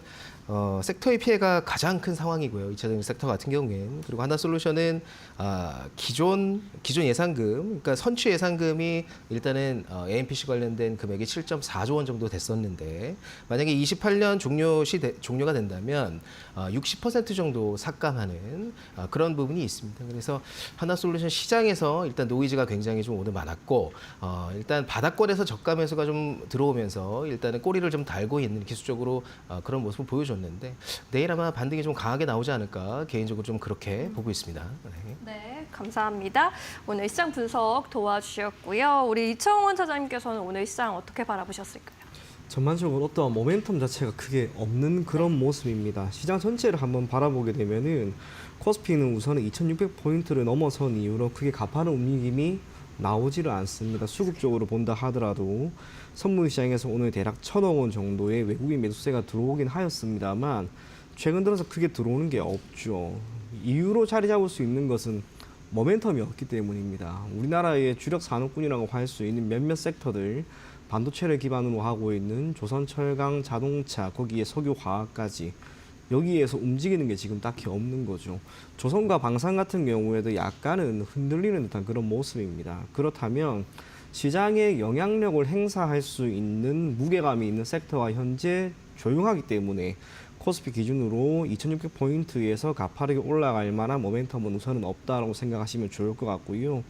섹터의 피해가 가장 큰 상황이고요. 2차 전지 섹터 같은 경우엔 그리고 하나솔루션은 기존 예상금, 그러니까 선취 예상금이 일단은 AMPC 관련된 금액이 7.4조 원 정도 됐었는데 만약에 28년 종료가 된다면 60% 정도 삭감하는 그런 부분이 있습니다. 그래서 하나솔루션 시장에서 일단 노이즈가 굉장히 좀 오늘 많았고 일단 바닥권에서 저가 매수가 좀 들어오면서 일단은 꼬리를 좀 달고 있는 기술적으로 그런 모습을 보여줬는데 내일 아마 반등이 좀 강하게 나오지 않을까 개인적으로 좀 그렇게 보고 있습니다. 네, 감사합니다. 오늘 시장 분석 도와주셨고요. 우리 이청원 차장님께서는 오늘 시장 어떻게 바라보셨을까요? 전반적으로 어떤 모멘텀 자체가 크게 없는 그런 모습입니다. 시장 전체를 한번 바라보게 되면은 코스피는 우선은 2,600포인트를 넘어선 이후로 크게 가파른 움직임이 나오지를 않습니다. 수급적으로 본다 하더라도 선물 시장에서 오늘 대략 1,000억 원 정도의 외국인 매수세가 들어오긴 하였습니다만 최근 들어서 크게 들어오는 게 없죠. 이유로 자리 잡을 수 있는 것은 모멘텀이 없기 때문입니다. 우리나라의 주력 산업군이라고 할 수 있는 몇몇 섹터들 반도체를 기반으로 하고 있는 조선철강, 자동차, 거기에 석유화학까지 여기에서 움직이는 게 지금 딱히 없는 거죠. 조선과 방산 같은 경우에도 약간은 흔들리는 듯한 그런 모습입니다. 그렇다면 시장에 영향력을 행사할 수 있는 무게감이 있는 섹터가 현재 조용하기 때문에 코스피 기준으로 2,600포인트에서 가파르게 올라갈 만한 모멘텀은 우선은 없다라고 생각하시면 좋을 것 같고요.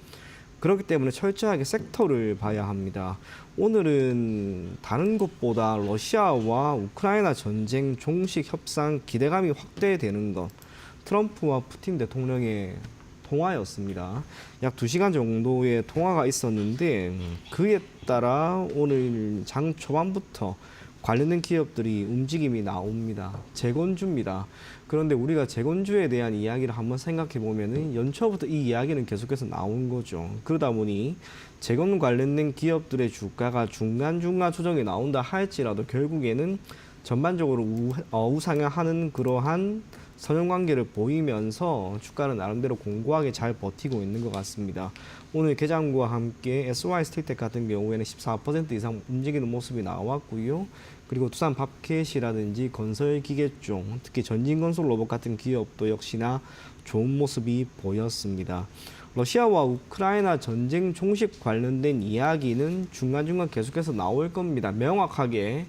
그렇기 때문에 철저하게 섹터를 봐야 합니다. 오늘은 다른 것보다 러시아와 우크라이나 전쟁 종식 협상 기대감이 확대되는 것, 트럼프와 푸틴 대통령의 통화였습니다. 약 2시간 정도의 통화가 있었는데 그에 따라 오늘 장 초반부터 관련된 기업들이 움직임이 나옵니다. 재건주입니다. 그런데 우리가 재건주에 대한 이야기를 한번 생각해 보면은 연초부터 이 이야기는 계속해서 나온 거죠. 그러다 보니 재건 관련된 기업들의 주가가 중간중간 조정이 나온다 할지라도 결국에는 전반적으로 우상향하는 그러한 선형관계를 보이면서 주가는 나름대로 공고하게 잘 버티고 있는 것 같습니다. 오늘 개장과 함께 SY스틸텍 같은 경우에는 14% 이상 움직이는 모습이 나왔고요. 그리고 두산 밥켓이라든지 건설기계종, 특히 전진건설 로봇 같은 기업도 역시나 좋은 모습이 보였습니다. 러시아와 우크라이나 전쟁 종식 관련된 이야기는 중간중간 계속해서 나올 겁니다. 명확하게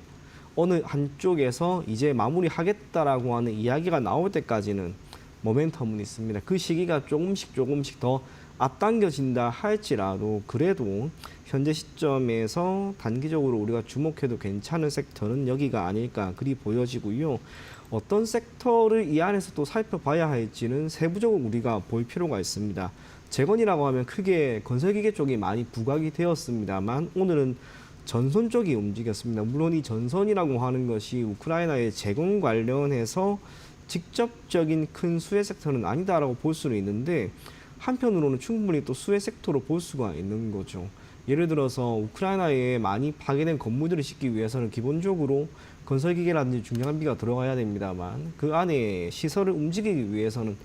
어느 한쪽에서 이제 마무리하겠다라고 하는 이야기가 나올 때까지는 모멘텀은 있습니다. 그 시기가 조금씩 더 앞당겨진다 할지라도 그래도 현재 시점에서 단기적으로 우리가 주목해도 괜찮은 섹터는 여기가 아닐까 그리 보여지고요. 어떤 섹터를 이 안에서 또 살펴봐야 할지는 세부적으로 우리가 볼 필요가 있습니다. 재건이라고 하면 크게 건설기계 쪽이 많이 부각이 되었습니다만 오늘은 전선 쪽이 움직였습니다. 물론 이 전선이라고 하는 것이 우크라이나의 재건 관련해서 직접적인 큰 수혜 섹터는 아니다라고 볼 수는 있는데 한편으로는 충분히 또 수혜 섹터로 볼 수가 있는 거죠. 예를 들어서 우크라이나에 많이 파괴된 건물들을 짓기 위해서는 기본적으로 건설기계라든지 중장비가 들어가야 됩니다만 그 안에 시설을 움직이기 위해서는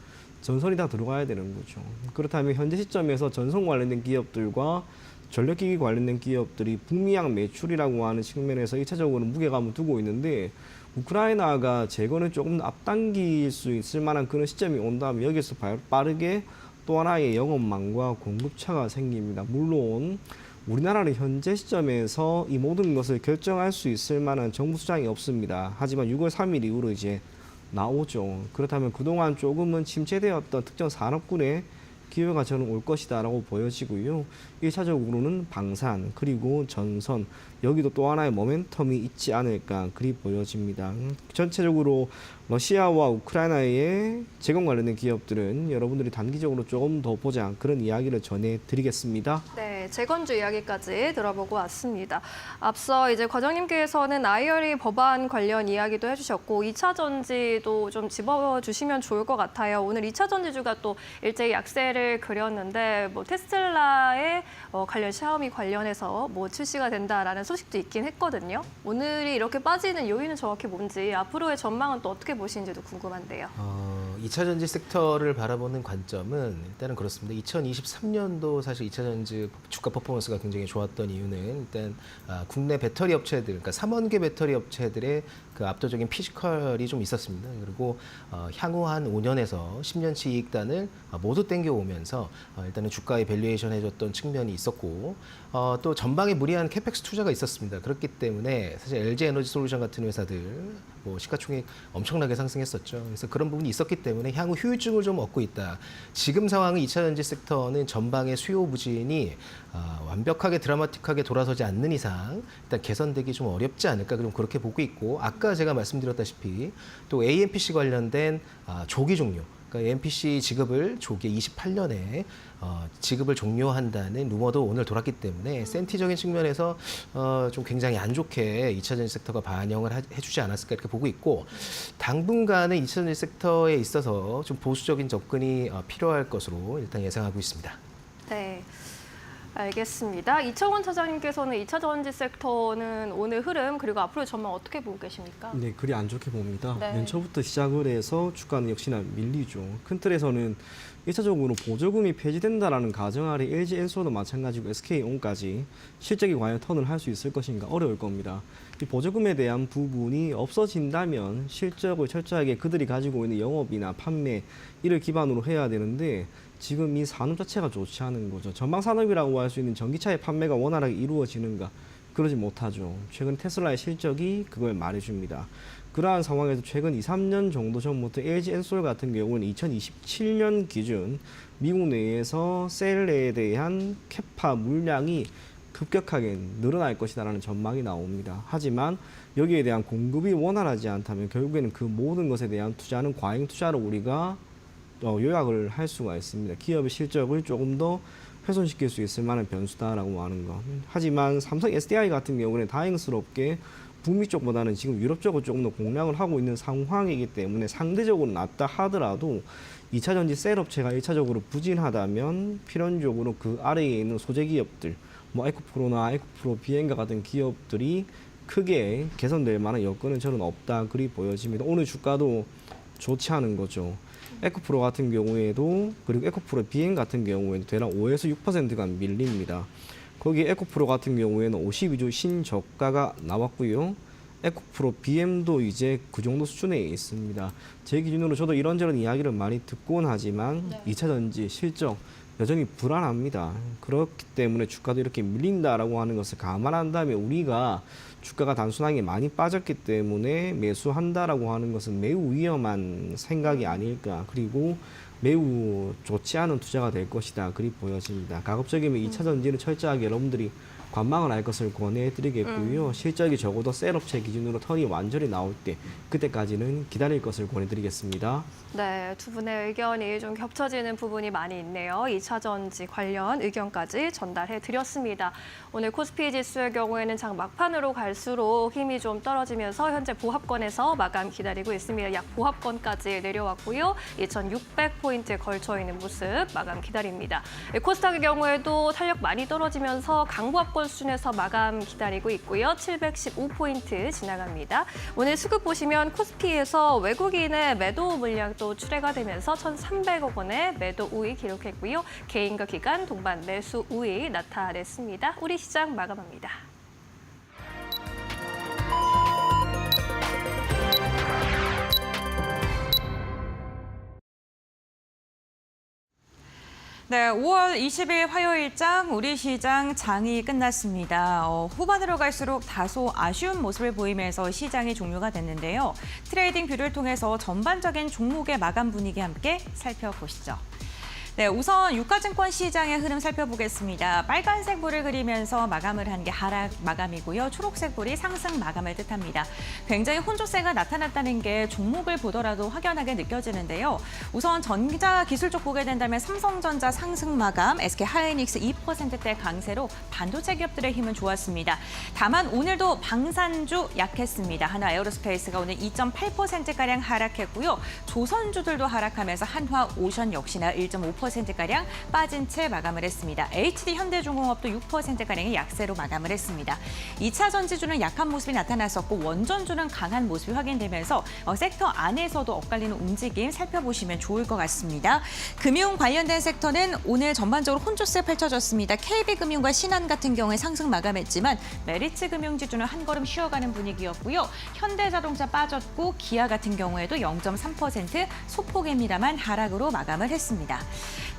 전선이 다 들어가야 되는 거죠. 그렇다면 현재 시점에서 전선 관련된 기업들과 전력기기 관련된 기업들이 북미양 매출이라고 하는 측면에서 1차적으로 무게감을 두고 있는데 우크라이나가 재건을 조금 앞당길 수 있을 만한 그런 시점이 온다면 여기서 빠르게 또 하나의 영업망과 공급차가 생깁니다. 물론 우리나라는 현재 시점에서 이 모든 것을 결정할 수 있을 만한 정부 수장이 없습니다. 하지만 6월 3일 이후로 이제 나오죠. 그렇다면 그동안 조금은 침체되었던 특정 산업군의 기회가 저는 올 것이다라고 보여지고요. 1차적으로는 방산 그리고 전선 여기도 또 하나의 모멘텀이 있지 않을까 그리 보여집니다. 전체적으로 러시아와 우크라이나의 재건 관련된 기업들은 여러분들이 단기적으로 조금 더 보자 그런 이야기를 전해드리겠습니다. 네, 재건주 이야기까지 들어보고 왔습니다. 앞서 이제 과장님께서는 IRA 법안 관련 이야기도 해주셨고 2차 전지도 좀 짚어주시면 좋을 것 같아요. 오늘 2차 전지주가 또 일제히 약세를 그렸는데 뭐 테슬라의 관련 샤오미 관련해서 뭐 출시가 된다라는 소식도 있긴 했거든요. 오늘이 이렇게 빠지는 요인은 정확히 뭔지 앞으로의 전망은 또 어떻게 보시는지도 궁금한데요. 2차 전지 섹터를 바라보는 관점은 일단은 그렇습니다. 2023년도 사실 2차 전지 주가 퍼포먼스가 굉장히 좋았던 이유는 일단 국내 배터리 업체들, 그러니까 3원계 배터리 업체들의 그 압도적인 피지컬이 좀 있었습니다. 그리고 향후 한 5년에서 10년치 이익단을 모두 땡겨오면서 일단은 주가에 밸류에이션 해줬던 측면이 있었고 또 전방에 무리한 캐펙스 투자가 있었습니다. 그렇기 때문에 사실 LG 에너지 솔루션 같은 회사들 뭐 시가총액 엄청나게 상승했었죠. 그래서 그런 부분이 있었기 때문에 향후 효율증을 좀 얻고 있다. 지금 상황은 2차 전지 섹터는 전방의 수요 부진이 완벽하게 드라마틱하게 돌아서지 않는 이상 일단 개선되기 좀 어렵지 않을까 좀 그렇게 보고 있고 아까 제가 말씀드렸다시피 또 AMPC 관련된 조기 종료 그러니까 AMPC 지급을 조기 28년에 지급을 종료한다는 루머도 오늘 돌았기 때문에 센티적인 측면에서 좀 굉장히 안 좋게 2차 전지 섹터가 반영을 해주지 않았을까 이렇게 보고 있고 당분간은 2차 전지 섹터에 있어서 좀 보수적인 접근이 필요할 것으로 일단 예상하고 있습니다. 네. 알겠습니다. 이청원 차장님께서는 2차 전지 섹터는 오늘 흐름 그리고 앞으로 전망 어떻게 보고 계십니까? 네, 그리 안 좋게 봅니다. 네. 연초부터 시작을 해서 주가는 역시나 밀리죠. 큰 틀에서는 1차적으로 보조금이 폐지된다라는 가정 아래 LG엔솔도 마찬가지고 SK온까지 실적이 과연 턴을 할 수 있을 것인가 어려울 겁니다. 이 보조금에 대한 부분이 없어진다면 실적을 철저하게 그들이 가지고 있는 영업이나 판매 이를 기반으로 해야 되는데 지금 이 산업 자체가 좋지 않은 거죠. 전방 산업이라고 할 수 있는 전기차의 판매가 원활하게 이루어지는가? 그러지 못하죠. 최근 테슬라의 실적이 그걸 말해줍니다. 그러한 상황에서 최근 2, 3년 정도 전부터 LG엔솔 같은 경우는 2027년 기준 미국 내에서 셀에 대한 캐파 물량이 급격하게 늘어날 것이다라는 전망이 나옵니다. 하지만 여기에 대한 공급이 원활하지 않다면 결국에는 그 모든 것에 대한 투자는 과잉 투자로 우리가 요약을 할 수가 있습니다. 기업의 실적을 조금 더 훼손시킬 수 있을 만한 변수다라고 하는 거. 하지만 삼성 SDI 같은 경우는 다행스럽게 북미 쪽보다는 지금 유럽 쪽을 조금 더 공략을 하고 있는 상황이기 때문에 상대적으로 낫다 하더라도 2차 전지 셀 업체가 1차적으로 부진하다면 필연적으로 그 아래에 있는 소재 기업들, 뭐 에코프로나 에코프로 비엔가 같은 기업들이 크게 개선될 만한 여건은 저는 없다 그리 보여집니다. 오늘 주가도 좋지 않은 거죠. 에코프로 같은 경우에도 그리고 에코프로 비행 같은 경우에도 대략 5에서 6%가 밀립니다. 거기 에코프로 같은 경우에는 52주 신저가가 나왔고요. 에코프로 BM도 이제 그 정도 수준에 있습니다. 제 기준으로 저도 이런저런 이야기를 많이 듣곤 하지만 2차 전지 실적 여전히 불안합니다. 그렇기 때문에 주가도 이렇게 밀린다라고 하는 것을 감안한다면 우리가 주가가 단순하게 많이 빠졌기 때문에 매수한다라고 하는 것은 매우 위험한 생각이 아닐까. 그리고 매우 좋지 않은 투자가 될 것이다. 그리 보여집니다. 가급적이면 2차 전지는 철저하게 여러분들이 관망을 할 것을 권해드리겠고요. 실적이 적어도 셀업체 기준으로 턴이 완전히 나올 때 그때까지는 기다릴 것을 권해드리겠습니다. 네, 두 분의 의견이 좀 겹쳐지는 부분이 많이 있네요. 2차 전지 관련 의견까지 전달해 드렸습니다. 오늘 코스피 지수의 경우에는 장 막판으로 갈수록 힘이 좀 떨어지면서 현재 보합권에서 마감 기다리고 있습니다. 약 보합권까지 내려왔고요. 2,600포인트에 걸쳐 있는 모습 마감 기다립니다. 코스닥의 경우에도 탄력 많이 떨어지면서 강보합권 수준에서 마감 기다리고 있고요. 715포인트 지나갑니다. 오늘 수급 보시면 코스피에서 외국인의 매도 물량도 출회가 되면서 1,300억 원의 매도 우위 기록했고요. 개인과 기관 동반 매수 우위 나타냈습니다. 우리 시장 마감합니다. 네, 5월 20일 화요일장 우리 시장 장이 끝났습니다. 후반으로 갈수록 다소 아쉬운 모습을 보이면서 시장이 종료가 됐는데요. 트레이딩 뷰를 통해서 전반적인 종목의 마감 분위기 함께 살펴보시죠. 네, 우선 유가증권 시장의 흐름 살펴보겠습니다. 빨간색 볼을 그리면서 마감을 한 게 하락 마감이고요. 초록색 볼이 상승 마감을 뜻합니다. 굉장히 혼조세가 나타났다는 게 종목을 보더라도 확연하게 느껴지는데요. 우선 전자 기술 쪽 보게 된다면 삼성전자 상승 마감, SK하이닉스 2%대 강세로 반도체 기업들의 힘은 좋았습니다. 다만 오늘도 방산주 약했습니다. 하나 에어로스페이스가 오늘 2.8%가량 하락했고요. 조선주들도 하락하면서 한화, 오션 역시나 1.5%가량 빠진 채 마감을 했습니다. HD 현대중공업도 6%가량의 약세로 마감을 했습니다. 2차 전지주는 약한 모습이 나타났었고 원전주는 강한 모습이 확인되면서 섹터 안에서도 엇갈리는 움직임 살펴보시면 좋을 것 같습니다. 금융 관련된 섹터는 오늘 전반적으로 혼조세 펼쳐졌습니다. KB금융과 신한 같은 경우에 상승 마감했지만 메리츠 금융지주는 한 걸음 쉬어가는 분위기였고요. 현대자동차 빠졌고 기아 같은 경우에도 0.3% 소폭입니다만 하락으로 마감을 했습니다.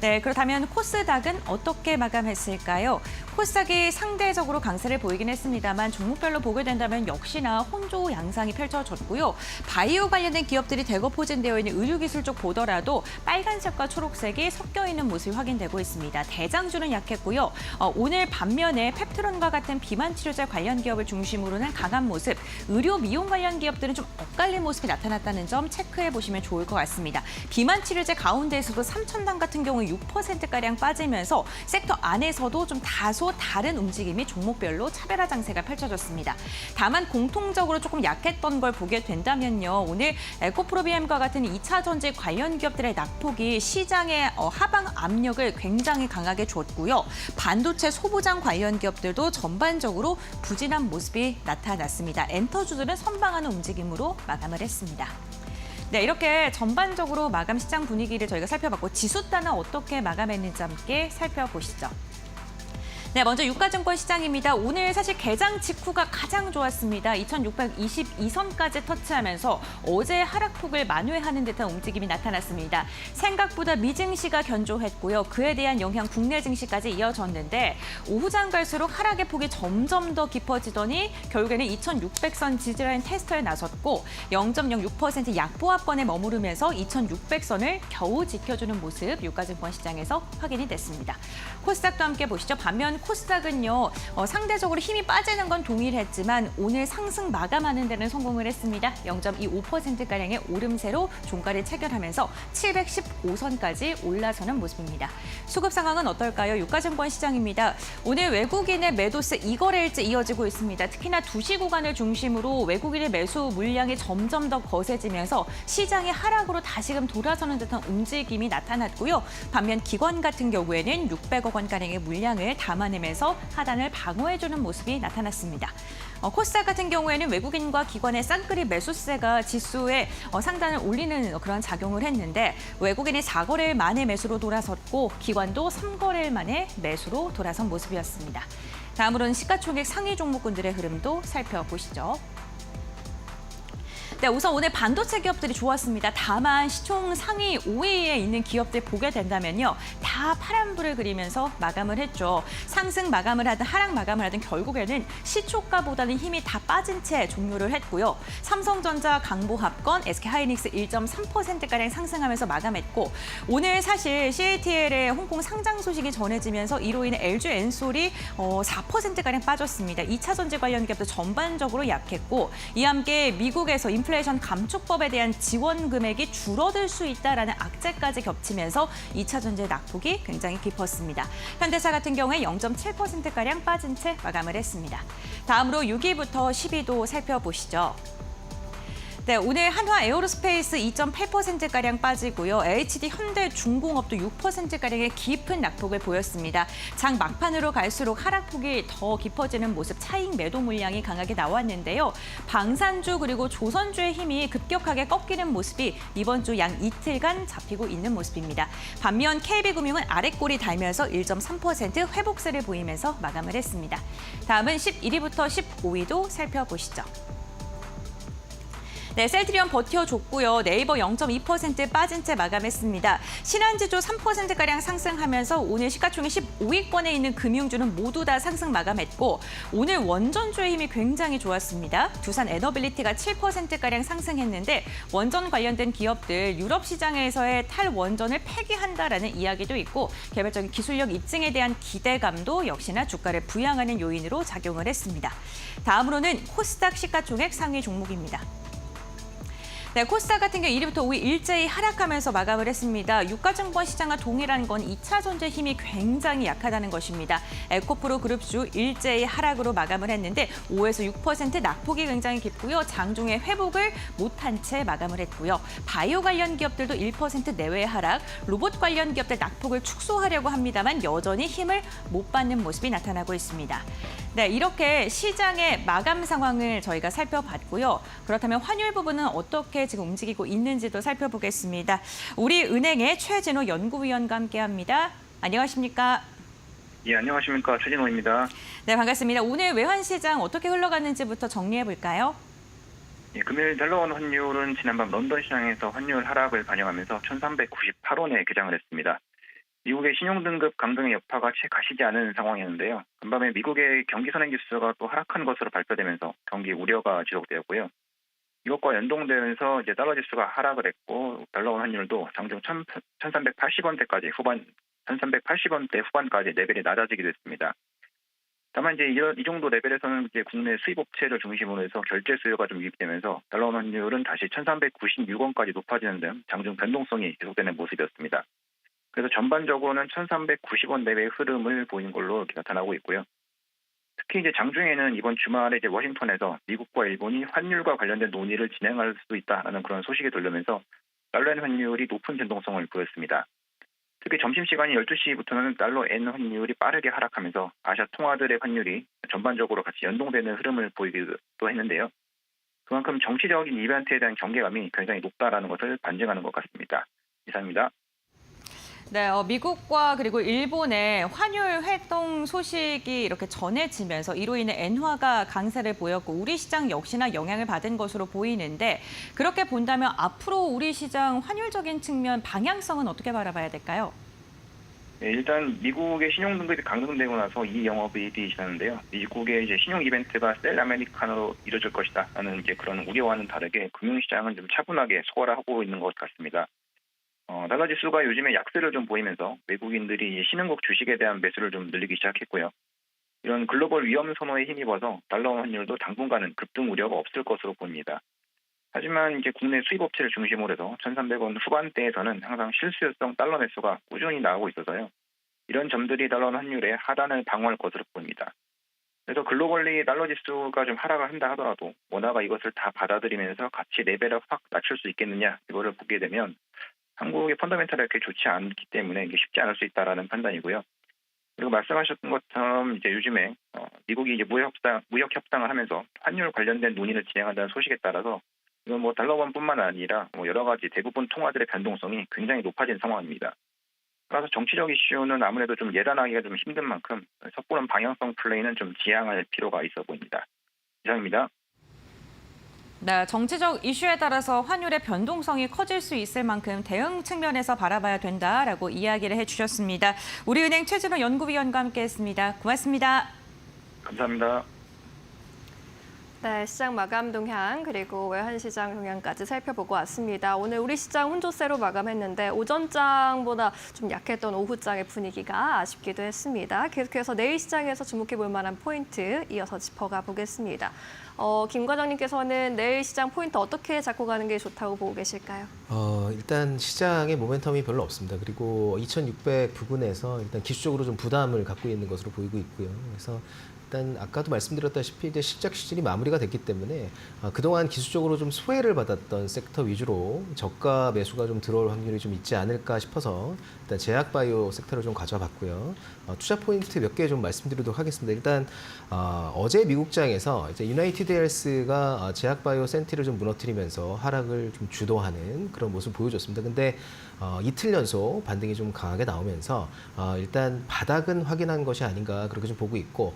네, 그렇다면 코스닥은 어떻게 마감했을까요? 코스닥이 상대적으로 강세를 보이긴 했습니다만 종목별로 보게 된다면 역시나 혼조 양상이 펼쳐졌고요. 바이오 관련된 기업들이 대거 포진되어 있는 의료기술 쪽 보더라도 빨간색과 초록색이 섞여 있는 모습이 확인되고 있습니다. 대장주는 약했고요. 오늘 반면에 펩트론과 같은 비만 치료제 관련 기업을 중심으로는 강한 모습, 의료 미용 관련 기업들은 좀 엇갈린 모습이 나타났다는 점 체크해 보시면 좋을 것 같습니다. 비만 치료제 가운데에서도 삼천당 같은 경우 6%가량 빠지면서 섹터 안에서도 좀 다소 다른 움직임이 종목별로 차별화 장세가 펼쳐졌습니다. 다만 공통적으로 조금 약했던 걸 보게 된다면요. 오늘 에코프로비엠과 같은 2차 전지 관련 기업들의 낙폭이 시장의 하방 압력을 굉장히 강하게 줬고요. 반도체 소부장 관련 기업들도 전반적으로 부진한 모습이 나타났습니다. 엔터주들은 선방하는 움직임으로 마감을 했습니다. 네, 이렇게 전반적으로 마감 시장 분위기를 저희가 살펴봤고 지수 따라 어떻게 마감했는지 함께 살펴보시죠. 네, 먼저 유가증권 시장입니다. 오늘 사실 개장 직후가 가장 좋았습니다. 2622선까지 터치하면서 어제 하락폭을 만회하는 듯한 움직임이 나타났습니다. 생각보다 미증시가 견조했고요. 그에 대한 영향 국내 증시까지 이어졌는데 오후장 갈수록 하락의 폭이 점점 더 깊어지더니 결국에는 2600선 지지라인 테스트에 나섰고 0.06% 약보합권에 머무르면서 2600선을 겨우 지켜주는 모습 유가증권 시장에서 확인이 됐습니다. 코스닥도 함께 보시죠. 반면 코스닥은요, 상대적으로 힘이 빠지는 건 동일했지만 오늘 상승 마감하는 데는 성공을 했습니다. 0.25%가량의 오름세로 종가를 체결하면서 715선까지 올라서는 모습입니다. 수급 상황은 어떨까요? 유가증권 시장입니다. 오늘 외국인의 매도세 2거래일째 이어지고 있습니다. 특히나 2시 구간을 중심으로 외국인의 매수 물량이 점점 더 거세지면서 시장이 하락으로 다시금 돌아서는 듯한 움직임이 나타났고요. 반면 기관 같은 경우에는 600억 원가량의 물량을 담아내면서 하단을 방어해주는 모습이 나타났습니다. 코스닥 같은 경우에는 외국인과 기관의 쌍끌이 매수세가 지수에 상단을 올리는 그런 작용을 했는데 외국인이 4거래일 만에 매수로 돌아섰고 기관도 3거래일 만에 매수로 돌아선 모습이었습니다. 다음으로는 시가총액 상위 종목군들의 흐름도 살펴보시죠. 네, 우선 오늘 반도체 기업들이 좋았습니다. 다만 시총 상위 5위에 있는 기업들 보게 된다면요. 다 파란불을 그리면서 마감을 했죠. 상승 마감을 하든 하락 마감을 하든 결국에는 시초가보다는 힘이 다 빠진 채 종료를 했고요. 삼성전자, 강보합건, SK하이닉스 1.3%가량 상승하면서 마감했고 오늘 사실 CATL의 홍콩 상장 소식이 전해지면서 이로 인해 LG 엔솔이 4%가량 빠졌습니다. 2차 전지 관련 기업도 전반적으로 약했고 이와 함께 미국에서 인플레이션 감축법에 대한 지원 금액이 줄어들 수 있다라는 악재까지 겹치면서 2차 전지의 낙폭이 굉장히 깊었습니다. 현대차 같은 경우에 0.7%가량 빠진 채 마감을 했습니다. 다음으로 6위부터 10위도 살펴보시죠. 네, 오늘 한화 에어로스페이스 2.8%가량 빠지고요. HD 현대중공업도 6%가량의 깊은 낙폭을 보였습니다. 장 막판으로 갈수록 하락폭이 더 깊어지는 모습, 차익 매도 물량이 강하게 나왔는데요. 방산주 그리고 조선주의 힘이 급격하게 꺾이는 모습이 이번 주 양 이틀간 잡히고 있는 모습입니다. 반면 KB금융은 아랫골이 달면서 1.3% 회복세를 보이면서 마감을 했습니다. 다음은 11위부터 15위도 살펴보시죠. 네, 셀트리온 버텨줬고요. 네이버 0.2% 빠진 채 마감했습니다. 신한지주 3%가량 상승하면서 오늘 시가총액 15위권에 있는 금융주는 모두 다 상승 마감했고 오늘 원전주의 힘이 굉장히 좋았습니다. 두산 에너빌리티가 7%가량 상승했는데 원전 관련된 기업들 유럽 시장에서의 탈원전을 폐기한다라는 이야기도 있고 개별적인 기술력 입증에 대한 기대감도 역시나 주가를 부양하는 요인으로 작용을 했습니다. 다음으로는 코스닥 시가총액 상위 종목입니다. 네, 코스닥 같은 경우 1위부터 5위 일제히 하락하면서 마감을 했습니다. 유가증권 시장과 동일한 건 2차 전지 힘이 굉장히 약하다는 것입니다. 에코프로 그룹주 일제히 하락으로 마감을 했는데 5에서 6% 낙폭이 굉장히 깊고요. 장중에 회복을 못한 채 마감을 했고요. 바이오 관련 기업들도 1% 내외의 하락, 로봇 관련 기업들 낙폭을 축소하려고 합니다만 여전히 힘을 못 받는 모습이 나타나고 있습니다. 네, 이렇게 시장의 마감 상황을 저희가 살펴봤고요. 그렇다면 환율 부분은 어떻게 지금 움직이고 있는지도 살펴보겠습니다. 우리은행의 최진호 연구위원과 함께합니다. 안녕하십니까? 예, 안녕하십니까. 최진호입니다. 네, 반갑습니다. 오늘 외환시장 어떻게 흘러갔는지부터 정리해 볼까요? 예, 금일 달러원 환율은 지난밤 런던 시장에서 환율 하락을 반영하면서 1398원에 개장을 했습니다. 미국의 신용등급 강등의 여파가 채 가시지 않은 상황이었는데요. 간밤에 미국의 경기 선행 지수가 또 하락한 것으로 발표되면서 경기 우려가 지속되었고요. 이것과 연동되면서 이제 달러 지수가 하락을 했고 달러원 환율도 장중 1380원대까지 1380원대 후반까지 레벨이 낮아지게 됐습니다. 다만 이제 이 정도 레벨에서는 이제 국내 수입 업체를 중심으로 해서 결제 수요가 좀 유입되면서 달러원 환율은 다시 1396원까지 높아지는 등 장중 변동성이 계속되는 모습이었습니다. 그래서 전반적으로는 1390원 내외의 흐름을 보이는 걸로 이렇게 나타나고 있고요. 특히 이제 장중에는 이번 주말에 이제 워싱턴에서 미국과 일본이 환율과 관련된 논의를 진행할 수도 있다라는 그런 소식이 들려면서 달러 엔 환율이 높은 변동성을 보였습니다. 특히 점심시간인 12시부터는 달러 엔 환율이 빠르게 하락하면서 아시아 통화들의 환율이 전반적으로 같이 연동되는 흐름을 보이기도 했는데요. 그만큼 정치적인 이벤트에 대한 경계감이 굉장히 높다라는 것을 반증하는 것 같습니다. 이상입니다. 네, 미국과 그리고 일본의 환율 활동 소식이 이렇게 전해지면서 이로 인해 엔화가 강세를 보였고 우리 시장 역시나 영향을 받은 것으로 보이는데 그렇게 본다면 앞으로 우리 시장 환율적인 측면 방향성은 어떻게 바라봐야 될까요? 네, 일단 미국의 신용등급이 강등되고 나서 이 영업이 시작하는데요. 미국의 이제 신용 이벤트가 셀 아메리카노로 이루어질 것이다라는 이제 그런 우려와는 다르게 금융시장은 좀 차분하게 소화를 하고 있는 것 같습니다. 달러 지수가 요즘에 약세를 좀 보이면서 외국인들이 신흥국 주식에 대한 매수를 좀 늘리기 시작했고요. 이런 글로벌 위험 선호에 힘입어서 달러 환율도 당분간은 급등 우려가 없을 것으로 보입니다. 하지만 이제 국내 수입 업체를 중심으로 해서 1,300원 후반대에서는 항상 실수요성 달러 매수가 꾸준히 나오고 있어서요. 이런 점들이 달러 환율의 하단을 방어할 것으로 보입니다. 그래서 글로벌리 달러 지수가 좀 하락을 한다 하더라도 원화가 이것을 다 받아들이면서 같이 레벨을 확 낮출 수 있겠느냐 이거를 보게 되면 한국의 펀더멘탈이 이렇게 좋지 않기 때문에 이게 쉽지 않을 수 있다라는 판단이고요. 그리고 말씀하셨던 것처럼 이제 요즘에 미국이 이제 무역 협상을 하면서 환율 관련된 논의를 진행한다는 소식에 따라서 이건 뭐 달러원뿐만 아니라 뭐 여러 가지 대부분 통화들의 변동성이 굉장히 높아진 상황입니다. 따라서 정치적 이슈는 아무래도 좀 예단하기가 좀 힘든 만큼 섣부른 방향성 플레이는 좀 지양할 필요가 있어 보입니다. 이상입니다. 네, 정치적 이슈에 따라서 환율의 변동성이 커질 수 있을 만큼 대응 측면에서 바라봐야 된다라고 이야기를 해주셨습니다. 우리은행 최진호 연구위원과 함께했습니다. 고맙습니다. 감사합니다. 네, 시장 마감 동향 그리고 외환시장 동향까지 살펴보고 왔습니다. 오늘 우리 시장 혼조세로 마감했는데 오전장보다 좀 약했던 오후장의 분위기가 아쉽기도 했습니다. 계속해서 내일 시장에서 주목해볼 만한 포인트 이어서 짚어가 보겠습니다. 김 과장님께서는 내일 시장 포인트 어떻게 잡고 가는 게 좋다고 보고 계실까요? 일단 시장의 모멘텀이 별로 없습니다. 그리고 2600 부근에서 일단 기술적으로 좀 부담을 갖고 있는 것으로 보이고 있고요. 그래서 일단 아까도 말씀드렸다시피 이제 실적 시즌이 마무리가 됐기 때문에 그동안 기술적으로 좀 소외를 받았던 섹터 위주로 저가 매수가 좀 들어올 확률이 좀 있지 않을까 싶어서 일단 제약바이오 섹터를 좀 가져와 봤고요. 투자 포인트 몇 개 좀 말씀드리도록 하겠습니다. 일단 어제 미국장에서 이제 유나이티드 헬스가 제약바이오 센티를 좀 무너뜨리면서 하락을 좀 주도하는 그런 모습을 보여줬습니다. 근데 이틀 연속 반등이 좀 강하게 나오면서 일단 바닥은 확인한 것이 아닌가 그렇게 좀 보고 있고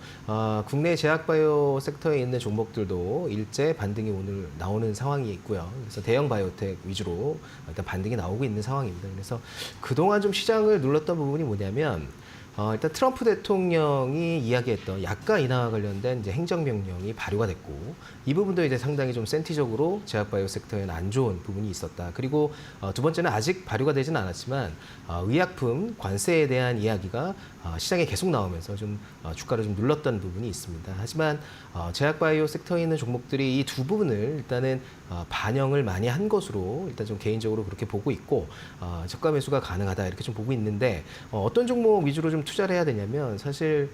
국내 제약바이오 섹터에 있는 종목들도 일제 반등이 오늘 나오는 상황이 있고요. 그래서 대형 바이오텍 위주로 일단 반등이 나오고 있는 상황입니다. 그래서 그동안 좀 시장을 눌렀던 부분이 뭐냐면 일단 트럼프 대통령이 이야기했던 약가 인하와 관련된 이제 행정명령이 발효가 됐고 이 부분도 이제 상당히 좀 센티적으로 제약바이오 섹터에는 안 좋은 부분이 있었다. 그리고 두 번째는 아직 발효가 되지는 않았지만 의약품 관세에 대한 이야기가 시장에 계속 나오면서 좀 주가를 좀 눌렀던 부분이 있습니다. 하지만 제약바이오 섹터에 있는 종목들이 이 두 부분을 일단은 반영을 많이 한 것으로 일단 좀 개인적으로 그렇게 보고 있고 저가 매수가 가능하다 이렇게 좀 보고 있는데 어떤 종목 위주로 좀 투자를 해야 되냐면 사실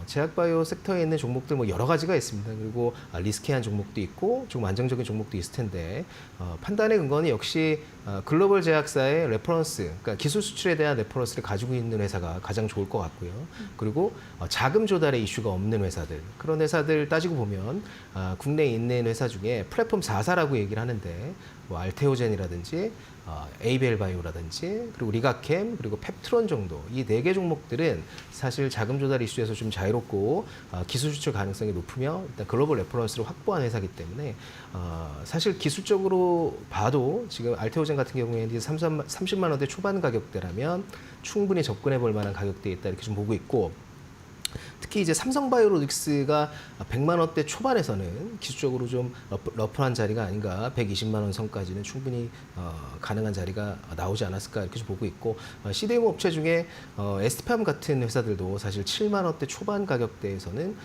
제약바이오 섹터에 있는 종목들 뭐 여러 가지가 있습니다. 그리고 리스키한 종목도 있고 좀 안정적인 종목도 있을 텐데 판단의 근거는 역시 글로벌 제약사의 레퍼런스, 그러니까 기술 수출에 대한 레퍼런스를 가지고 있는 회사가 가장 좋을 것 같고요. 그리고 자금 조달의 이슈가 없는 회사들, 그런 회사들 따지고 보면 국내에 있는 회사 중에 플랫폼 4사라고 얘기를 하는데 뭐 알테오젠이라든지 ABL 바이오라든지 그리고 리가캠 그리고 펩트론 정도 이 4개 종목들은 사실 자금 조달 이슈에서 좀 자유롭고 기술 수출 가능성이 높으며 일단 글로벌 레퍼런스를 확보한 회사이기 때문에 사실 기술적으로 봐도 지금 알테오젠 같은 경우에는 30만 원대 초반 가격대라면 충분히 접근해 볼 만한 가격대에 있다 이렇게 좀 보고 있고 특히 이제 삼성바이오로직스가 100만 원대 초반에서는 기술적으로 좀 러프한 자리가 아닌가 120만 원 선까지는 충분히 가능한 자리가 나오지 않았을까 이렇게 좀 보고 있고 CDMO 업체 중에 에스팜 같은 회사들도 사실 7만 원대 초반 가격대에서는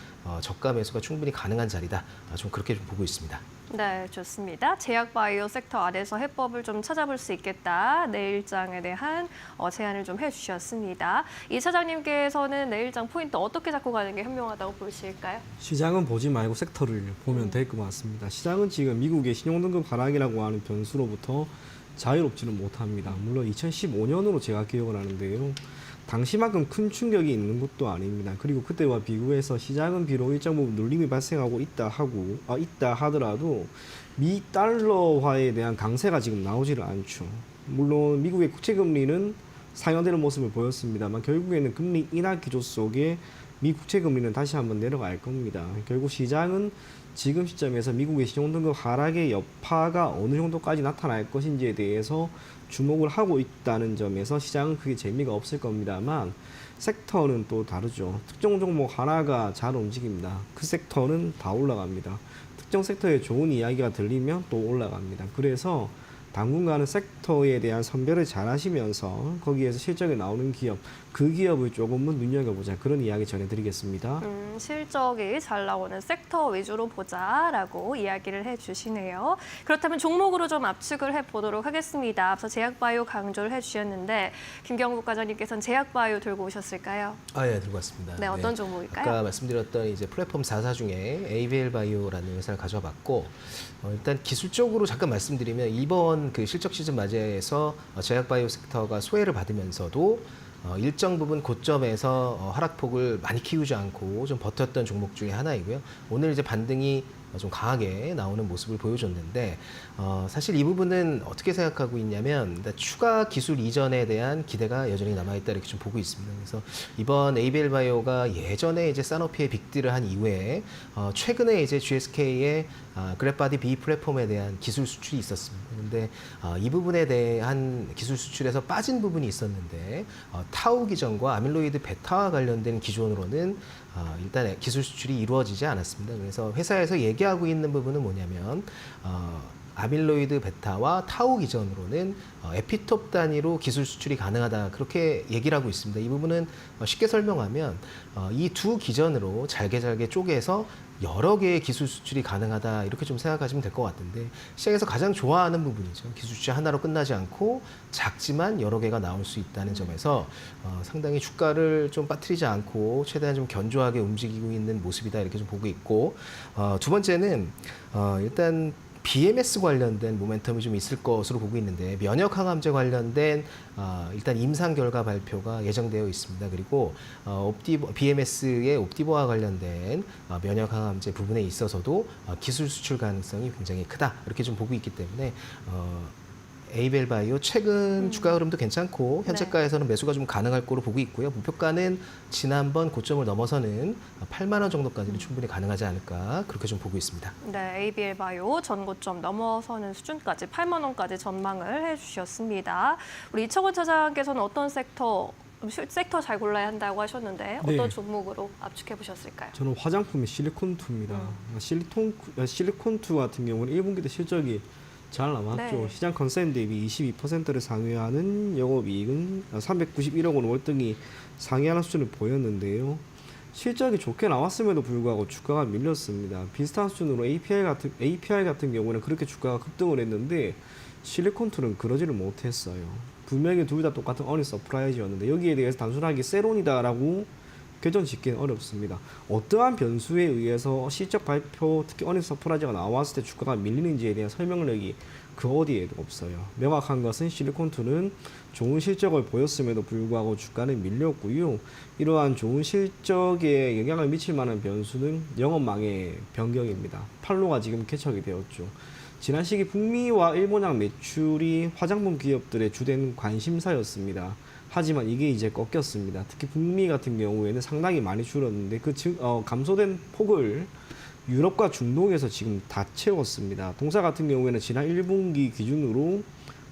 저가 매수가 충분히 가능한 자리다 좀 그렇게 좀 보고 있습니다. 네, 좋습니다. 제약바이오 섹터 안에서 해법을 좀 찾아볼 수 있겠다. 내일장에 대한 제안을 좀 해주셨습니다. 이 차장님께서는 내일장 포인트 어떻게 잡고 가는 게 현명하다고 보실까요? 시장은 보지 말고 섹터를 보면 될 것 같습니다. 시장은 지금 미국의 신용등급 하락이라고 하는 변수로부터 자유롭지는 못합니다. 물론 2015년으로 제가 기억을 하는데요. 당시만큼 큰 충격이 있는 것도 아닙니다. 그리고 그때와 비교해서 시장은 비록 일정 부분 눌림이 발생하고 있다 하더라도 미 달러화에 대한 강세가 지금 나오지를 않죠. 물론 미국의 국채 금리는 상향되는 모습을 보였습니다만 결국에는 금리 인하 기조 속에 미 국채 금리는 다시 한번 내려갈 겁니다. 결국 시장은 지금 시점에서 미국의 신용등급 하락의 여파가 어느 정도까지 나타날 것인지에 대해서 주목을 하고 있다는 점에서 시장은 크게 재미가 없을 겁니다만 섹터는 또 다르죠. 특정 종목 하나가 잘 움직입니다. 그 섹터는 다 올라갑니다. 특정 섹터에 좋은 이야기가 들리면 또 올라갑니다. 그래서 당분간은 섹터에 대한 선별을 잘 하시면서 거기에서 실적이 나오는 기업, 그 기업을 조금은 눈여겨보자 그런 이야기 전해드리겠습니다. 실적이 잘 나오는 섹터 위주로 보자라고 이야기를 해주시네요. 그렇다면 종목으로 좀 압축을 해보도록 하겠습니다. 앞서 제약바이오 강조를 해주셨는데 김경국 과장님께서는 제약바이오 들고 오셨을까요? 예, 들고 왔습니다. 네, 어떤 종목일까요? 아까 말씀드렸던 이제 플랫폼 4사 중에 ABL 바이오라는 회사를 가져와 봤고 일단 기술적으로 잠깐 말씀드리면 이번 그 실적 시즌 맞이해서 제약바이오 섹터가 소외를 받으면서도 일정 부분 고점에서 하락폭을 많이 키우지 않고 좀 버텼던 종목 중에 하나이고요. 오늘 이제 반등이 좀 강하게 나오는 모습을 보여줬는데 사실 이 부분은 어떻게 생각하고 있냐면 추가 기술 이전에 대한 기대가 여전히 남아있다 이렇게 좀 보고 있습니다. 그래서 이번 ABL 바이오가 예전에 이제 사노피의 빅딜을 한 이후에 최근에 이제 GSK의 그래프바디 B 플랫폼에 대한 기술 수출이 있었습니다. 그런데 이 부분에 대한 기술 수출에서 빠진 부분이 있었는데 타우 기전과 아밀로이드 베타와 관련된 기존으로는 일단 기술 수출이 이루어지지 않았습니다. 그래서 회사에서 얘기하고 있는 부분은 뭐냐면 아밀로이드 베타와 타우 기전으로는 에피톱 단위로 기술 수출이 가능하다 그렇게 얘기를 하고 있습니다. 이 부분은 쉽게 설명하면 이 두 기전으로 잘게 쪼개서 여러 개의 기술 수출이 가능하다 이렇게 좀 생각하시면 될 것 같은데 시장에서 가장 좋아하는 부분이죠. 기술 수출 하나로 끝나지 않고 작지만 여러 개가 나올 수 있다는 점에서 상당히 주가를 좀 빠뜨리지 않고 최대한 좀 견조하게 움직이고 있는 모습이다 이렇게 좀 보고 있고 두 번째는 일단 BMS 관련된 모멘텀이 좀 있을 것으로 보고 있는데 면역 항암제 관련된 일단 임상 결과 발표가 예정되어 있습니다. 그리고 BMS의 옵디보와 관련된 면역 항암제 부분에 있어서도 기술 수출 가능성이 굉장히 크다 이렇게 좀 보고 있기 때문에 에이벨 바이오 최근 주가 흐름도 괜찮고 현재가에서는 매수가 좀 가능할 거로 보고 있고요. 목표가는 지난번 고점을 넘어서는 8만 원 정도까지는 충분히 가능하지 않을까 그렇게 좀 보고 있습니다. 네, ABL 바이오 전고점 넘어서는 수준까지 8만 원까지 전망을 해주셨습니다. 우리 이청원 차장께서는 어떤 섹터 잘 골라야 한다고 하셨는데 어떤 종목으로 압축해 보셨을까요? 저는 화장품의 실리콘2입니다. 실리콘2 같은 경우는 1분기 때 실적이 잘 나왔죠. 시장 컨센 대비 22%를 상회하는 영업이익은 391억 원 월등히 상회하는 수준을 보였는데요. 실적이 좋게 나왔음에도 불구하고 주가가 밀렸습니다. 비슷한 수준으로 API 같은 경우는 그렇게 주가가 급등을 했는데 실리콘2는 그러지를 못했어요. 분명히 둘 다 똑같은 어닝 서프라이즈였는데 여기에 대해서 단순하게 세론이다라고 결정 짓기는 어렵습니다. 어떠한 변수에 의해서 실적 발표, 특히 어닝 서프라이즈가 나왔을 때 주가가 밀리는지에 대한 설명력이 그 어디에도 없어요. 명확한 것은 실리콘2는 좋은 실적을 보였음에도 불구하고 주가는 밀렸고요. 이러한 좋은 실적에 영향을 미칠 만한 변수는 영업망의 변경입니다. 판로가 지금 개척이 되었죠. 지난 시기 북미와 일본향 매출이 화장품 기업들의 주된 관심사였습니다. 하지만 이게 이제 꺾였습니다. 특히 북미 같은 경우에는 상당히 많이 줄었는데 그 감소된 폭을 유럽과 중동에서 지금 다 채웠습니다. 동사 같은 경우에는 지난 1분기 기준으로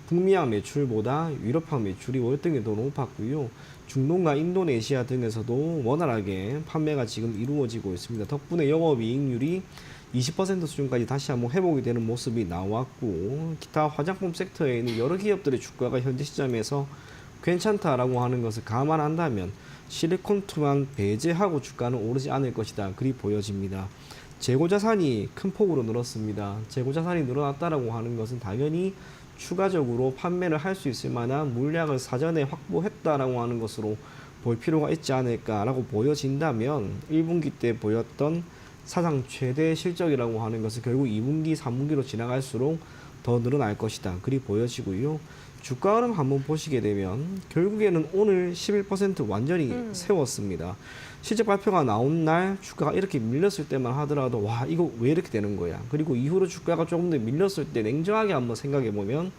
북미향 매출보다 유럽향 매출이 월등히 더 높았고요. 중동과 인도네시아 등에서도 원활하게 판매가 지금 이루어지고 있습니다. 덕분에 영업이익률이 20% 수준까지 다시 한번 회복이 되는 모습이 나왔고 기타 화장품 섹터에 있는 여러 기업들의 주가가 현재 시점에서 괜찮다라고 하는 것을 감안한다면 실리콘2만 배제하고 주가는 오르지 않을 것이다. 그리 보여집니다. 재고자산이 큰 폭으로 늘었습니다. 재고자산이 늘어났다라고 하는 것은 당연히 추가적으로 판매를 할 수 있을 만한 물량을 사전에 확보했다라고 하는 것으로 볼 필요가 있지 않을까라고 보여진다면 1분기 때 보였던 사상 최대 실적이라고 하는 것은 결국 2분기, 3분기로 지나갈수록 더 늘어날 것이다. 그리 보여지고요. 주가 흐름 한번 보시게 되면 결국에는 오늘 11% 완전히 세웠습니다. 실적 발표가 나온 날 주가가 이렇게 밀렸을 때만 하더라도 와 이거 왜 이렇게 되는 거야. 그리고 이후로 주가가 조금 더 밀렸을 때 냉정하게 한번 생각해 보면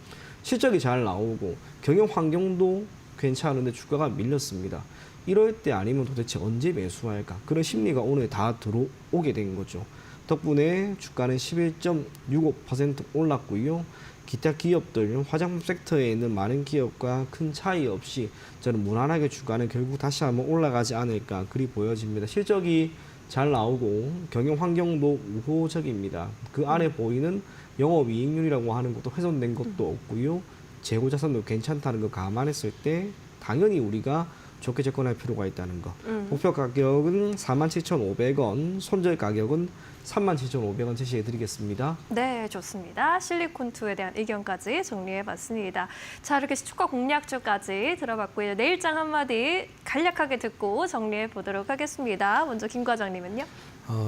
실적이 잘 나오고 경영 환경도 괜찮은데 주가가 밀렸습니다. 이럴 때 아니면 도대체 언제 매수할까? 그런 심리가 오늘 다 들어오게 된 거죠. 덕분에 주가는 11.65% 올랐고요. 기타 기업들, 화장품 섹터에 있는 많은 기업과 큰 차이 없이 저는 무난하게 주가는 결국 다시 한번 올라가지 않을까 그리 보여집니다. 실적이 잘 나오고 경영 환경도 우호적입니다. 그 안에 보이는 영업이익률이라고 하는 것도 훼손된 것도 없고요. 재고자산도 괜찮다는 거 감안했을 때 당연히 우리가 좋게 접근할 필요가 있다는 거. 목표 가격은 47,500원, 손절 가격은 37,500원 제시해드리겠습니다. 네, 좋습니다. 실리콘2에 대한 의견까지 정리해봤습니다. 자, 이렇게 주가 공략주까지 들어봤고요. 내일장 한마디 간략하게 듣고 정리해보도록 하겠습니다. 먼저 김 과장님은요?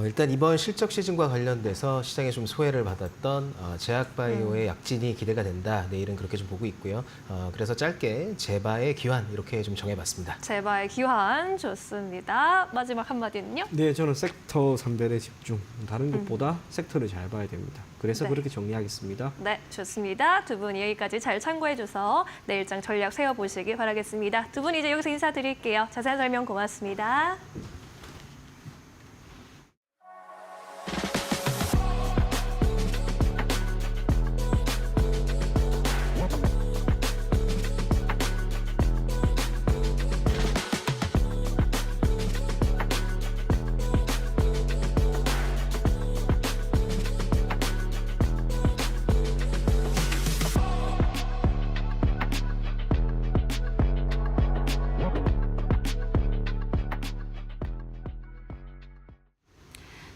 일단 이번 실적 시즌과 관련돼서 시장에 좀 소외를 받았던 제약바이오의 약진이 기대가 된다. 내일은 그렇게 좀 보고 있고요. 그래서 짧게 제바의 기환 이렇게 좀 정해봤습니다. 제바의 기환 좋습니다. 마지막 한마디는요? 네, 저는 섹터 선별에 집중. 다른 것보다 섹터를 잘 봐야 됩니다. 그래서 네. 그렇게 정리하겠습니다. 네, 좋습니다. 두 분 여기까지 잘 참고해줘서 내일장 전략 세워보시기 바라겠습니다. 두 분 이제 여기서 인사드릴게요. 자세한 설명 고맙습니다.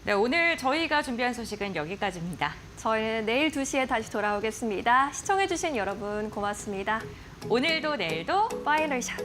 네, 오늘 저희가 준비한 소식은 여기까지입니다. 저희는 내일 2시에 다시 돌아오겠습니다. 시청해주신 여러분 고맙습니다. 오늘도 내일도 파이널 샷!